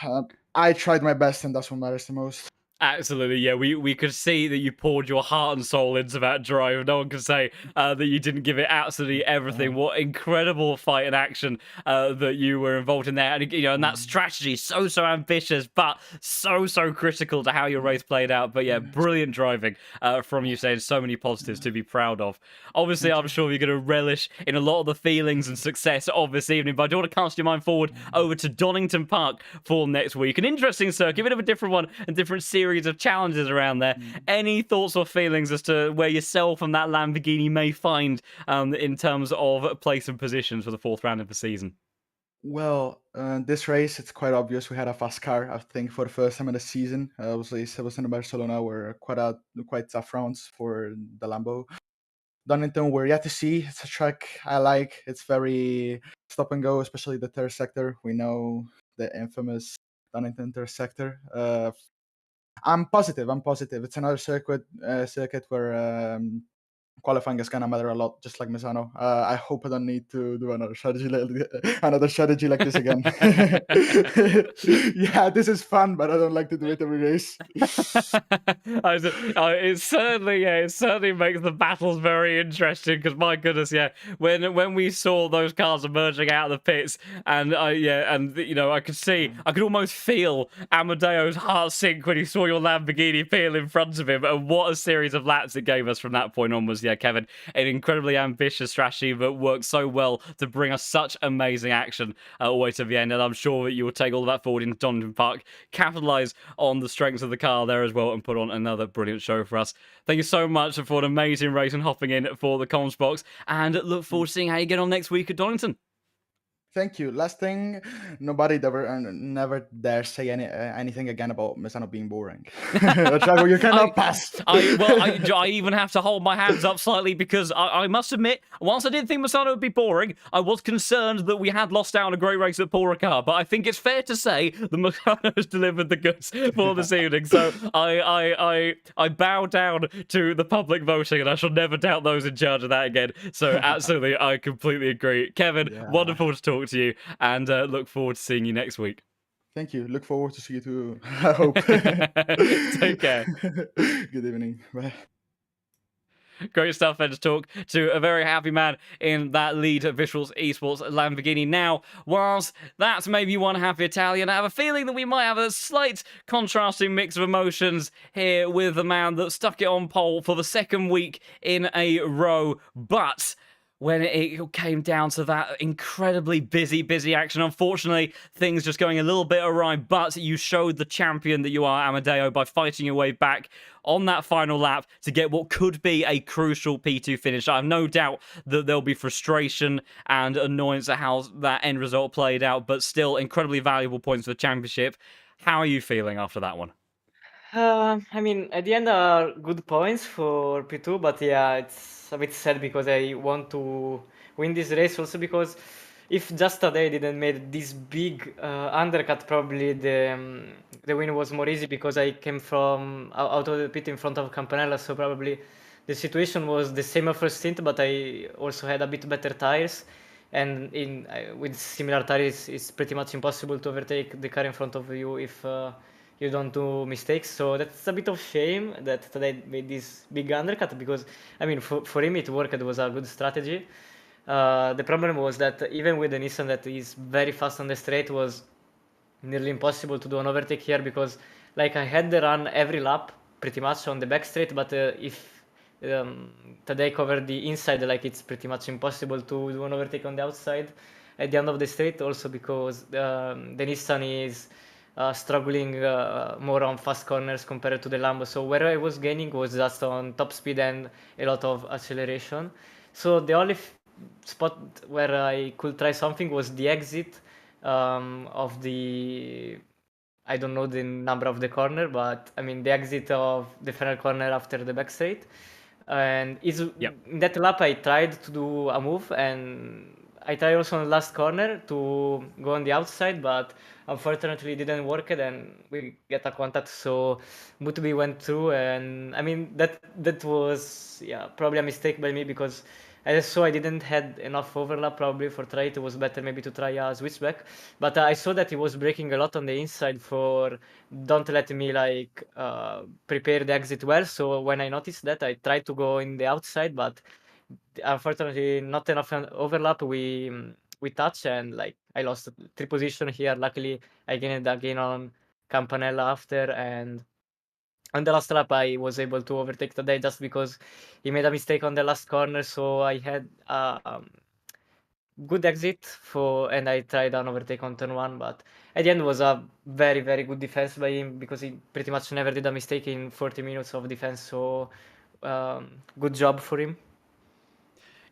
I tried my best, and that's what matters the most. Absolutely, yeah. We could see that you poured your heart and soul into that drive. No one can say that you didn't give it absolutely everything. Uh-huh. What incredible fight and action that you were involved in there, and and that Mm, strategy so ambitious, but so critical to how your mm, race played out. But yeah, yes. brilliant driving from you, saying so many positives Yeah, to be proud of. Obviously, thank I'm you. sure you're going to relish in a lot of the feelings and success of this evening. But I do want to cast your mind forward Mm, over to Donington Park for next week. An interesting circuit, a bit of a different one, and different series of challenges around there. mm. Any thoughts or feelings as to where yourself and that Lamborghini may find in terms of place and positions for the fourth round of the season? Well, this race, it's quite obvious we had a fast car. I think for the first time in the season, obviously Sebastian and Barcelona were quite tough rounds for the Lambo. Donington, we're yet to see. It's a track I like. It's very stop and go, especially the third sector. We know the infamous Donington third sector. I'm positive. I'm positive. It's another circuit where qualifying is gonna matter a lot, just like Misano. I hope I don't need to do another strategy like this again. Yeah, this is fun, but I don't like to do it every race. It certainly makes the battles very interesting because my goodness, yeah, when we saw those cars emerging out of the pits, and I could see, I could almost feel Amadeo's heart sink when he saw your Lamborghini peel in front of him, and what a series of laps it gave us from that point onwards. Yeah, Kevin, an incredibly ambitious strategy that worked so well to bring us such amazing action all the way to the end, and I'm sure that you will take all of that forward into Donington Park, capitalise on the strengths of the car there as well, and put on another brilliant show for us. Thank you so much for an amazing race and hopping in for the comms box, and look forward to seeing how you get on next week at Donington. Thank you. Last thing, nobody never dare say anything again about Misano being boring. A track where you I, cannot pass. I even have to hold my hands up slightly because I must admit, whilst I didn't think Misano would be boring, I was concerned that we had lost out on a great race at Paul Ricard. But I think it's fair to say that Misano has delivered the goods for this evening. So I bow down to the public voting, and I shall never doubt those in charge of that again. So absolutely, I completely agree. Kevin, Yeah. wonderful to talk to you, and look forward to seeing you next week. Thank you. Look forward to see you too. I hope. Take care. Good evening. Bye. Great stuff there to talk to a very happy man in that lead Visuals Esports Lamborghini. Now, whilst that's maybe one happy Italian, I have a feeling that we might have a slight contrasting mix of emotions here with the man that stuck it on pole for the second week in a row. But when it came down to that incredibly busy action, unfortunately, things just going a little bit awry, but you showed the champion that you are, Amadeo, by fighting your way back on that final lap to get what could be a crucial P2 finish. I have no doubt that there'll be frustration and annoyance at how that end result played out, but still incredibly valuable points for the championship. How are you feeling after that one? I mean, at the end are good points for P2, but yeah, it's a bit sad because I want to win this race also because if just today didn't made this big undercut, probably the win was more easy because I came from out of the pit in front of Campanella, so probably the situation was the same for stint, but I also had a bit better tires, and with similar tires, it's pretty much impossible to overtake the car in front of you if you don't do mistakes. So that's a bit of shame that today made this big undercut because I mean for him it worked. It was a good strategy. The problem was that even with the Nissan that is very fast on the straight was nearly impossible to do an overtake here because like I had the run every lap pretty much on the back straight, but if today covered the inside, like it's pretty much impossible to do an overtake on the outside at the end of the straight, also because the Nissan is struggling more on fast corners compared to the Lambo. So where I was gaining was just on top speed and a lot of acceleration. So the only spot where I could try something was the exit of the, I don't know the number of the corner, but I mean the exit of the final corner after the back straight. And Yep. in that lap I tried to do a move, and I tried also on the last corner to go on the outside, but unfortunately it didn't work, and we get a contact. So Mutubi went through, and I mean that was, yeah, probably a mistake by me because I saw I didn't had enough overlap probably for try it. It was better maybe to try a switchback. But I saw that he was breaking a lot on the inside for don't let me like prepare the exit well. So when I noticed that, I tried to go in the outside, but unfortunately not enough overlap. We touch and like I lost 3 position here. Luckily I gained again on Campanella after, and on the last lap I was able to overtake today just because he made a mistake on the last corner. So I had good exit for, and I tried an overtake on turn 1, but at the end was a very very good defense by him because he pretty much never did a mistake in 40 minutes of defense. So good job for him.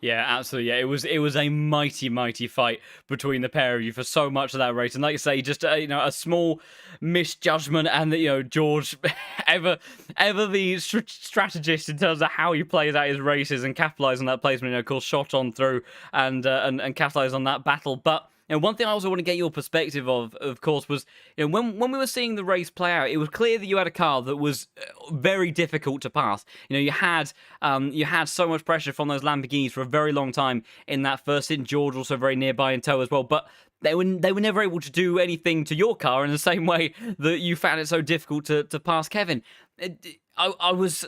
Yeah, absolutely. Yeah, it was a mighty fight between the pair of you for so much of that race, and like you say, just a small misjudgment, and that George, ever the strategist in terms of how he plays out his races and capitalize on that placement. Of course, shot on through and capitalize on that battle, but. And one thing I also want to get your perspective of course, was when we were seeing the race play out, it was clear that you had a car that was very difficult to pass. You had so much pressure from those Lamborghinis for a very long time in that first stint. George also very nearby in tow as well, but they were never able to do anything to your car in the same way that you found it so difficult to pass Kevin. I was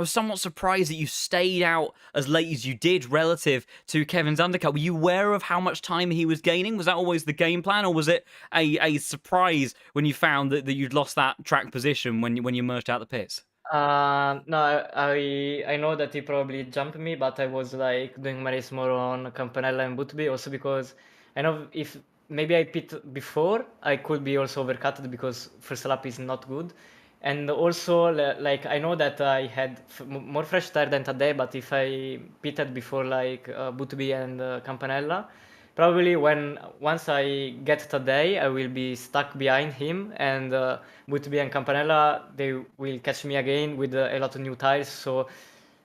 somewhat surprised that you stayed out as late as you did relative to Kevin's undercut. Were you aware of how much time he was gaining? Was that always the game plan, or was it a surprise when you found that you'd lost that track position when you merged out the pits? No, I know that he probably jumped me, but I was like doing my race more on Campanella and Butby, also because I know if maybe I pit before, I could be also overcutted because first lap is not good. And also, like, I know that I had more fresh tire than today, but if I pitted before like Butby and Campanella, probably once I get today, I will be stuck behind him, and Butby and Campanella they will catch me again with a lot of new tires. So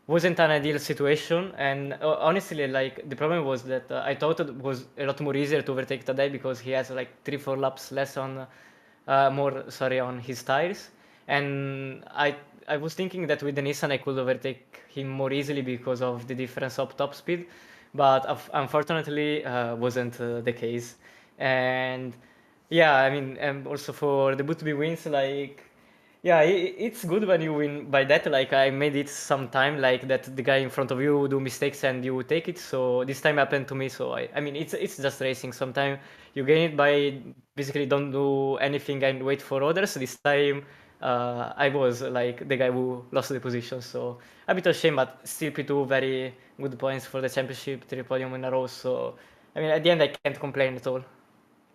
wasn't an ideal situation. And honestly, like the problem was that I thought it was a lot more easier to overtake today because he has like 3-4 laps less on on his tires. And I was thinking that with the Nissan I could overtake him more easily because of the difference of top speed, but unfortunately wasn't the case. And yeah, I mean, also for the boot to be wins, like yeah, it's good when you win by that. Like I made it sometime like that the guy in front of you do mistakes and you take it. So this time happened to me. So I mean it's just racing. Sometimes you gain it by basically don't do anything and wait for others. This time I was like the guy who lost the position. So a bit of shame, but still P2 very good points for the championship, 3 podium in a row. So I mean at the end I can't complain at all.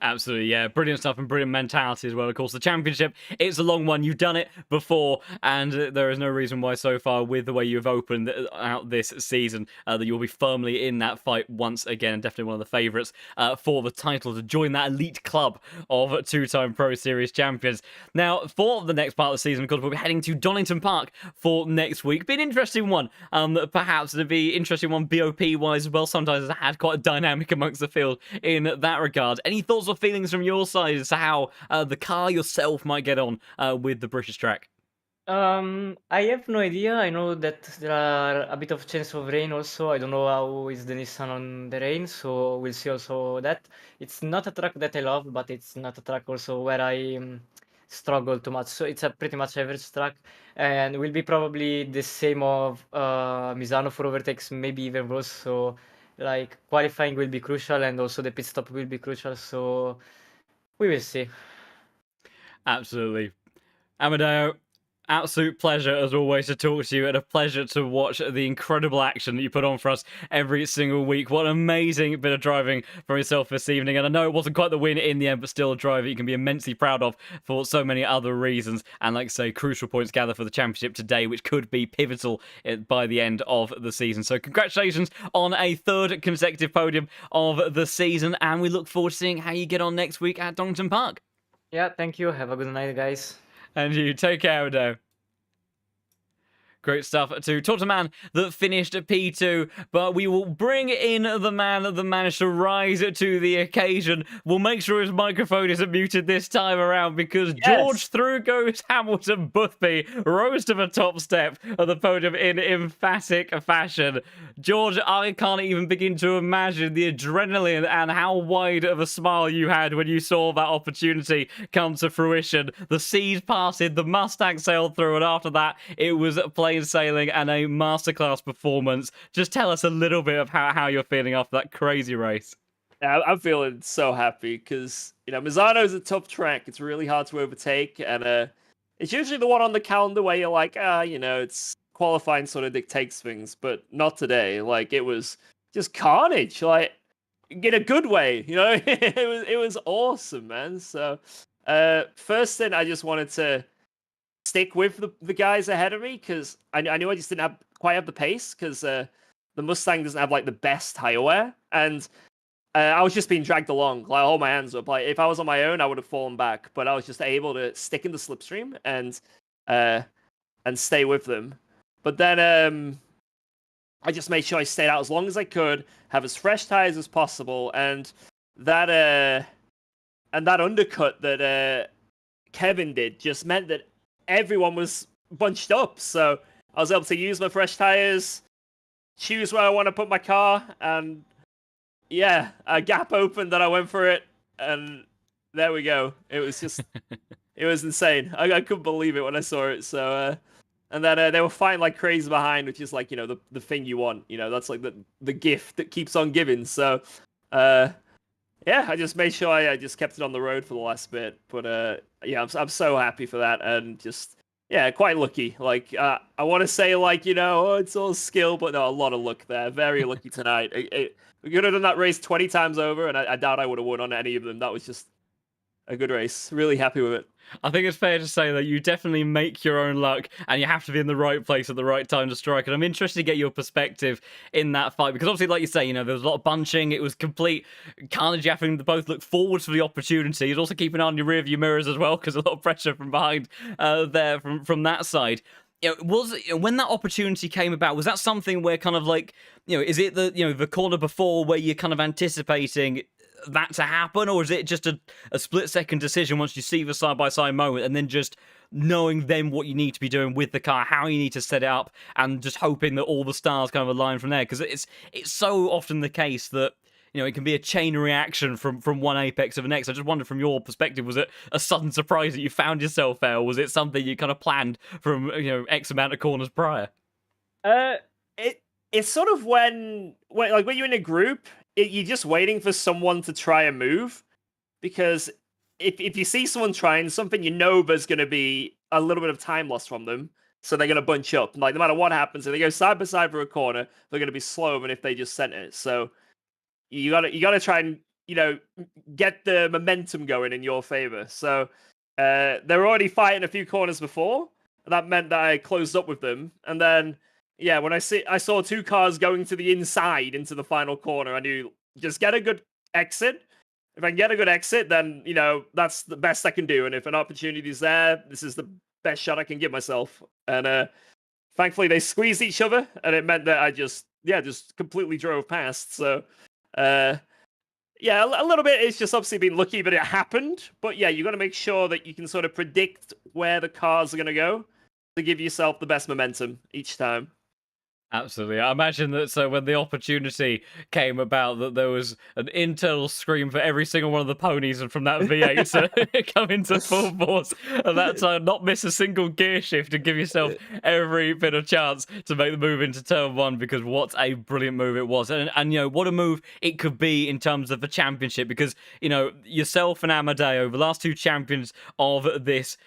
Absolutely, yeah. Brilliant stuff and brilliant mentality as well. Of course, the championship, it's a long one. You've done it before, and there is no reason why so far, with the way you've opened out this season, that you'll be firmly in that fight once again. And definitely one of the favourites for the title to join that elite club of two-time Pro Series champions. Now, for the next part of the season, of course, we'll be heading to Donington Park for next week. Be an interesting one, perhaps. It'd be an interesting one BOP-wise as well. Sometimes it's had quite a dynamic amongst the field in that regard. Any thoughts or feelings from your side as to how the car yourself might get on with the British track? I have no idea. I know that there are a bit of chance of rain also. I don't know how is the Nissan on the rain, so we'll see also that. It's not a track that I love, but it's not a track also where I struggle too much. So it's a pretty much average track, and will be probably the same of Misano for overtakes, maybe even worse. So like qualifying will be crucial, and also the pit stop will be crucial. So we will see. Absolutely. Amadeo, absolute pleasure as always to talk to you, and a pleasure to watch the incredible action that you put on for us every single week. What an amazing bit of driving from yourself this evening. And I know it wasn't quite the win in the end, but still a drive that you can be immensely proud of for so many other reasons. And like I say, crucial points gathered for the championship today, which could be pivotal by the end of the season. So congratulations on a third consecutive podium of the season, and we look forward to seeing how you get on next week at Donington Park. Yeah, thank you. Have a good night, guys. And you take care, Odo. Great stuff to talk to man that finished at P2, but we will bring in the man that managed to rise to the occasion. We'll make sure his microphone isn't muted this time around because George through goes Hamilton Boothby rose to the top step of the podium in emphatic fashion. George, I can't even begin to imagine the adrenaline and how wide of a smile you had when you saw that opportunity come to fruition. The seas parted, the Mustang sailed through, and after that, it was plain sailing and a masterclass performance. Just tell us a little bit of how you're feeling after that crazy race. Yeah, I'm feeling so happy because, Misano is a tough track. It's really hard to overtake, and it's usually the one on the calendar where you're like, it's qualifying sort of dictates things, but not today. Like, it was just carnage, like, in a good way, it was awesome, man. So, first thing, I just wanted to stick with the guys ahead of me because I knew I just didn't quite have the pace because the Mustang doesn't have like the best tire wear, and I was just being dragged along. Like, I hold my hands up. Like, if I was on my own, I would have fallen back, but I was just able to stick in the slipstream and stay with them. But then I just made sure I stayed out as long as I could, have as fresh tires as possible, and that undercut that Kevin did just meant that everyone was bunched up, so I was able to use my fresh tires, choose where I want to put my car, and yeah, a gap opened and I went for it, and there we go. It was just, it was insane. I couldn't believe it when I saw it. So, and then they were fighting like crazy behind, which is like, the thing you want. That's like the gift that keeps on giving. So, yeah, I just made sure I just kept it on the road for the last bit. But yeah, I'm so happy for that, and just quite lucky. Like I want to say like it's all skill, but no, a lot of luck there. Very lucky tonight. We could have done that race 20 times over, and I doubt I would have won on any of them. That was just a good race. Really happy with it. I think it's fair to say that you definitely make your own luck, and you have to be in the right place at the right time to strike. And I'm interested to get your perspective in that fight, because obviously, like you say, there was a lot of bunching. It was complete carnage having to both look forwards for the opportunity. You'd also keep an eye on your rearview mirrors as well, because a lot of pressure from behind there from that side. When that opportunity came about, was that something where kind of like, is it the corner before where you're kind of anticipating that to happen, or is it just a split-second decision once you see the side-by-side moment and then just knowing then what you need to be doing with the car, how you need to set it up, and just hoping that all the stars kind of align from there? Because it's so often the case that it can be a chain reaction from one apex to the next. I just wonder, from your perspective, was it a sudden surprise that you found yourself there, or was it something you kind of planned from X amount of corners prior? It's sort of when you're in a group, you're just waiting for someone to try a move, because if you see someone trying something, there's going to be a little bit of time lost from them, so they're going to bunch up. Like, no matter what happens, if they go side by side for a corner, they're going to be slower than if they just sent it. So you gotta try and get the momentum going in your favor. So they were already fighting a few corners before, and that meant that I closed up with them. And then when I saw two cars going to the inside into the final corner, I knew, just get a good exit. If I can get a good exit, then that's the best I can do. And if an opportunity is there, this is the best shot I can give myself. And thankfully they squeezed each other, and it meant that I just completely drove past. So a little bit. It's just obviously been lucky, but it happened. But yeah, you got to make sure that you can sort of predict where the cars are going to go to give yourself the best momentum each time. Absolutely. I imagine that, so when the opportunity came about, that there was an internal scream for every single one of the ponies and from that V8 to come into full force at that time, not miss a single gear shift, and give yourself every bit of chance to make the move into turn one, because what a brilliant move it was. And what a move it could be in terms of the championship, because, yourself and Amadeo, the last two champions of this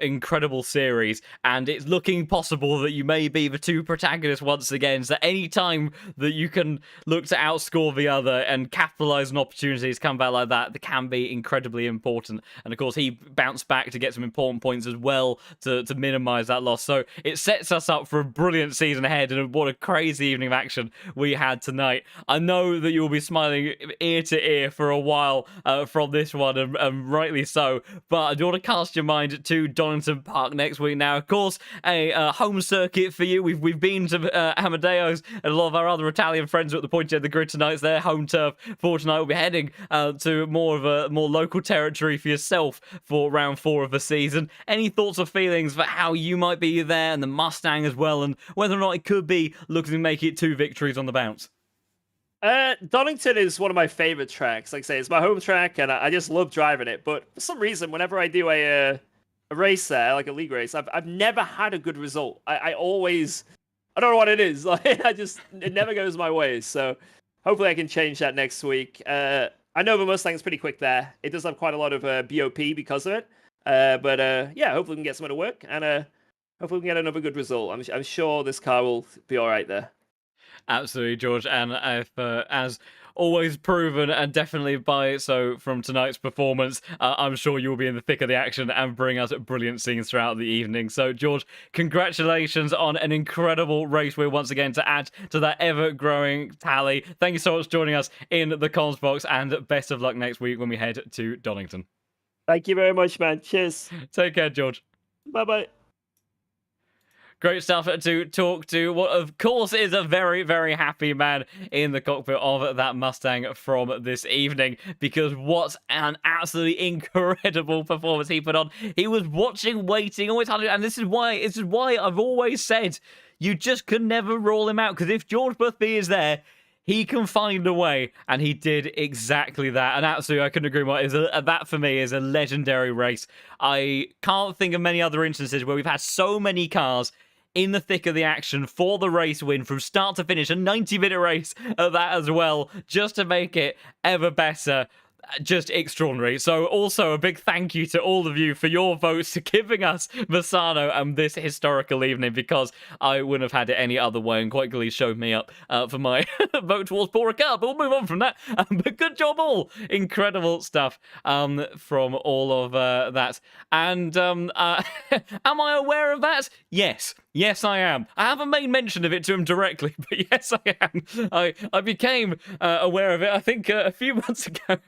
incredible series, and it's looking possible that you may be the two protagonists once again. So any time that you can look to outscore the other and capitalize on opportunities come back like that can be incredibly important. And of course, he bounced back to get some important points as well to minimize that loss. So it sets us up for a brilliant season ahead, and what a crazy evening of action we had tonight. I know that you'll be smiling ear to ear for a while from this one, and rightly so, but I do want to cast your mind to to Donington Park next week. Now, of course, a home circuit for you. We've been to Amadeo's and a lot of our other Italian friends are at the point of the grid tonight. It's their home turf for tonight. We'll be heading to more local territory for yourself for round 4 of the season. Any thoughts or feelings for how you might be there and the Mustang as well, and whether or not it could be looking to make it 2 victories on the bounce? Donington is one of my favorite tracks. Like I say, it's my home track, and I just love driving it. But for some reason, whenever I do a race there, like a league race, I've never had a good result. I always, I don't know what it is. Like it never goes my way. So hopefully I can change that next week. I know the Mustang's pretty quick there. It does have quite a lot of BOP because of it. But yeah, hopefully we can get something to work, and hopefully we can get another good result. I'm sure this car will be all right there. Absolutely, George, and if, as always proven, and definitely by so from tonight's performance, I'm sure you will be in the thick of the action and bring us brilliant scenes throughout the evening. So, George, congratulations on an incredible race win once again to add to that ever-growing tally. Thank you so much for joining us in the comms box, and best of luck next week when we head to Donington. Thank you very much, man. Cheers. Take care, George. Bye-bye. Great stuff to talk to what, of course, is a very, very happy man in the cockpit of that Mustang from this evening, because what an absolutely incredible performance he put on. He was watching, waiting, always had it, and this is why I've always said you just could never rule him out, because if George Boothby is there, he can find a way, and he did exactly that. And absolutely, I couldn't agree more. That, for me, is a legendary race. I can't think of many other instances where we've had so many cars in the thick of the action for the race win from start to finish, a 90-minute race at that as well, just to make it ever better. Just extraordinary. So also a big thank you to all of you for your votes to giving us Misano and this historical evening, because I wouldn't have had it any other way, and quite clearly showed me up for my vote towards Paul Ricard. But we'll move on from that. But good job all. Incredible stuff from all of that. And am I aware of that? Yes. Yes, I am. I haven't made mention of it to him directly, but yes, I am. I became aware of it, I think, a few months ago.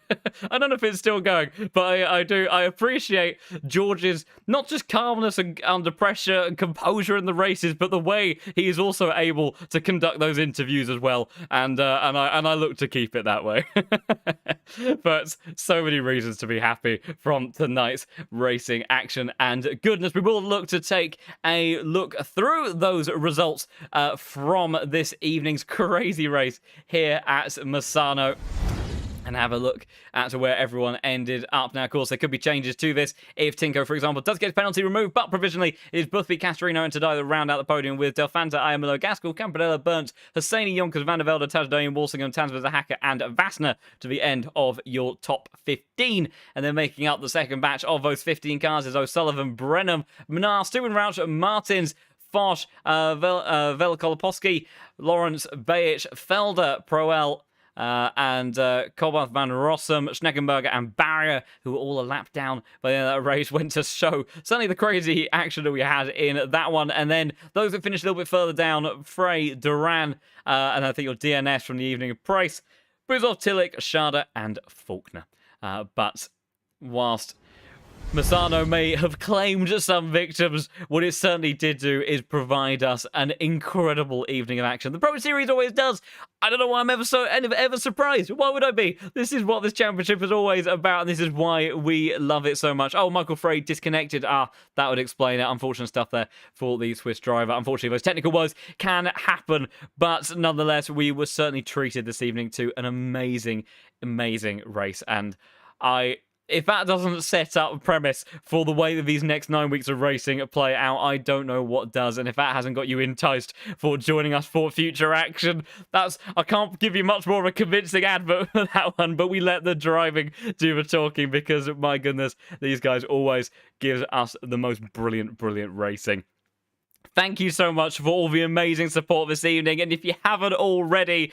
I don't know if it's still going, but I do. I appreciate George's not just calmness and under pressure and composure in the races, but the way he is also able to conduct those interviews as well. And I look to keep it that way. But so many reasons to be happy from tonight's racing action and goodness. We will look to take a look through those results from this evening's crazy race here at Misano, and have a look at where everyone ended up. Now, of course, there could be changes to this if Tinko, for example, does get his penalty removed, but provisionally it is Boothby, Castorino, and Tadai that round out the podium with Delfanta, Ayamalo, Gaskell, Campanella, Burnt, Hosseini, Yonkers, Van der Velde, Tajdain, Walsingham, Tansver, Hacker, and Vassner to the end of your top 15. And then making up the second batch of those 15 cars is O'Sullivan, Brenham, Minar, Stewart, Rauch, Martins, Foch, Velikolepowski, Lawrence, Bayich, Felder, Proel, and Kobath, Van Rossum, Schneckenberger, and Barrier, who were all a lap down by the end of that race, went to show certainly the crazy action that we had in that one. And then those that finished a little bit further down, Frey, Duran, and I think your DNS from the evening of Price, Buzov, Tillich, Schade, and Faulkner. But whilst Misano may have claimed some victims, what it certainly did do is provide us an incredible evening of action. The Pro Series always does. I don't know why I'm ever surprised. Why would I be? This is what this championship is always about, and this is why we love it so much. Oh, Michael Frey disconnected. That would explain it. Unfortunate stuff there for the Swiss driver. Unfortunately, those technical woes can happen, but nonetheless, we were certainly treated this evening to an amazing, amazing race, and if that doesn't set up a premise for the way that these next 9 weeks of racing play out, I don't know what does. And if that hasn't got you enticed for joining us for future action, I can't give you much more of a convincing advert for that one, but we let the driving do the talking, because, my goodness, these guys always give us the most brilliant, brilliant racing. Thank you so much for all the amazing support this evening. And if you haven't already,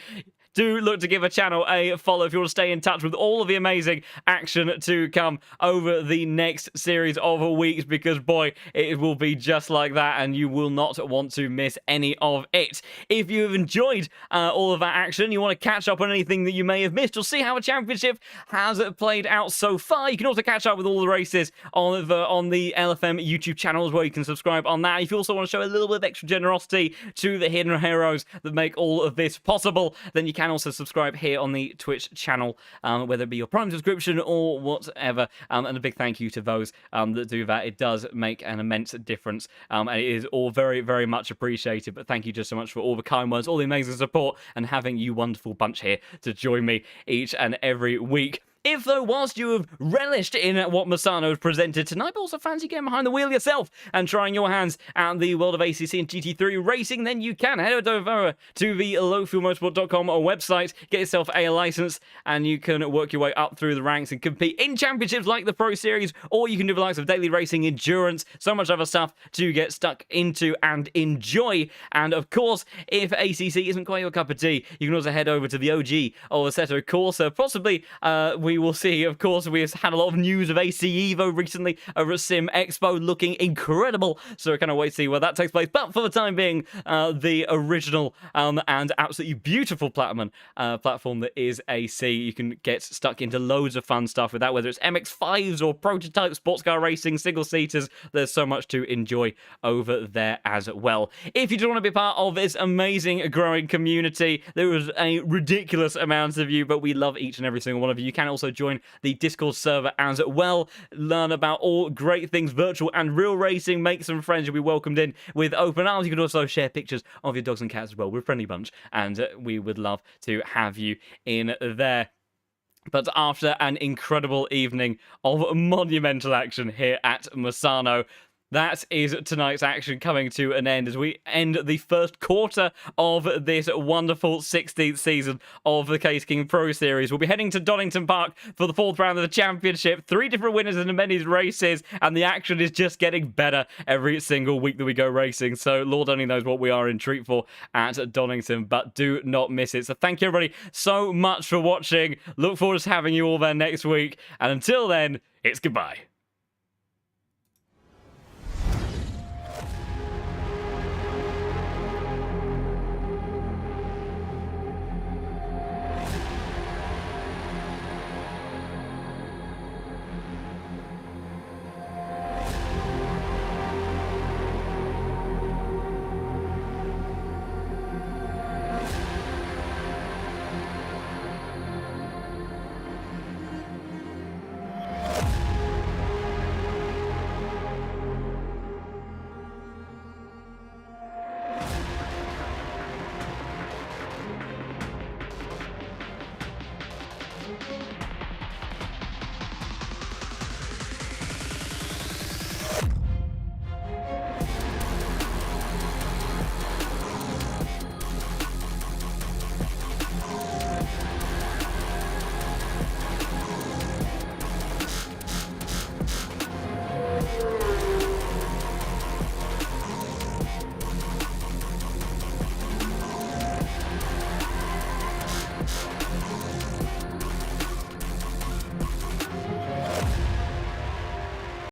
do look to give a channel a follow if you want to stay in touch with all of the amazing action to come over the next series of weeks, because boy, it will be just like that and you will not want to miss any of it. If you've enjoyed all of that action, you want to catch up on anything that you may have missed or see how a championship has played out so far, you can also catch up with all the races on the LFM YouTube channel as well. You can subscribe on that. If you also want to show a little bit of extra generosity to the hidden heroes that make all of this possible, then you can also subscribe here on the Twitch channel, whether it be your Prime subscription or whatever. And a big thank you to those that do that. It does make an immense difference, and it is all very, very much appreciated. But thank you just so much for all the kind words, all the amazing support, and having you wonderful bunch here to join me each and every week. If, though, whilst you have relished in what Misano has presented tonight, but also fancy getting behind the wheel yourself and trying your hands at the world of ACC and GT3 racing, then you can head over to the lowfuelmotorsport.com website, get yourself a license, and you can work your way up through the ranks and compete in championships like the Pro Series, or you can do the likes of daily racing, endurance, so much other stuff to get stuck into and enjoy. And of course, if ACC isn't quite your cup of tea, you can also head over to the OG or Assetto Corsa. Possibly, we will see. Of course, we've had a lot of news of AC Evo recently over at Sim Expo, looking incredible, so I cannot wait to see where that takes place. But for the time being, the original and absolutely beautiful platform that is AC, you can get stuck into loads of fun stuff with that, whether it's MX-5s or prototype sports car racing, single-seaters. There's so much to enjoy over there as well. If you do want to be part of this amazing growing community, there is a ridiculous amount of you, but we love each and every single one of you. You can also join the Discord server as well, learn about all great things virtual and real racing, make some friends. You'll be welcomed in with open arms. You can also share pictures of your dogs and cats as well. We're a friendly bunch, and we would love to have you in there. But after an incredible evening of monumental action here at Misano, that is tonight's action coming to an end as we end the first quarter of this wonderful 16th season of the Case King Pro Series. We'll be heading to Donington Park for the 4th round of the championship. 3 different winners in many races, and the action is just getting better every single week that we go racing. So Lord only knows what we are in treat for at Donington, but do not miss it. So thank you everybody so much for watching. Look forward to having you all there next week. And until then, it's goodbye.